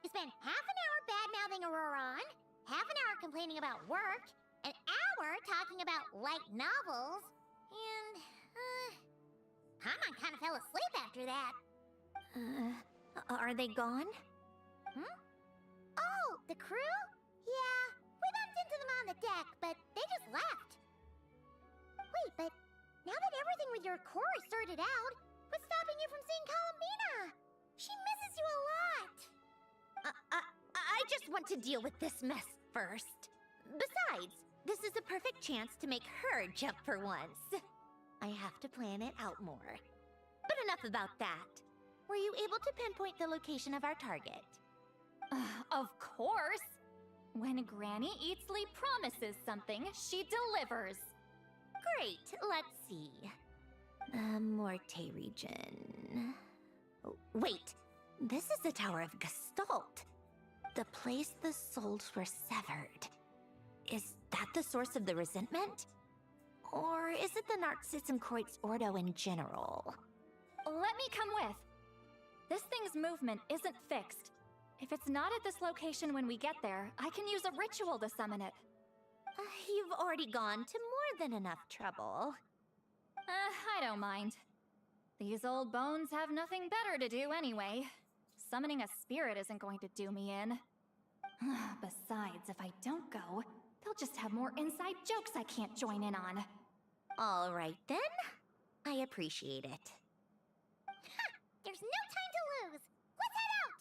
You spent half an hour bad-mouthing Auroron, half an hour complaining about work, an hour talking about light novels, and, Paimon kind of fell asleep after that. Are they gone? Oh, the crew? Yeah, we bumped into them on the deck, but they just left. Wait, but now that everything with your core is sorted out, what's stopping you from seeing Columbina? She misses you a lot. I just want to deal with this mess first. Besides, this is a perfect chance to make her jump for once. I have to plan it out more. But enough about that. Were you able to pinpoint the location of our target? Of course! When Granny Eatsley promises something, she delivers. Great, let's see. The Morte region. Oh, wait, this is the Tower of Gestalt. The place the souls were severed. Is that the source of the resentment? Or is it the Narcissus Kreuz Ordo in general? Let me come with. This thing's movement isn't fixed. If it's not at this location when we get there, I can use a ritual to summon it. You've already gone to more than enough trouble. I don't mind. These old bones have nothing better to do anyway. Summoning a spirit isn't going to do me in. Besides, if I don't go, they'll just have more inside jokes I can't join in on. All right then. I appreciate it. Ha! There's no time to lose! Let's head out!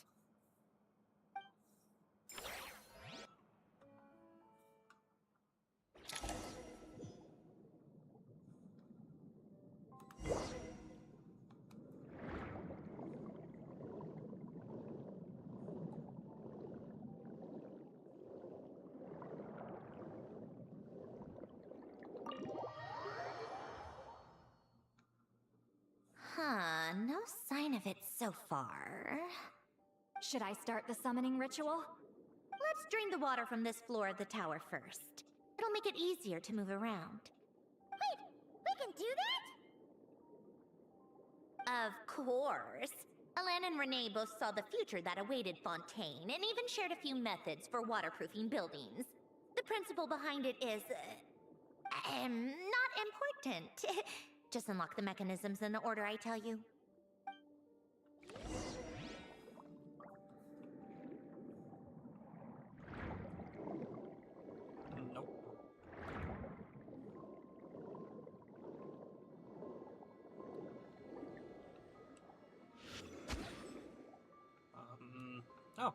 Huh, no sign of it so far. Should I start the summoning ritual? Let's drain the water from this floor of the tower first. It'll make it easier to move around. Wait, we can do that? Of course. Alan and Renee both saw the future that awaited Fontaine, and even shared a few methods for waterproofing buildings. The principle behind it is... not important. Just unlock the mechanisms in the order I tell you. Nope. Oh.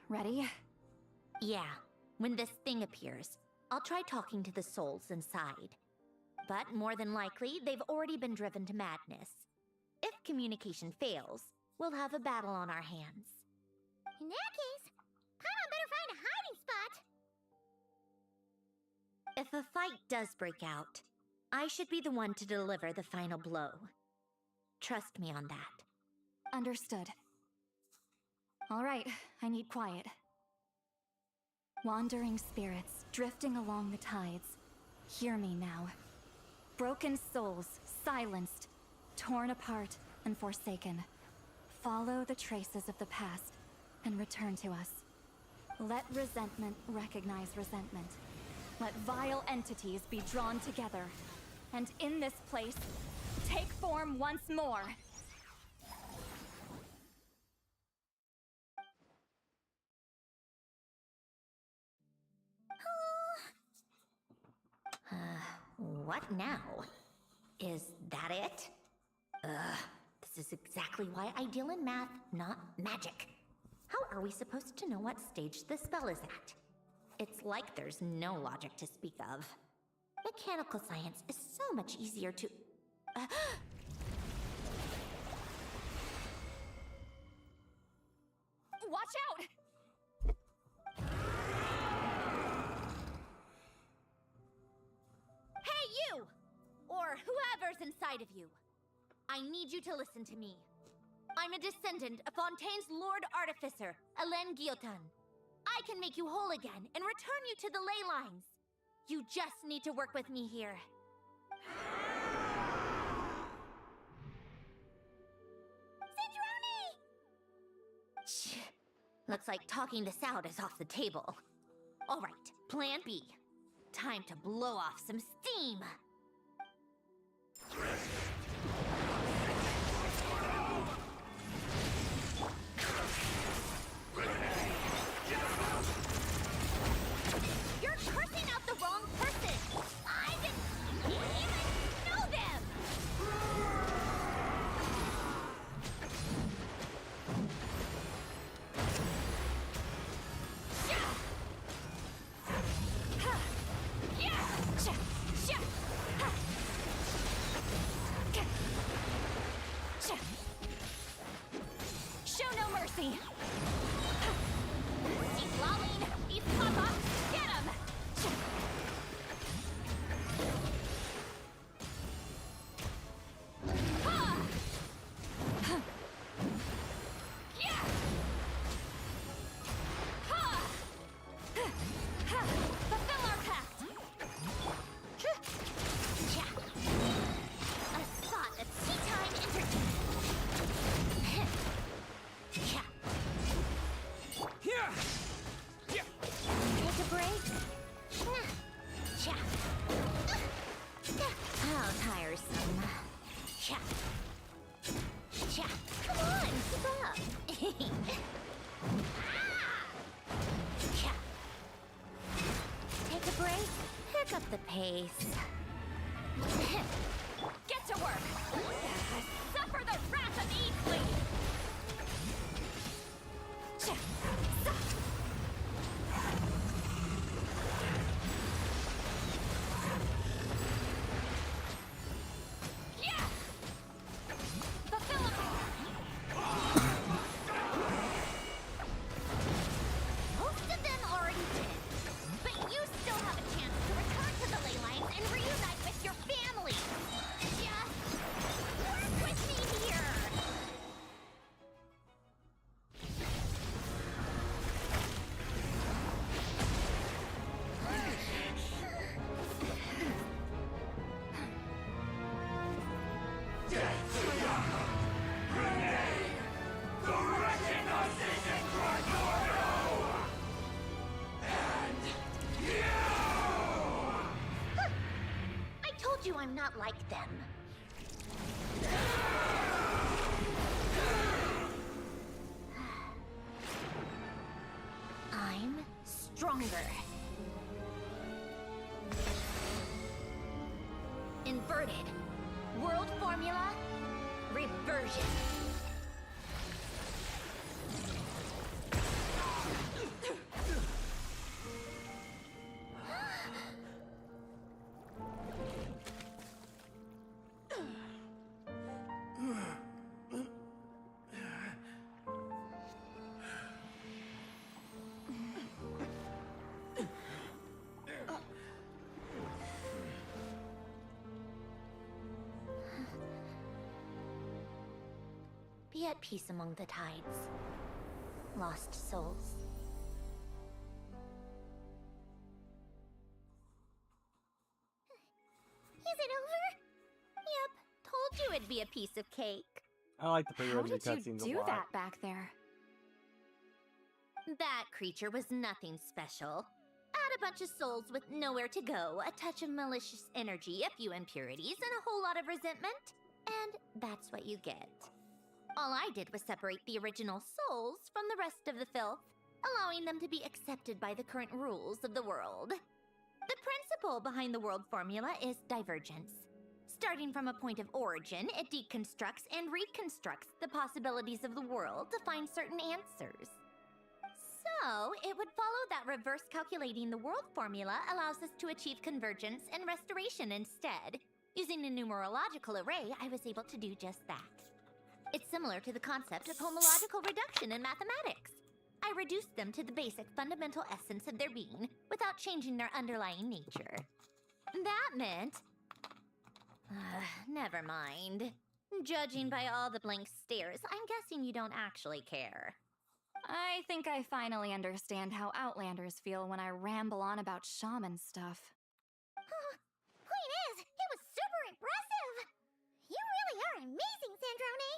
Ready? Yeah, when this thing appears, I'll try talking to the souls inside. But more than likely, they've already been driven to madness. If communication fails, we'll have a battle on our hands. In that case, Paimon better find a hiding spot. If a fight does break out, I should be the one to deliver the final blow. Trust me on that. Understood. All right, I need quiet. Wandering spirits, drifting along the tides. Hear me now. Broken souls, silenced, torn apart, and forsaken. Follow the traces of the past, and return to us. Let resentment recognize resentment. Let vile entities be drawn together. And in this place, take form once more. What now? Is that it? This is exactly why I deal in math, not magic. How are we supposed to know what stage the spell is at? It's like there's no logic to speak of. Mechanical science is so much easier to... Watch out! Hey, you! Or whoever's inside of you. I need you to listen to me. I'm a descendant of Fontaine's Lord Artificer, Hélène Guillotin. I I can make you whole again and return you to the ley lines. You just need to work with me here. Citrone! Looks like talking this out is off the table. All right, plan B. Time to blow off some steam. You're cursing out the wrong person! I didn't even know them! Show no mercy. Keep lolling. He's Papa. Get him. Fulfill our pact. A thought of tea time entertainment. Take a break. How tiresome. Come on, keep up. Take a break. Pick up the pace. Get to work. Suffer the wrath of Easley. Most of them already did. But you still have a chance to return to the ley lines and reunite with your family. Just work with me here. I told you I'm not like them. I'm stronger. Inverted. World formula. Reversion. Be at peace among the tides. Lost souls. Is it over? Yep, told you it'd be a piece of cake. I like the pre-rendered How did cutscenes you a do lot. that back there? That creature was nothing special. Add a bunch of souls with nowhere to go, a touch of malicious energy, a few impurities, and a whole lot of resentment. And that's what you get. All I did was separate the original souls from the rest of the filth, allowing them to be accepted by the current rules of the world. The principle behind the world formula is divergence. Starting from a point of origin, it deconstructs and reconstructs the possibilities of the world to find certain answers. So, it would follow that reverse calculating the world formula allows us to achieve convergence and restoration instead. Using a numerological array, I was able to do just that. It's similar to the concept of homological reduction in mathematics. I reduced them to the basic fundamental essence of their being without changing their underlying nature. That meant... never mind. Judging by all the blank stares, I'm guessing you don't actually care. I think I finally understand how Outlanders feel when I ramble on about shaman stuff. Point is, it was super impressive! You really are amazing, Sandrone!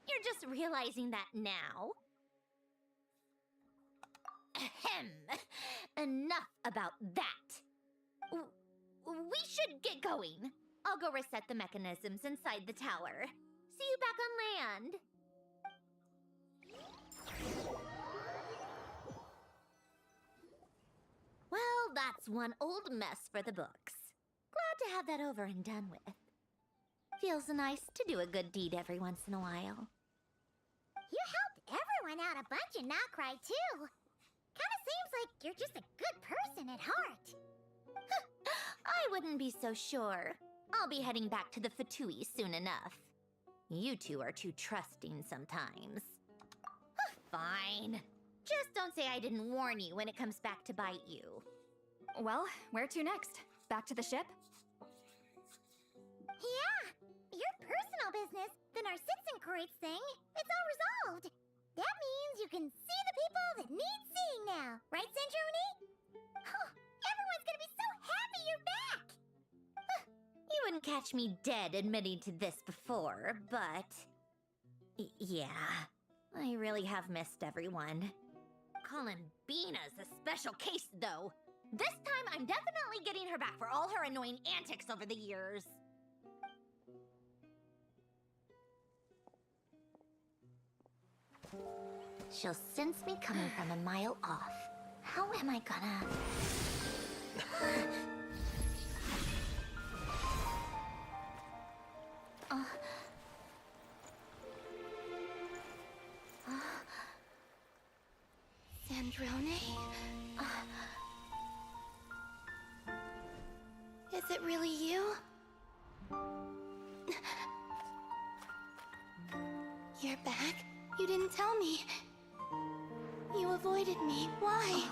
You're just realizing that now. Ahem. Enough about that. We should get going. I'll go reset the mechanisms inside the tower. See you back on land. Well, that's one old mess for the books. Glad to have that over and done with. Feels nice to do a good deed every once in a while. You helped everyone out a bunch in Nocry, too. Kinda seems like you're just a good person at heart. I wouldn't be so sure. I'll be heading back to the Fatui soon enough. You two are too trusting sometimes. Fine. Just don't say I didn't warn you when it comes back to bite you. Well, where to next? Back to the ship? Yeah, your personal business, the Narcitzenkreuz thing, it's all resolved. That means you can see the people that need seeing now, right, Centrone? Everyone's gonna be so happy you're back! You wouldn't catch me dead admitting to this before, but... yeah, I really have missed everyone. Columbina's a special case, though. This time, I'm definitely getting her back for all her annoying antics over the years. She'll sense me coming from a mile off. How am I gonna... Sandrone? Is it really you? You're back? You didn't tell me. You avoided me. Why?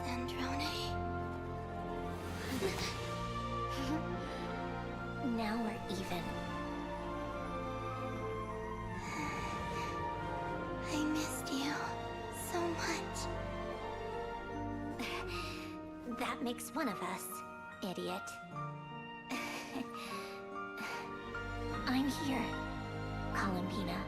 Sandrone? Now we're even. I missed you so much. That makes one of us, idiot. I'm here, Columbina.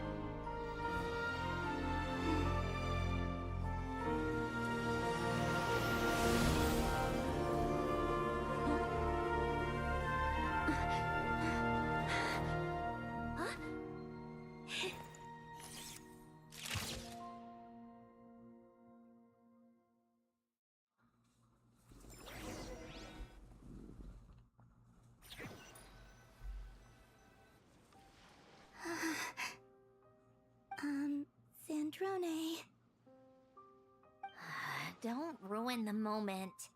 Sandrone. Don't ruin the moment.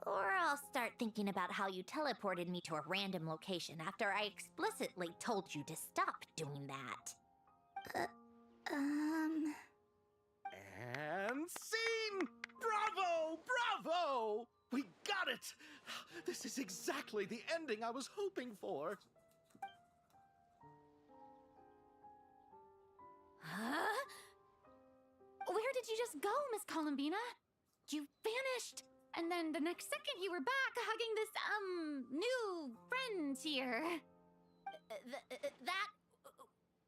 Or I'll start thinking about how you teleported me to a random location after I explicitly told you to stop doing that. And scene! Bravo! Bravo! We got it! This is exactly the ending I was hoping for. Huh? Where did you just go, Miss Columbina? You vanished! And then the next second you were back hugging this, new friend here. That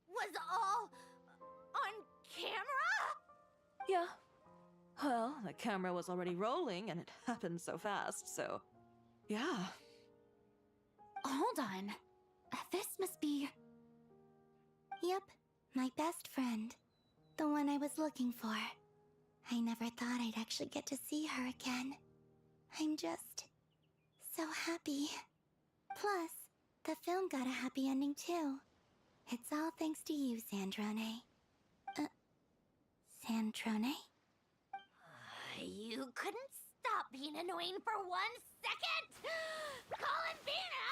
was all on camera? Yeah. Well, the camera was already rolling and it happened so fast, so... yeah. Hold on. This must be... Yep, my best friend. The one I was looking for. I never thought I'd actually get to see her again. I'm just... so happy. Plus, the film got a happy ending too. It's all thanks to you, Sandrone. Sandrone? You couldn't stop being annoying for 1 second? Columbina!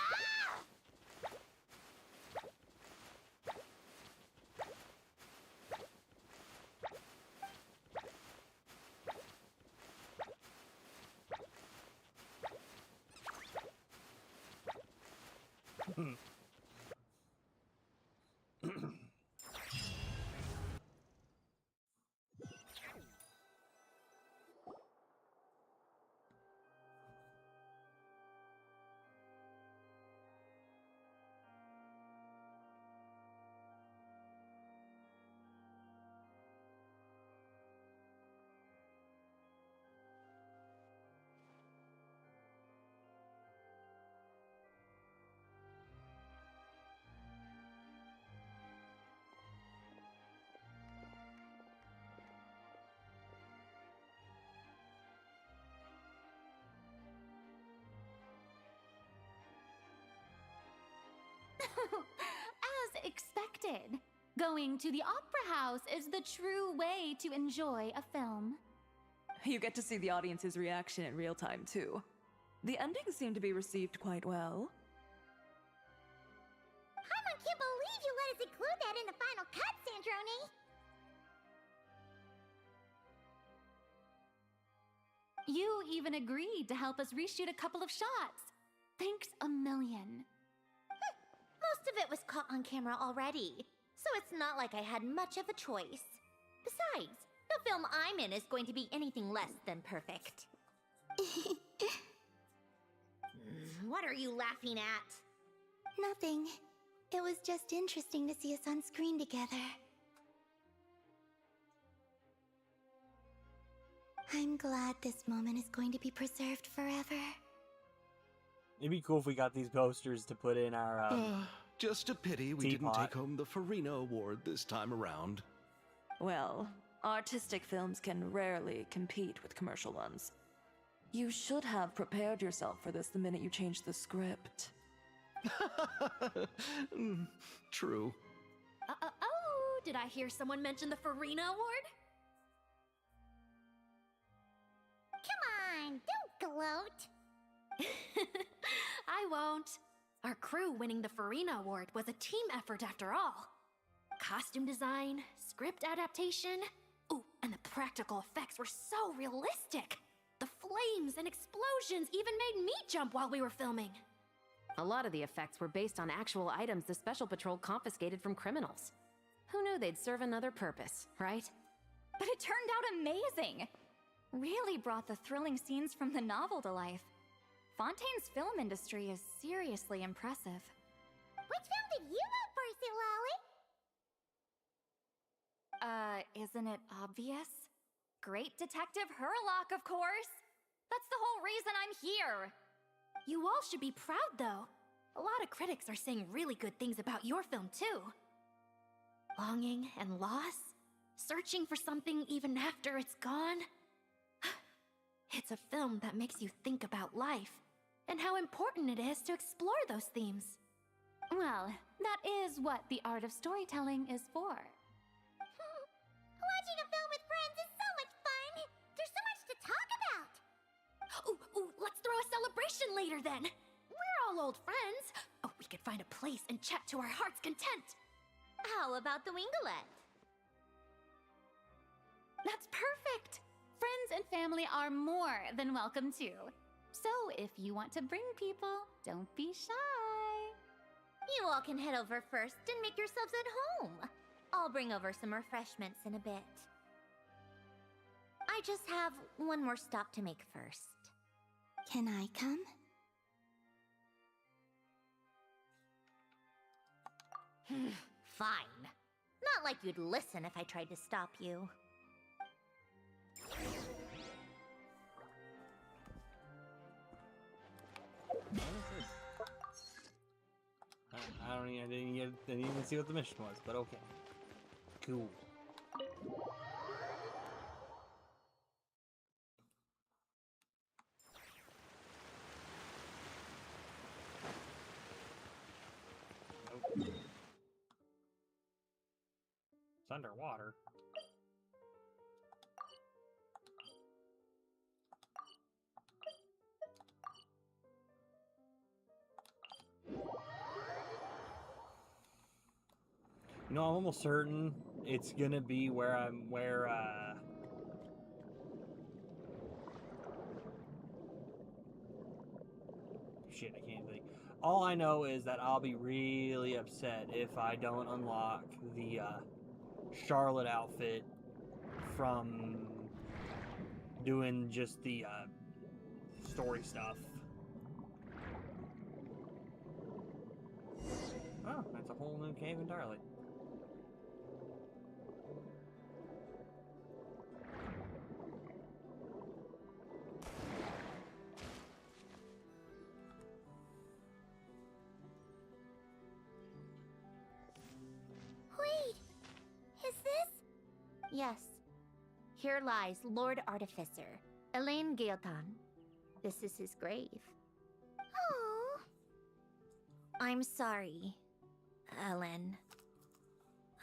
invested. Going to the opera house is the true way to enjoy a film. You get to see the audience's reaction in real time, too. The endings seem to be received quite well. Paimon can't believe you let us include that in the final cut, Sandrone! You even agreed to help us reshoot a couple of shots. Thanks a million. Most of it was caught on camera already, so it's not like I had much of a choice. Besides, the film I'm in is going to be anything less than perfect. What are you laughing at? Nothing. It was just interesting to see us on screen together. I'm glad this moment is going to be preserved forever. It'd be cool if we got these posters to put in our Just a pity we didn't teapot. take home the Farina Award this time around. Well, artistic films can rarely compete with commercial ones. You should have prepared yourself for this the minute you changed the script. True. Oh, did I hear someone mention the Farina Award? Come on, don't gloat. I won't. Our crew winning the Farina Award was a team effort after all. Costume design, script adaptation. Ooh, and the practical effects were so realistic. The flames and explosions even made me jump while we were filming. A lot of the effects were based on actual items the Special Patrol confiscated from criminals. Who knew they'd serve another purpose, right? But it turned out amazing! Really brought the thrilling scenes from the novel to life. Fontaine's film industry is seriously impressive. Which film did you vote for, Silali? Isn't it obvious? Great Detective Hurlock, of course! That's the whole reason I'm here! You all should be proud, though. A lot of critics are saying really good things about your film, too. Longing and loss, searching for something even after it's gone. It's a film that makes you think about life, and how important it is to explore those themes. Well, that is what the art of storytelling is for. Watching a film with friends is so much fun! There's so much to talk about! Ooh, let's throw a celebration later then! We're all old friends! Oh, we could find a place and chat to our heart's content! How about the Winglet? That's perfect! Friends and family are more than welcome too. So if you want to bring people, don't be shy. You all can head over first and make yourselves at home. I'll bring over some refreshments in a bit. I just have one more stop to make first. Can I come? Fine. Not like you'd listen if I tried to stop you. I didn't even see what the mission was, but okay. Cool. Nope. It's underwater. You know, I'm almost certain it's gonna be where shit, I can't think. All I know is that I'll be really upset if I don't unlock the Charlotte outfit from doing just the story stuff. Oh, that's a whole new cave entirely. Wait! Is this? Yes. Here lies Lord Artificer, Elaine Gaeltan. This is his grave. Oh. I'm sorry, Ellen.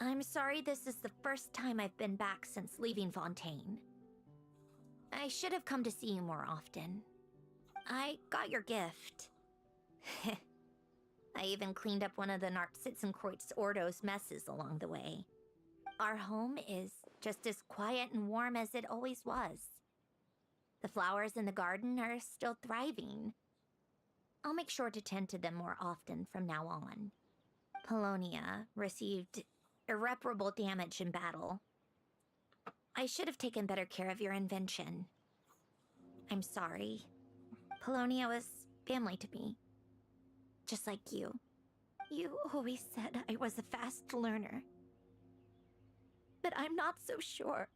I'm sorry this is the first time I've been back since leaving Fontaine. I should have come to see you more often. I got your gift. I even cleaned up one of the Narcitzenkreuz Ordo's messes along the way. Our home is just as quiet and warm as it always was. The flowers in the garden are still thriving. I'll make sure to tend to them more often from now on. Polonia received irreparable damage in battle. I should have taken better care of your invention. I'm sorry. Polonia was family to me. Just like you. You always said I was a fast learner. But I'm not so sure.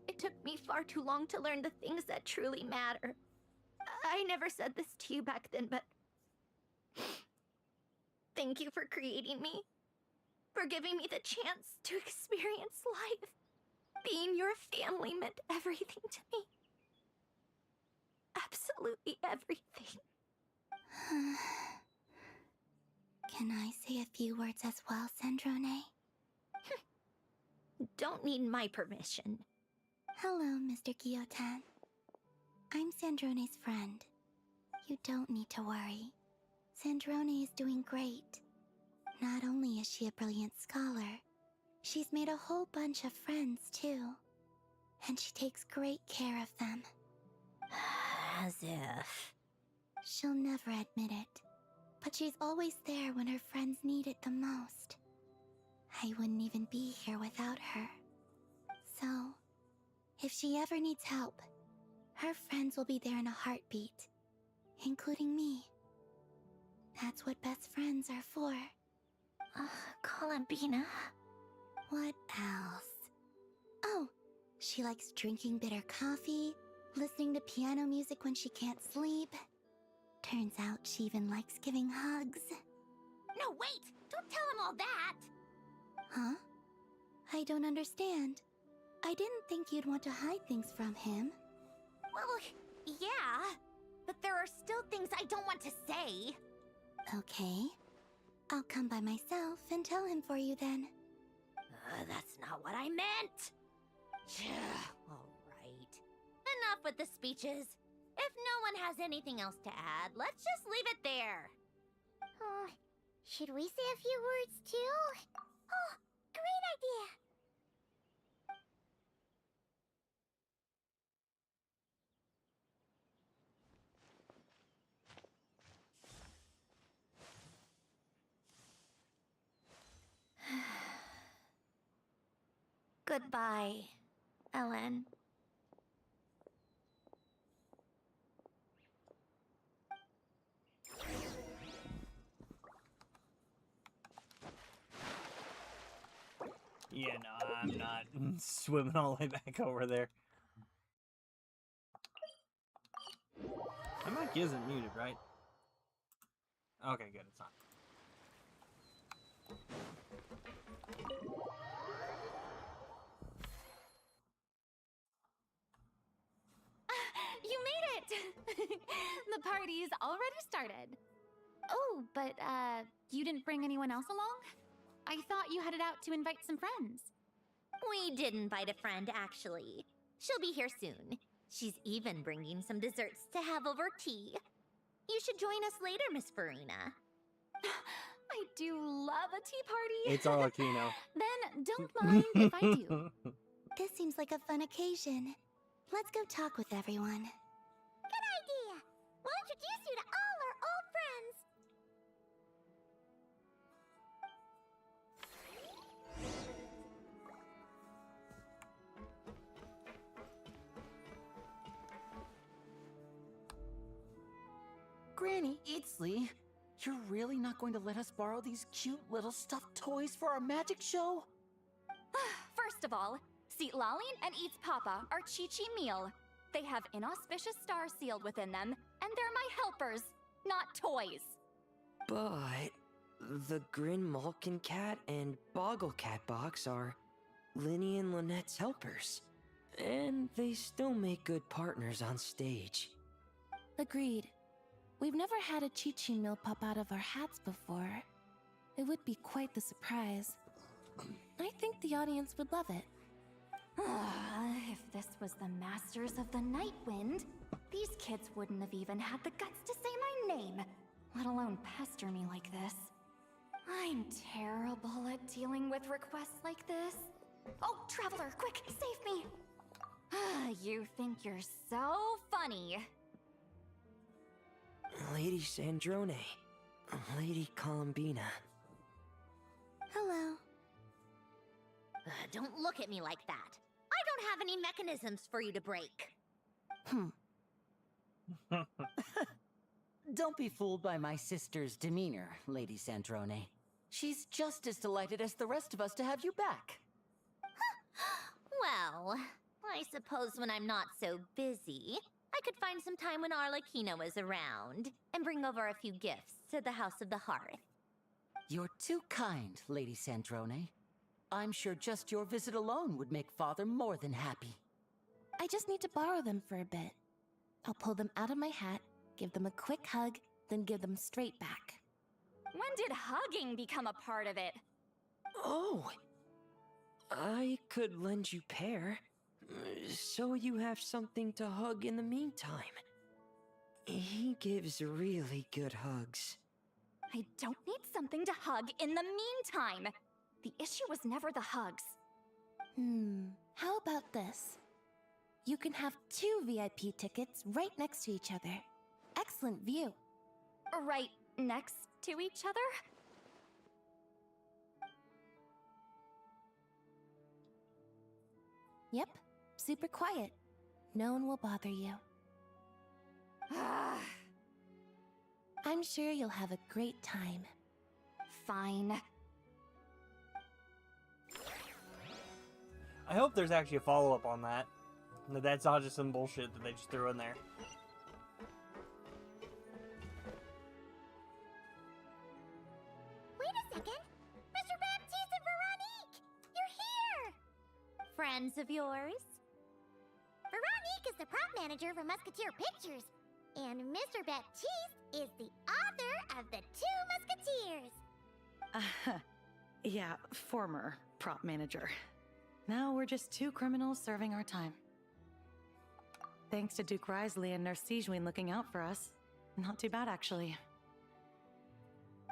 It took me far too long to learn the things that truly matter. I never said this to you back then, but... Thank you for creating me. For giving me the chance to experience life. Being your family meant everything to me. Absolutely everything. Can I say a few words as well, Sandrone? Don't need my permission. Hello, Mr. Guillotin. I'm Sandrone's friend. You don't need to worry. Sandrone is doing great. Not only is she a brilliant scholar, she's made a whole bunch of friends, too. And she takes great care of them. As if... She'll never admit it, but she's always there when her friends need it the most. I wouldn't even be here without her. So, if she ever needs help, her friends will be there in a heartbeat, including me. That's what best friends are for. Columbina. What else? Oh, she likes drinking bitter coffee, listening to piano music when she can't sleep. Turns out she even likes giving hugs. No, wait! Don't tell him all that! Huh? I don't understand. I didn't think you'd want to hide things from him. Well, yeah. But there are still things I don't want to say. Okay. I'll come by myself and tell him for you then. That's not what I meant! Alright. Enough with the speeches. If no one has anything else to add, let's just leave it there. Should we say a few words too? Oh, great idea! Goodbye, Ellen. Yeah, no, I'm not swimming all the way back over there. My mic isn't muted, right? Okay, good, it's not. You made it! The party's already started. Oh, but, you didn't bring anyone else along? I thought you headed out to invite some friends. We did invite a friend, actually. She'll be here soon. She's even bringing some desserts to have over tea. You should join us later, Miss Farina. I do love a tea party. It's Arlecchino. Then don't mind if I do. This seems like a fun occasion. Let's go talk with everyone. Good idea! We'll introduce you to all our old friends. Granny Eatsley, you're really not going to let us borrow these cute little stuffed toys for our magic show? First of all, Seat Lalin and Eats Papa are Chi-Chi meal. They have inauspicious stars sealed within them, and they're my helpers, not toys. But the Grin Malkin Cat and Boggle Cat box are Linny and Lynette's helpers. And they still make good partners on stage. Agreed. We've never had a Chi-Chi meal pop out of our hats before. It would be quite the surprise. I think the audience would love it. If this was the Masters of the Night Wind, these kids wouldn't have even had the guts to say my name, let alone pester me like this. I'm terrible at dealing with requests like this. Oh, Traveler, quick, save me! You think you're so funny. Lady Sandrone. Lady Columbina. Hello. Don't look at me like that. I don't have any mechanisms for you to break. Don't be fooled by my sister's demeanor, Lady Sandrone. She's just as delighted as the rest of us to have you back. Well, I suppose when I'm not so busy, I could find some time when Arlecchino is around and bring over a few gifts to the House of the Hearth. You're too kind, Lady Sandrone. I'm sure just your visit alone would make Father more than happy. I just need to borrow them for a bit. I'll pull them out of my hat, give them a quick hug, then give them straight back. When did hugging become a part of it? Oh! I could lend you Pear, so you have something to hug in the meantime. He gives really good hugs. I don't need something to hug in the meantime. The issue was never the hugs. How about this? You can have 2 VIP tickets right next to each other. Excellent view. Right next to each other? Yep, super quiet. No one will bother you. I'm sure you'll have a great time. Fine. I hope there's actually a follow-up on that. That that's not just some bullshit that they just threw in there. Wait a second! Mr. Baptiste and Veronique! You're here! Friends of yours? Veronique is the prop manager for Musketeer Pictures, and Mr. Baptiste is the author of The Two Musketeers. Yeah, former prop manager. Now we're just 2 criminals serving our time. Thanks to Duke Risley and Nurse Sijwin looking out for us. Not too bad, actually.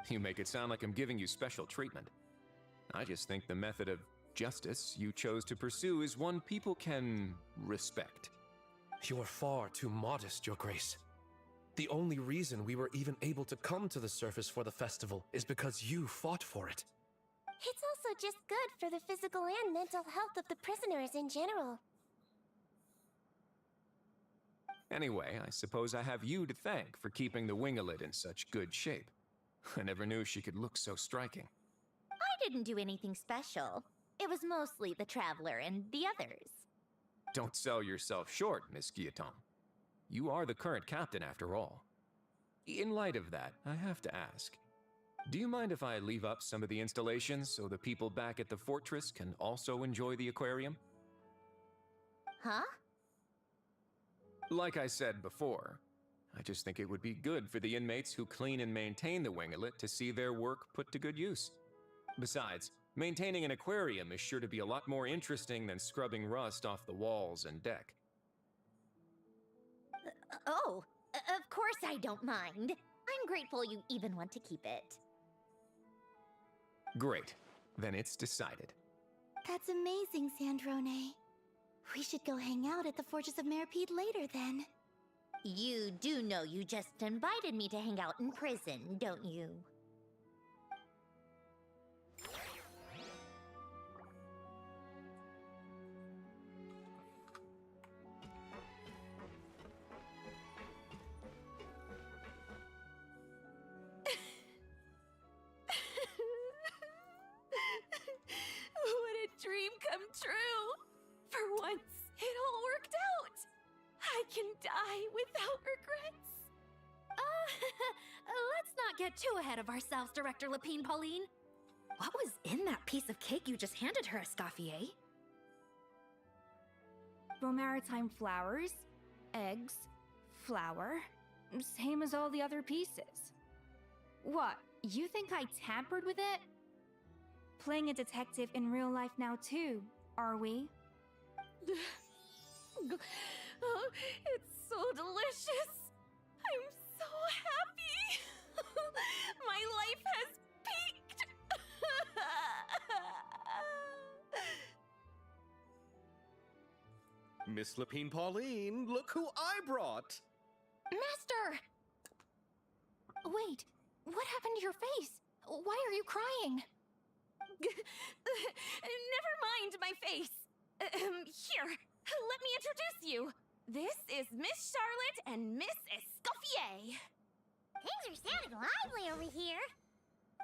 You make it sound like I'm giving you special treatment. I just think the method of justice you chose to pursue is one people can respect. You are far too modest, Your Grace. The only reason we were even able to come to the surface for the festival is because you fought for it. It's also just good for the physical and mental health of the prisoners in general. Anyway, I suppose I have you to thank for keeping the Wingalet in such good shape. I never knew she could look so striking. I didn't do anything special. It was mostly the Traveler and the others. Don't sell yourself short, Miss Guillotin. You are the current captain, after all. In light of that, I have to ask, do you mind if I leave up some of the installations so the people back at the fortress can also enjoy the aquarium? Huh? Like I said before, I just think it would be good for the inmates who clean and maintain the Wingalet to see their work put to good use. Besides, maintaining an aquarium is sure to be a lot more interesting than scrubbing rust off the walls and deck. Of course I don't mind. I'm grateful you even want to keep it. Great. Then it's decided. That's amazing, Sandrone. We should go hang out at the Fortress of Meripede later, then. You do know you just invited me to hang out in prison, don't you? What a dream come true! For once, it all worked out! I can die without regrets! Let's not get too ahead of ourselves, Director Lapine Pauline. What was in that piece of cake you just handed her, Escoffier? Maritime flowers, eggs, flour, same as all the other pieces. What, you think I tampered with it? playing a detective in real life now too, are we? Oh, it's so delicious. I'm so happy. My life has peaked. Miss Lapine Pauline, look who I brought! Master! Wait, what happened to your face? Why are you crying? Never mind my face. Here, let me introduce you. This is Miss Charlotte and Miss Escoffier. Things are sounding lively over here.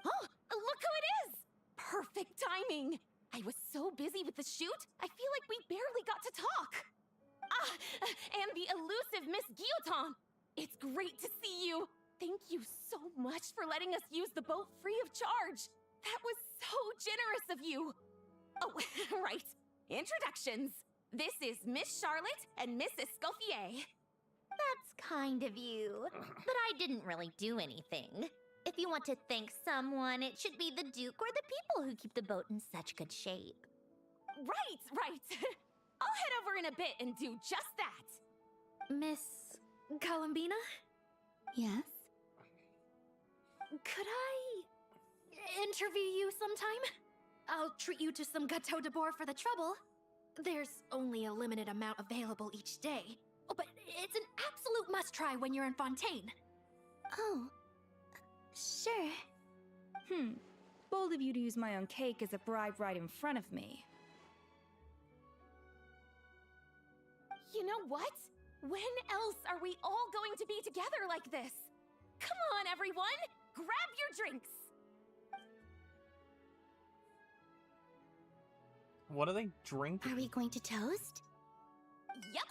Oh, look who it is! Perfect timing. I was so busy with the shoot, I feel like we barely got to talk. Ah, and the elusive Miss Guillotin. It's great to see you. Thank you so much for letting us use the boat free of charge. That was so generous of you. Oh, right. Introductions. This is Miss Charlotte and Miss Escoffier. That's kind of you, but I didn't really do anything. If you want to thank someone, it should be the Duke or the people who keep the boat in such good shape. Right. I'll head over in a bit and do just that. Miss Columbina? Yes? Could I interview you sometime? I'll treat you to some gâteau de bois for the trouble. There's only a limited amount available each day. Oh, but it's an absolute must-try when you're in Fontaine. Oh, sure. Bold of you to use my own cake as a bribe right in front of me. You know what? When else are we all going to be together like this? Come on, everyone! Grab your drinks! What are they drinking? Are we going to toast? Yep!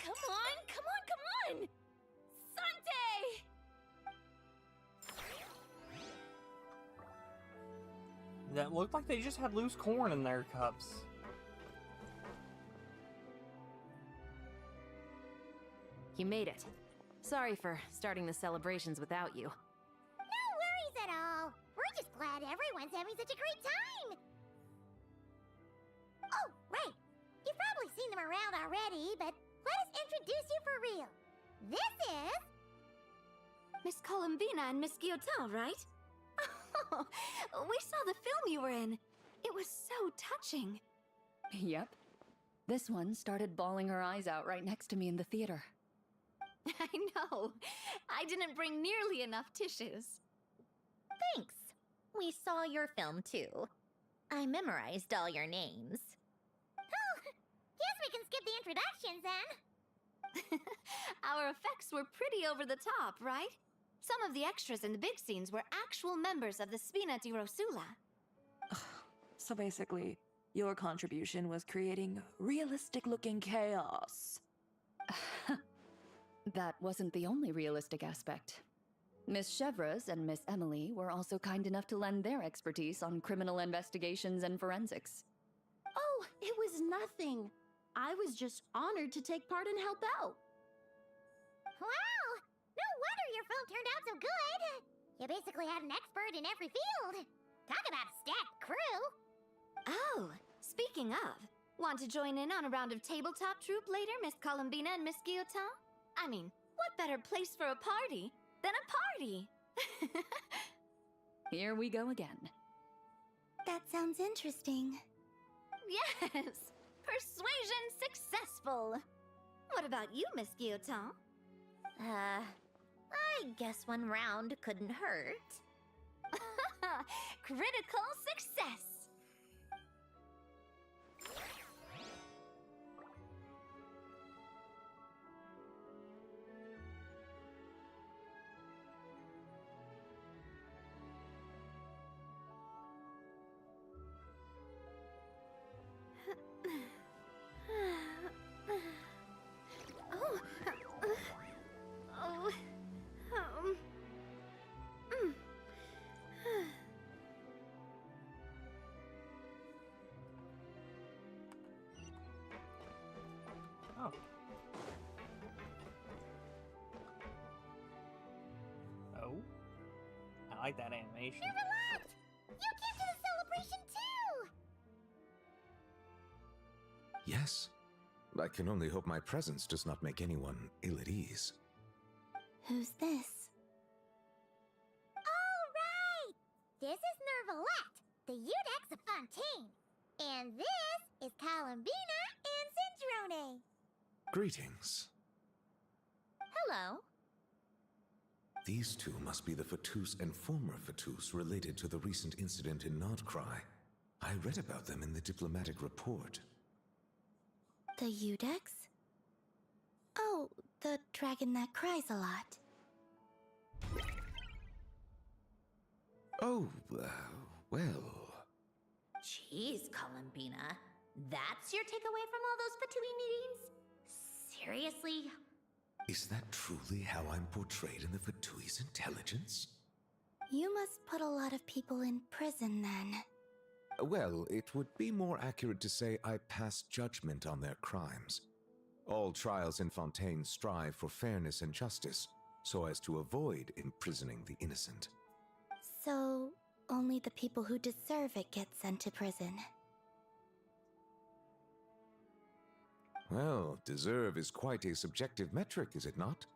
Come on! Sante! That looked like they just had loose corn in their cups. You made it. Sorry for starting the celebrations without you. No worries at all. We're just glad everyone's having such a great time. Oh, right. You've probably seen them around already, but let us introduce you for real. This is... Miss Columbina and Miss Guillotin, right? Oh, we saw the film you were in. It was so touching. Yep. This one started bawling her eyes out right next to me in the theater. I know. I didn't bring nearly enough tissues. Thanks. We saw your film too. I memorized all your names. Oh, guess we can skip the introductions then. Our effects were pretty over the top, right? Some of the extras in the big scenes were actual members of the Spina di Rosula. So basically, your contribution was creating realistic-looking chaos. That wasn't the only realistic aspect. Miss Chevreuse and Miss Emily were also kind enough to lend their expertise on criminal investigations and forensics. Oh, it was nothing. I was just honored to take part and help out. Wow! No wonder your film turned out so good. You basically had an expert in every field. Talk about a stacked crew. Oh, speaking of, want to join in on a round of tabletop troupe later, Miss Columbina and Miss Guillotin? I mean, what better place for a party than a party? Here we go again. That sounds interesting. Yes! Persuasion successful! What about you, Miss Guillotin? I guess one round couldn't hurt. Critical success! Oh. Oh. I like that animation. You're relaxed! You came to the celebration too! Yes. I can only hope my presence does not make anyone ill at ease. Who's this? All right! This is Nervalette, the Udex of Fontaine. And this is Columbina and Cinderone. Greetings. Hello. These two must be the Fatus and former Fatus related to the recent incident in Nodcry. I read about them in the diplomatic report. The Udex? Oh, the dragon that cries a lot. Oh, well... Jeez, Columbina. That's your takeaway from all those Fatui meetings? Seriously? Is that truly how I'm portrayed in the Fatui's intelligence? You must put a lot of people in prison then. Well, it would be more accurate to say I pass judgment on their crimes. All trials in Fontaine strive for fairness and justice, so as to avoid imprisoning the innocent. So, only the people who deserve it get sent to prison. Well, deserve is quite a subjective metric, is it not?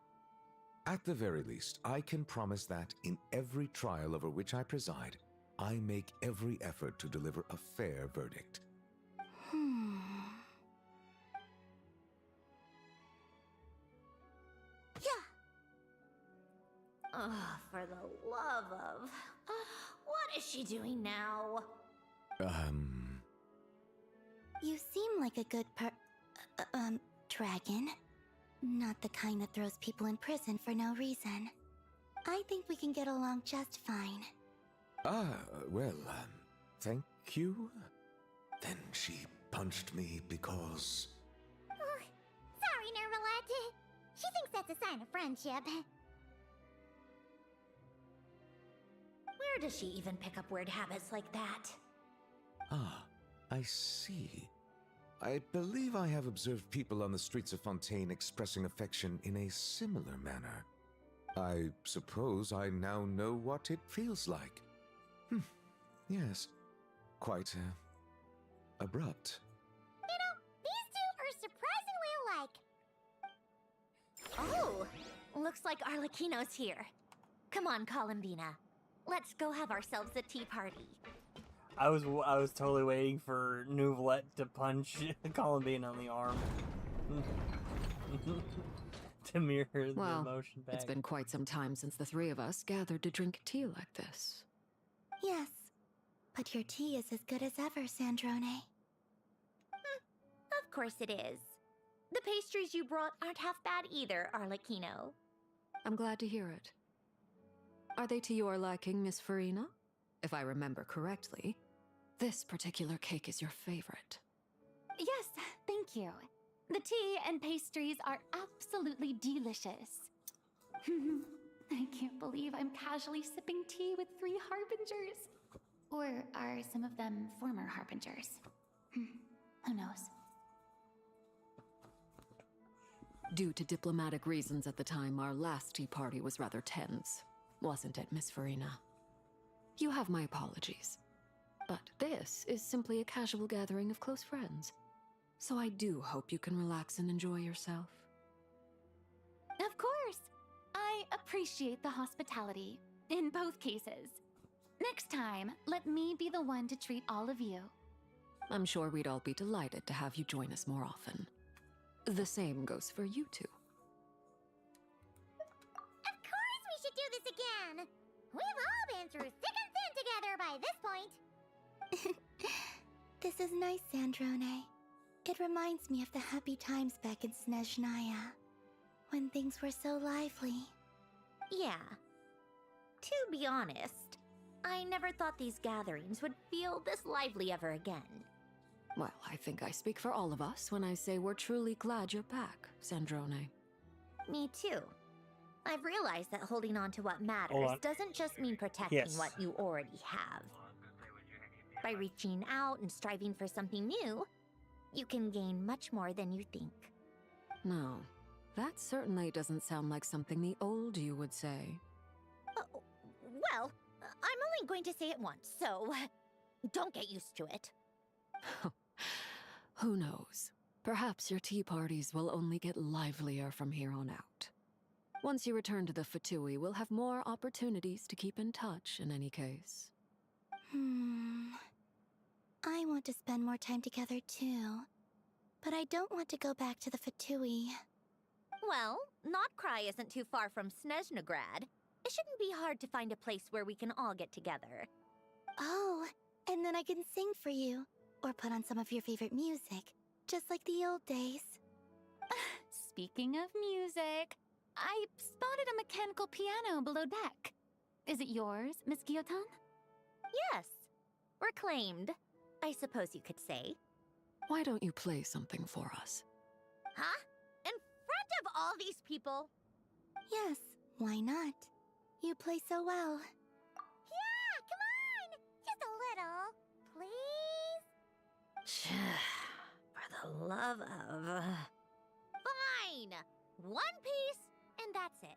At the very least, I can promise that in every trial over which I preside, I make every effort to deliver a fair verdict. Yeah. Oh, for the love of... what is she doing now? You seem like a good dragon. Not the kind that throws people in prison for no reason. I think we can get along just fine. Well, thank you? Then she punched me because... Sorry, Nervalette. She thinks that's a sign of friendship. Where does she even pick up weird habits like that? Ah, I see. I believe I have observed people on the streets of Fontaine expressing affection in a similar manner. I suppose I now know what it feels like. Yes. Quite, abrupt. You know, these two are surprisingly alike. Oh, looks like Arlecchino's here. Come on, Columbina. Let's go have ourselves a tea party. I was totally waiting for Nouvelette to punch Columbine on the arm. To mirror the motion back. It's been quite some time since the three of us gathered to drink tea like this. Yes, but your tea is as good as ever, Sandrone. Of course it is. The pastries you brought aren't half bad either, Arlecchino. I'm glad to hear it. Are they to your liking, Miss Farina? If I remember correctly, this particular cake is your favorite. Yes, thank you. The tea and pastries are absolutely delicious. I can't believe I'm casually sipping tea with 3 harbingers. Or are some of them former harbingers? Who knows? Due to diplomatic reasons at the time, our last tea party was rather tense. Wasn't it, Miss Farina? You have my apologies. But this is simply a casual gathering of close friends. So I do hope you can relax and enjoy yourself. Of course! I appreciate the hospitality, in both cases. Next time, let me be the one to treat all of you. I'm sure we'd all be delighted to have you join us more often. The same goes for you two. Of course we should do this again! We've all been through thick and thin together by this point. This is nice, Sandrone. It reminds me of the happy times back in Snezhnaya, when things were so lively. Yeah. To be honest, I never thought these gatherings would feel this lively ever again. Well, I think I speak for all of us when I say we're truly glad you're back, Sandrone. Me too. I've realized that holding on to what matters doesn't just mean protecting what you already have. By reaching out and striving for something new, you can gain much more than you think. No, that certainly doesn't sound like something the old you would say. Well, I'm only going to say it once, so don't get used to it. Who knows? Perhaps your tea parties will only get livelier from here on out. Once you return to the Fatui, we'll have more opportunities to keep in touch in any case. I want to spend more time together too. But I don't want to go back to the Fatui. Well, Notcry isn't too far from Snezhnograd. It shouldn't be hard to find a place where we can all get together. Oh, and then I can sing for you. Or put on some of your favorite music. Just like the old days. Speaking of music, I spotted a mechanical piano below deck. Is it yours, Miss Guillotin? Yes. Reclaimed, I suppose you could say. Why don't you play something for us? Huh? In front of all these people? Yes, why not? You play so well. Yeah, come on! Just a little, please? For the love of... Fine! One piece, and that's it.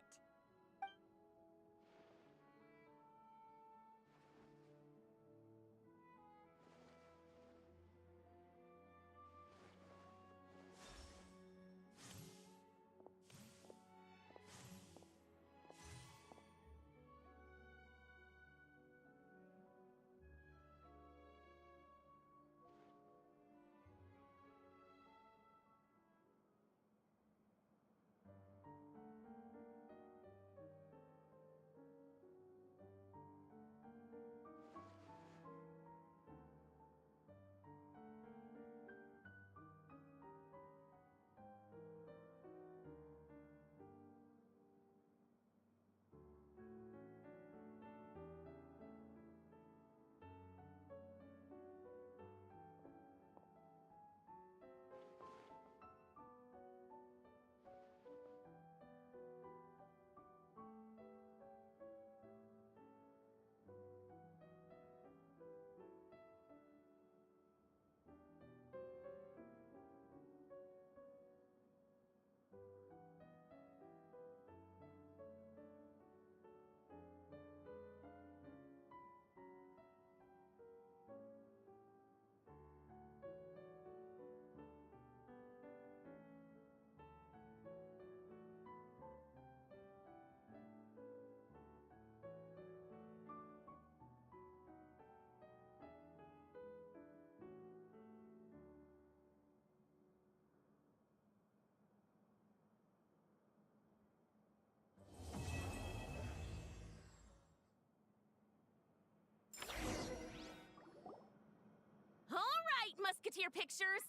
Musketeer pictures!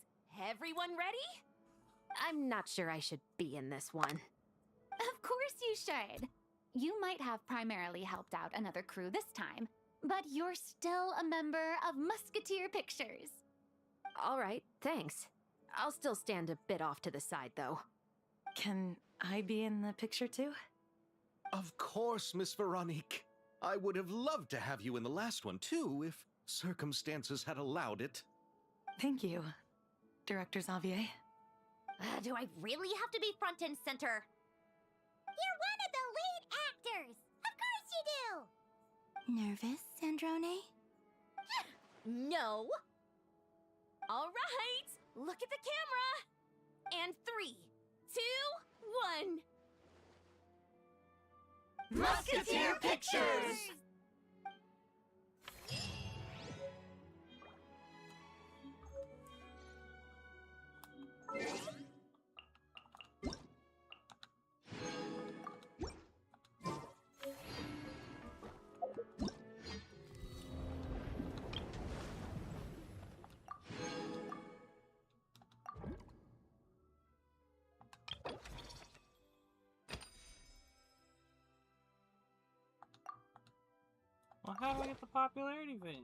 Everyone ready? I'm not sure I should be in this one. Of course you should. You might have primarily helped out another crew this time, but you're still a member of Musketeer Pictures. All right, thanks. I'll still stand a bit off to the side, though. Can I be in the picture too? Of course, Miss Veronique. I would have loved to have you in the last one too, if circumstances had allowed it. Thank you, Director Xavier. Do I really have to be front and center? You're one of the lead actors! Of course you do! Nervous, Sandrone? No! All right! Look at the camera! And 3, 2, 1... Musketeer Pictures! Well, how do I get the popularity thing?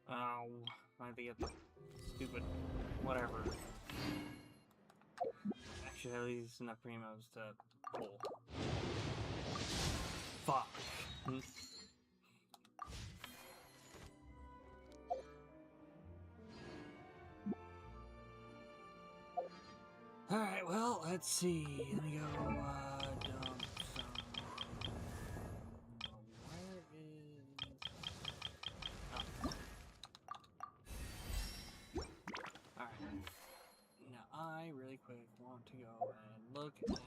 Oh, I think it's stupid. Whatever. Actually, at least enough primos to pull. Fuck. Alright, well, let's see. Let me go, dump some. Where is... want to go and look at.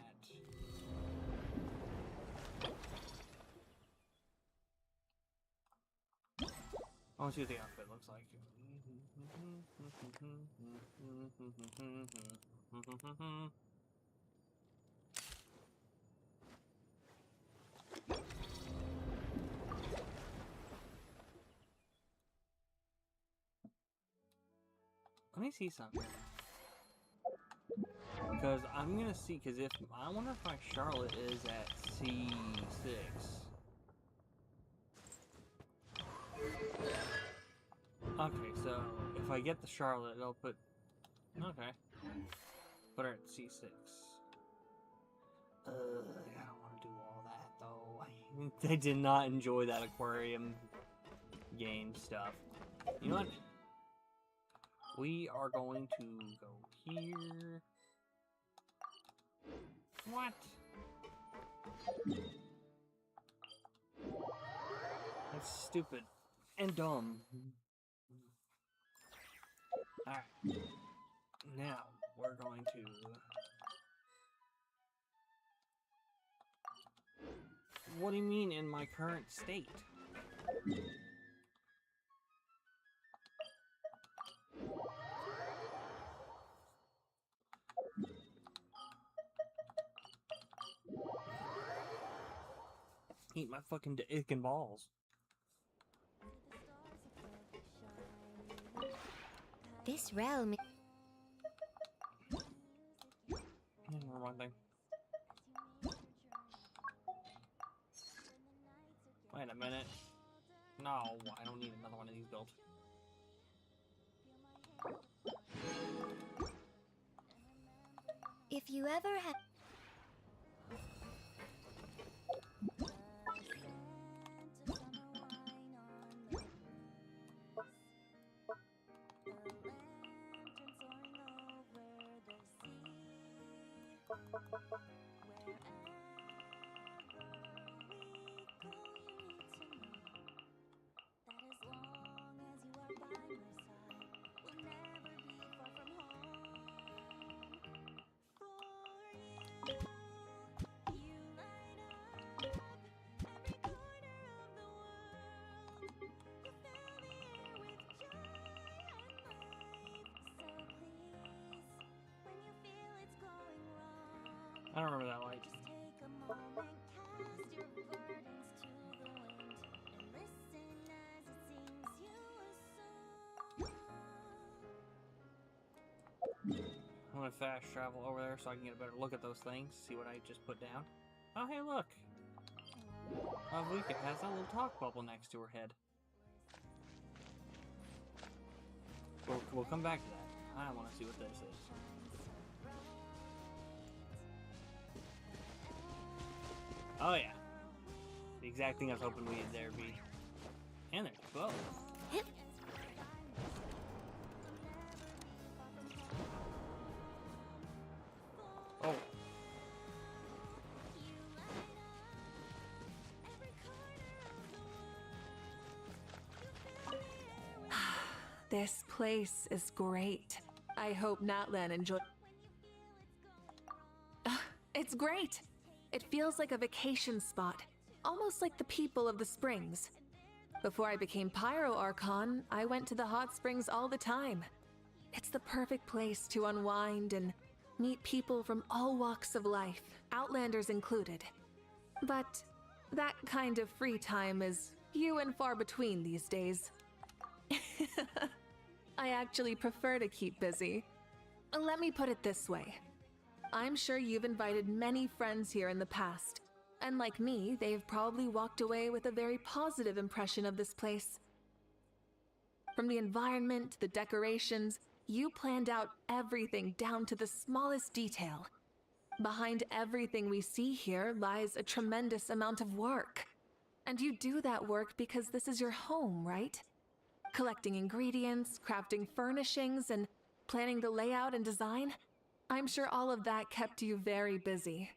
I want to see what the outfit looks like. Let me see something. Because I'm gonna see, because if I wonder if my Charlotte is at C6. Okay, so if I get the Charlotte, it'll put. Okay. Put her at C6. I don't want to do all that though. I did not enjoy that aquarium game stuff. You know what? We are going to go here. What? That's stupid and dumb. Alright. Now, we're going to... What do you mean in my current state? Eat my fucking dick and balls. This realm. Wrong thing. Wait a minute. No, I don't need another one of these built. If you ever have. I don't remember that light. I'm gonna fast travel over there so I can get a better look at those things, see what I just put down. Oh, hey, look! Vika has a little talk bubble next to her head. We'll come back to that. I want to see what this is. Oh yeah. The exact thing I was hoping there'd be. And there's 12. Oh. This place is great. I hope Natlan enjoy. It's great. It feels like a vacation spot, almost like the people of the springs. Before I became Pyro Archon, I went to the hot springs all the time. It's the perfect place to unwind and meet people from all walks of life, Outlanders included. But that kind of free time is few and far between these days. I actually prefer to keep busy. Let me put it this way. I'm sure you've invited many friends here in the past, and like me, they've probably walked away with a very positive impression of this place. From the environment to the decorations, you planned out everything down to the smallest detail. Behind everything we see here lies a tremendous amount of work. And you do that work because this is your home, right? Collecting ingredients, crafting furnishings, and planning the layout and design. I'm sure all of that kept you very busy.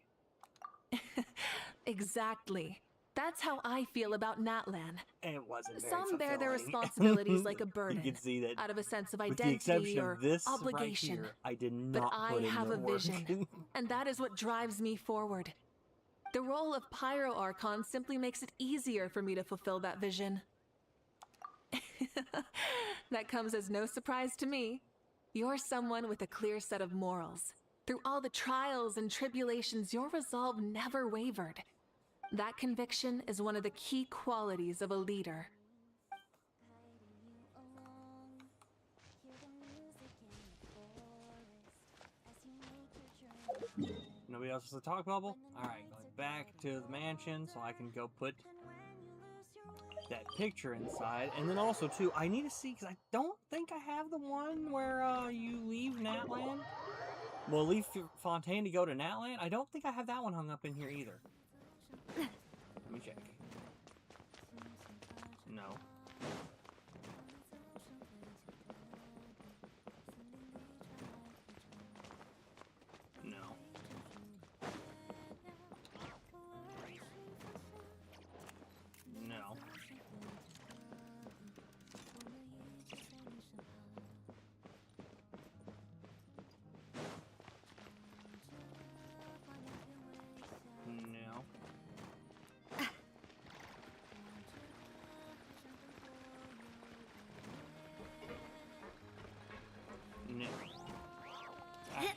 Exactly. That's how I feel about Natlan. And it wasn't very Some bear their fulfilling. responsibilities like a burden, You can see that out of a sense of with the identity exception or of this obligation. right here, I did But not I put in have the a work. vision, and that is what drives me forward. The role of Pyro Archon simply makes it easier for me to fulfill that vision. That comes as no surprise to me. You're someone with a clear set of morals. Through all the trials and tribulations, your resolve never wavered. That conviction is one of the key qualities of a leader. Nobody else has a talk bubble? Alright, going back to the mansion so I can go put that picture inside. And then also, too, I need to see, because I don't think I have the one where you leave Natlan. Well, leave Fontaine to go to Natlan. I don't think I have that one hung up in here either. Let me check. No. No. No. No. No. Ah.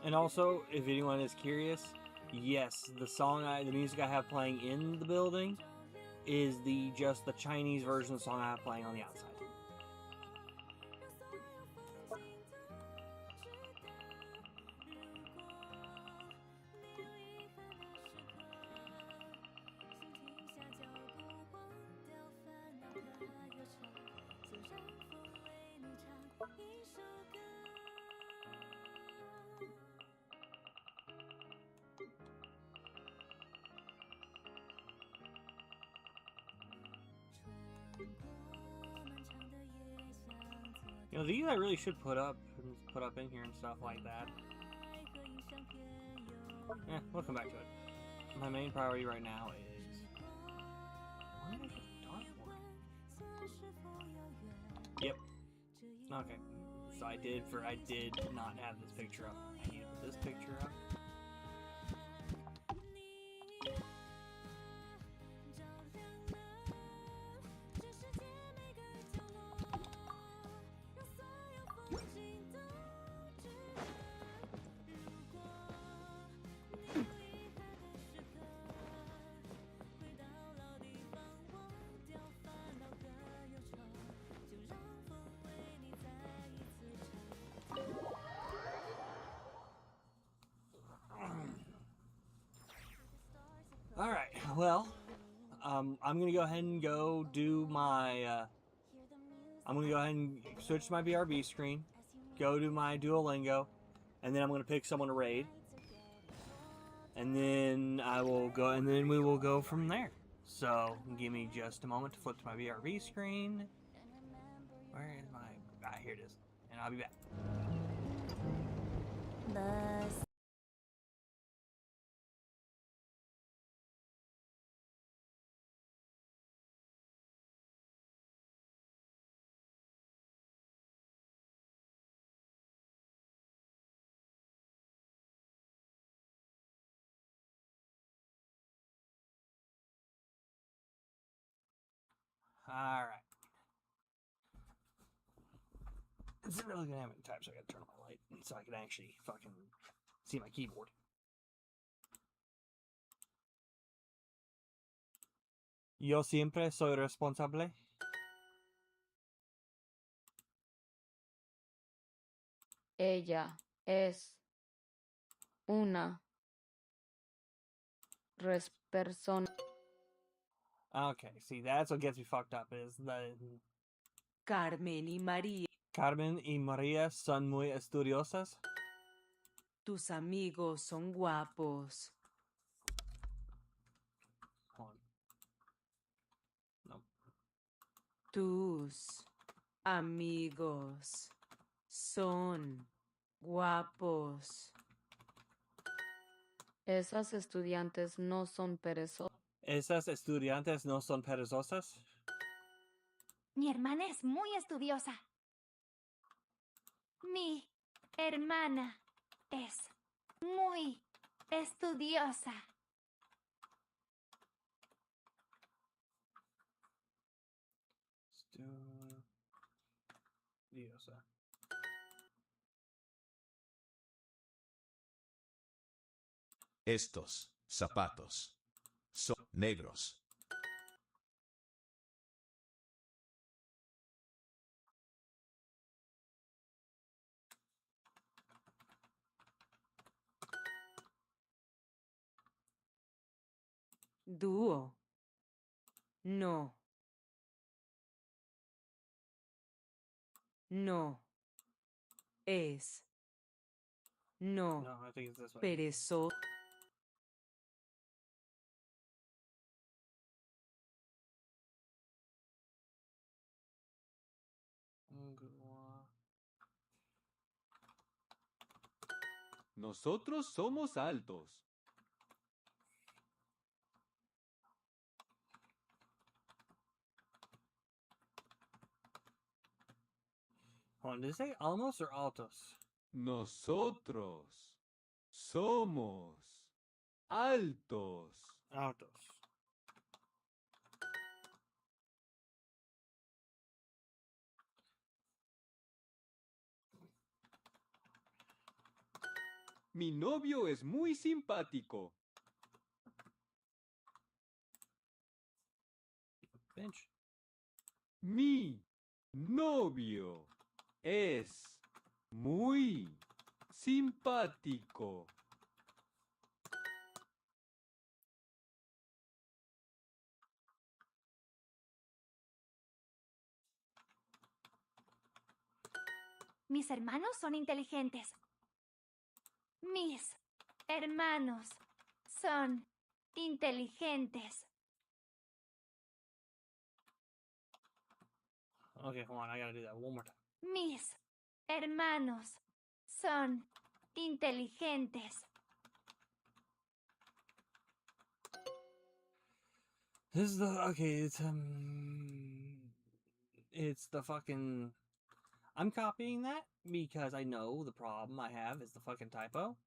And also, if anyone is curious, yes, the music I have playing in the building is just the Chinese version of the song I have playing on the outside. You know, these I really should put up in here and stuff like that. We'll come back to it. My main priority right now is... Why did I get the dartboard? Yep. Okay. So I did not have this picture up. I need to put this picture up. Alright, well, I'm gonna go ahead and go do my, I'm gonna go ahead and switch to my BRB screen, go to my Duolingo, and then I'm gonna pick someone to raid. And then we will go from there. So, give me just a moment to flip to my BRB screen. Where is my, here it is. And I'll be back. Alright. It's really gonna have any time, so I gotta turn on my light so I can actually fucking see my keyboard. Yo siempre soy responsable. Ella es una persona. Okay, see, that's what gets me fucked up, is the... Carmen y María son muy estudiosas. Tus amigos son guapos. Hold on. No. Tus amigos son guapos. Esas estudiantes no son perezosas. Esas estudiantes no son perezosas. Mi hermana es muy estudiosa. Mi hermana es muy estudiosa. Estudiosa. Estos zapatos son negros. Dúo. No. No. Es. No. No, I think it's this one. Perezoso. Nosotros somos altos. Hold on, did it say almos or altos? Nosotros somos altos. Altos. Mi novio es muy simpático. Bench. Mi novio es muy simpático. Mis hermanos son inteligentes. Mis hermanos son inteligentes. Okay, hold on, I gotta do that one more time. Mis hermanos son inteligentes. This is the okay. It's the fucking. I'm copying that because I know the problem I have is the fucking typo,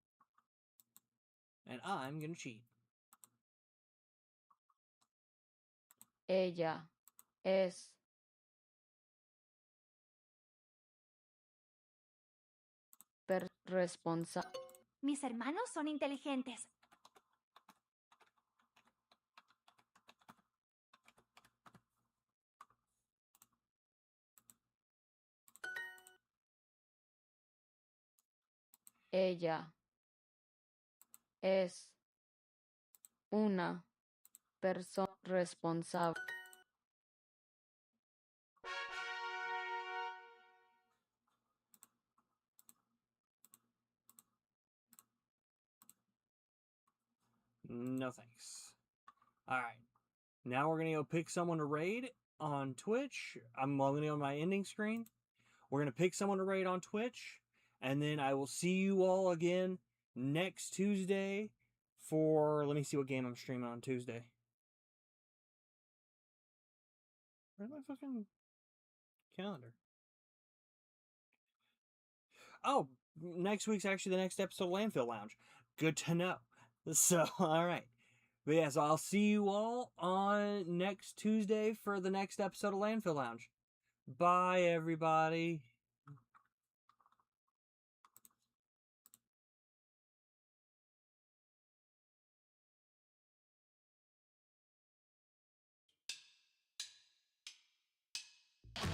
and I'm gonna cheat. Ella es responsable. Mis hermanos son inteligentes. Ella es una persona responsable. No thanks. Alright. Now we're gonna go pick someone to raid on Twitch. I'm gonna go on my ending screen. We're gonna pick someone to raid on Twitch. And then I will see you all again next Tuesday for let me see what game I'm streaming on Tuesday. Where's my fucking calendar? Oh, next week's actually the next episode of Landfill Lounge. Good to know. So, alright. But yeah, so I'll see you all on next Tuesday for the next episode of Landfill Lounge. Bye, everybody. You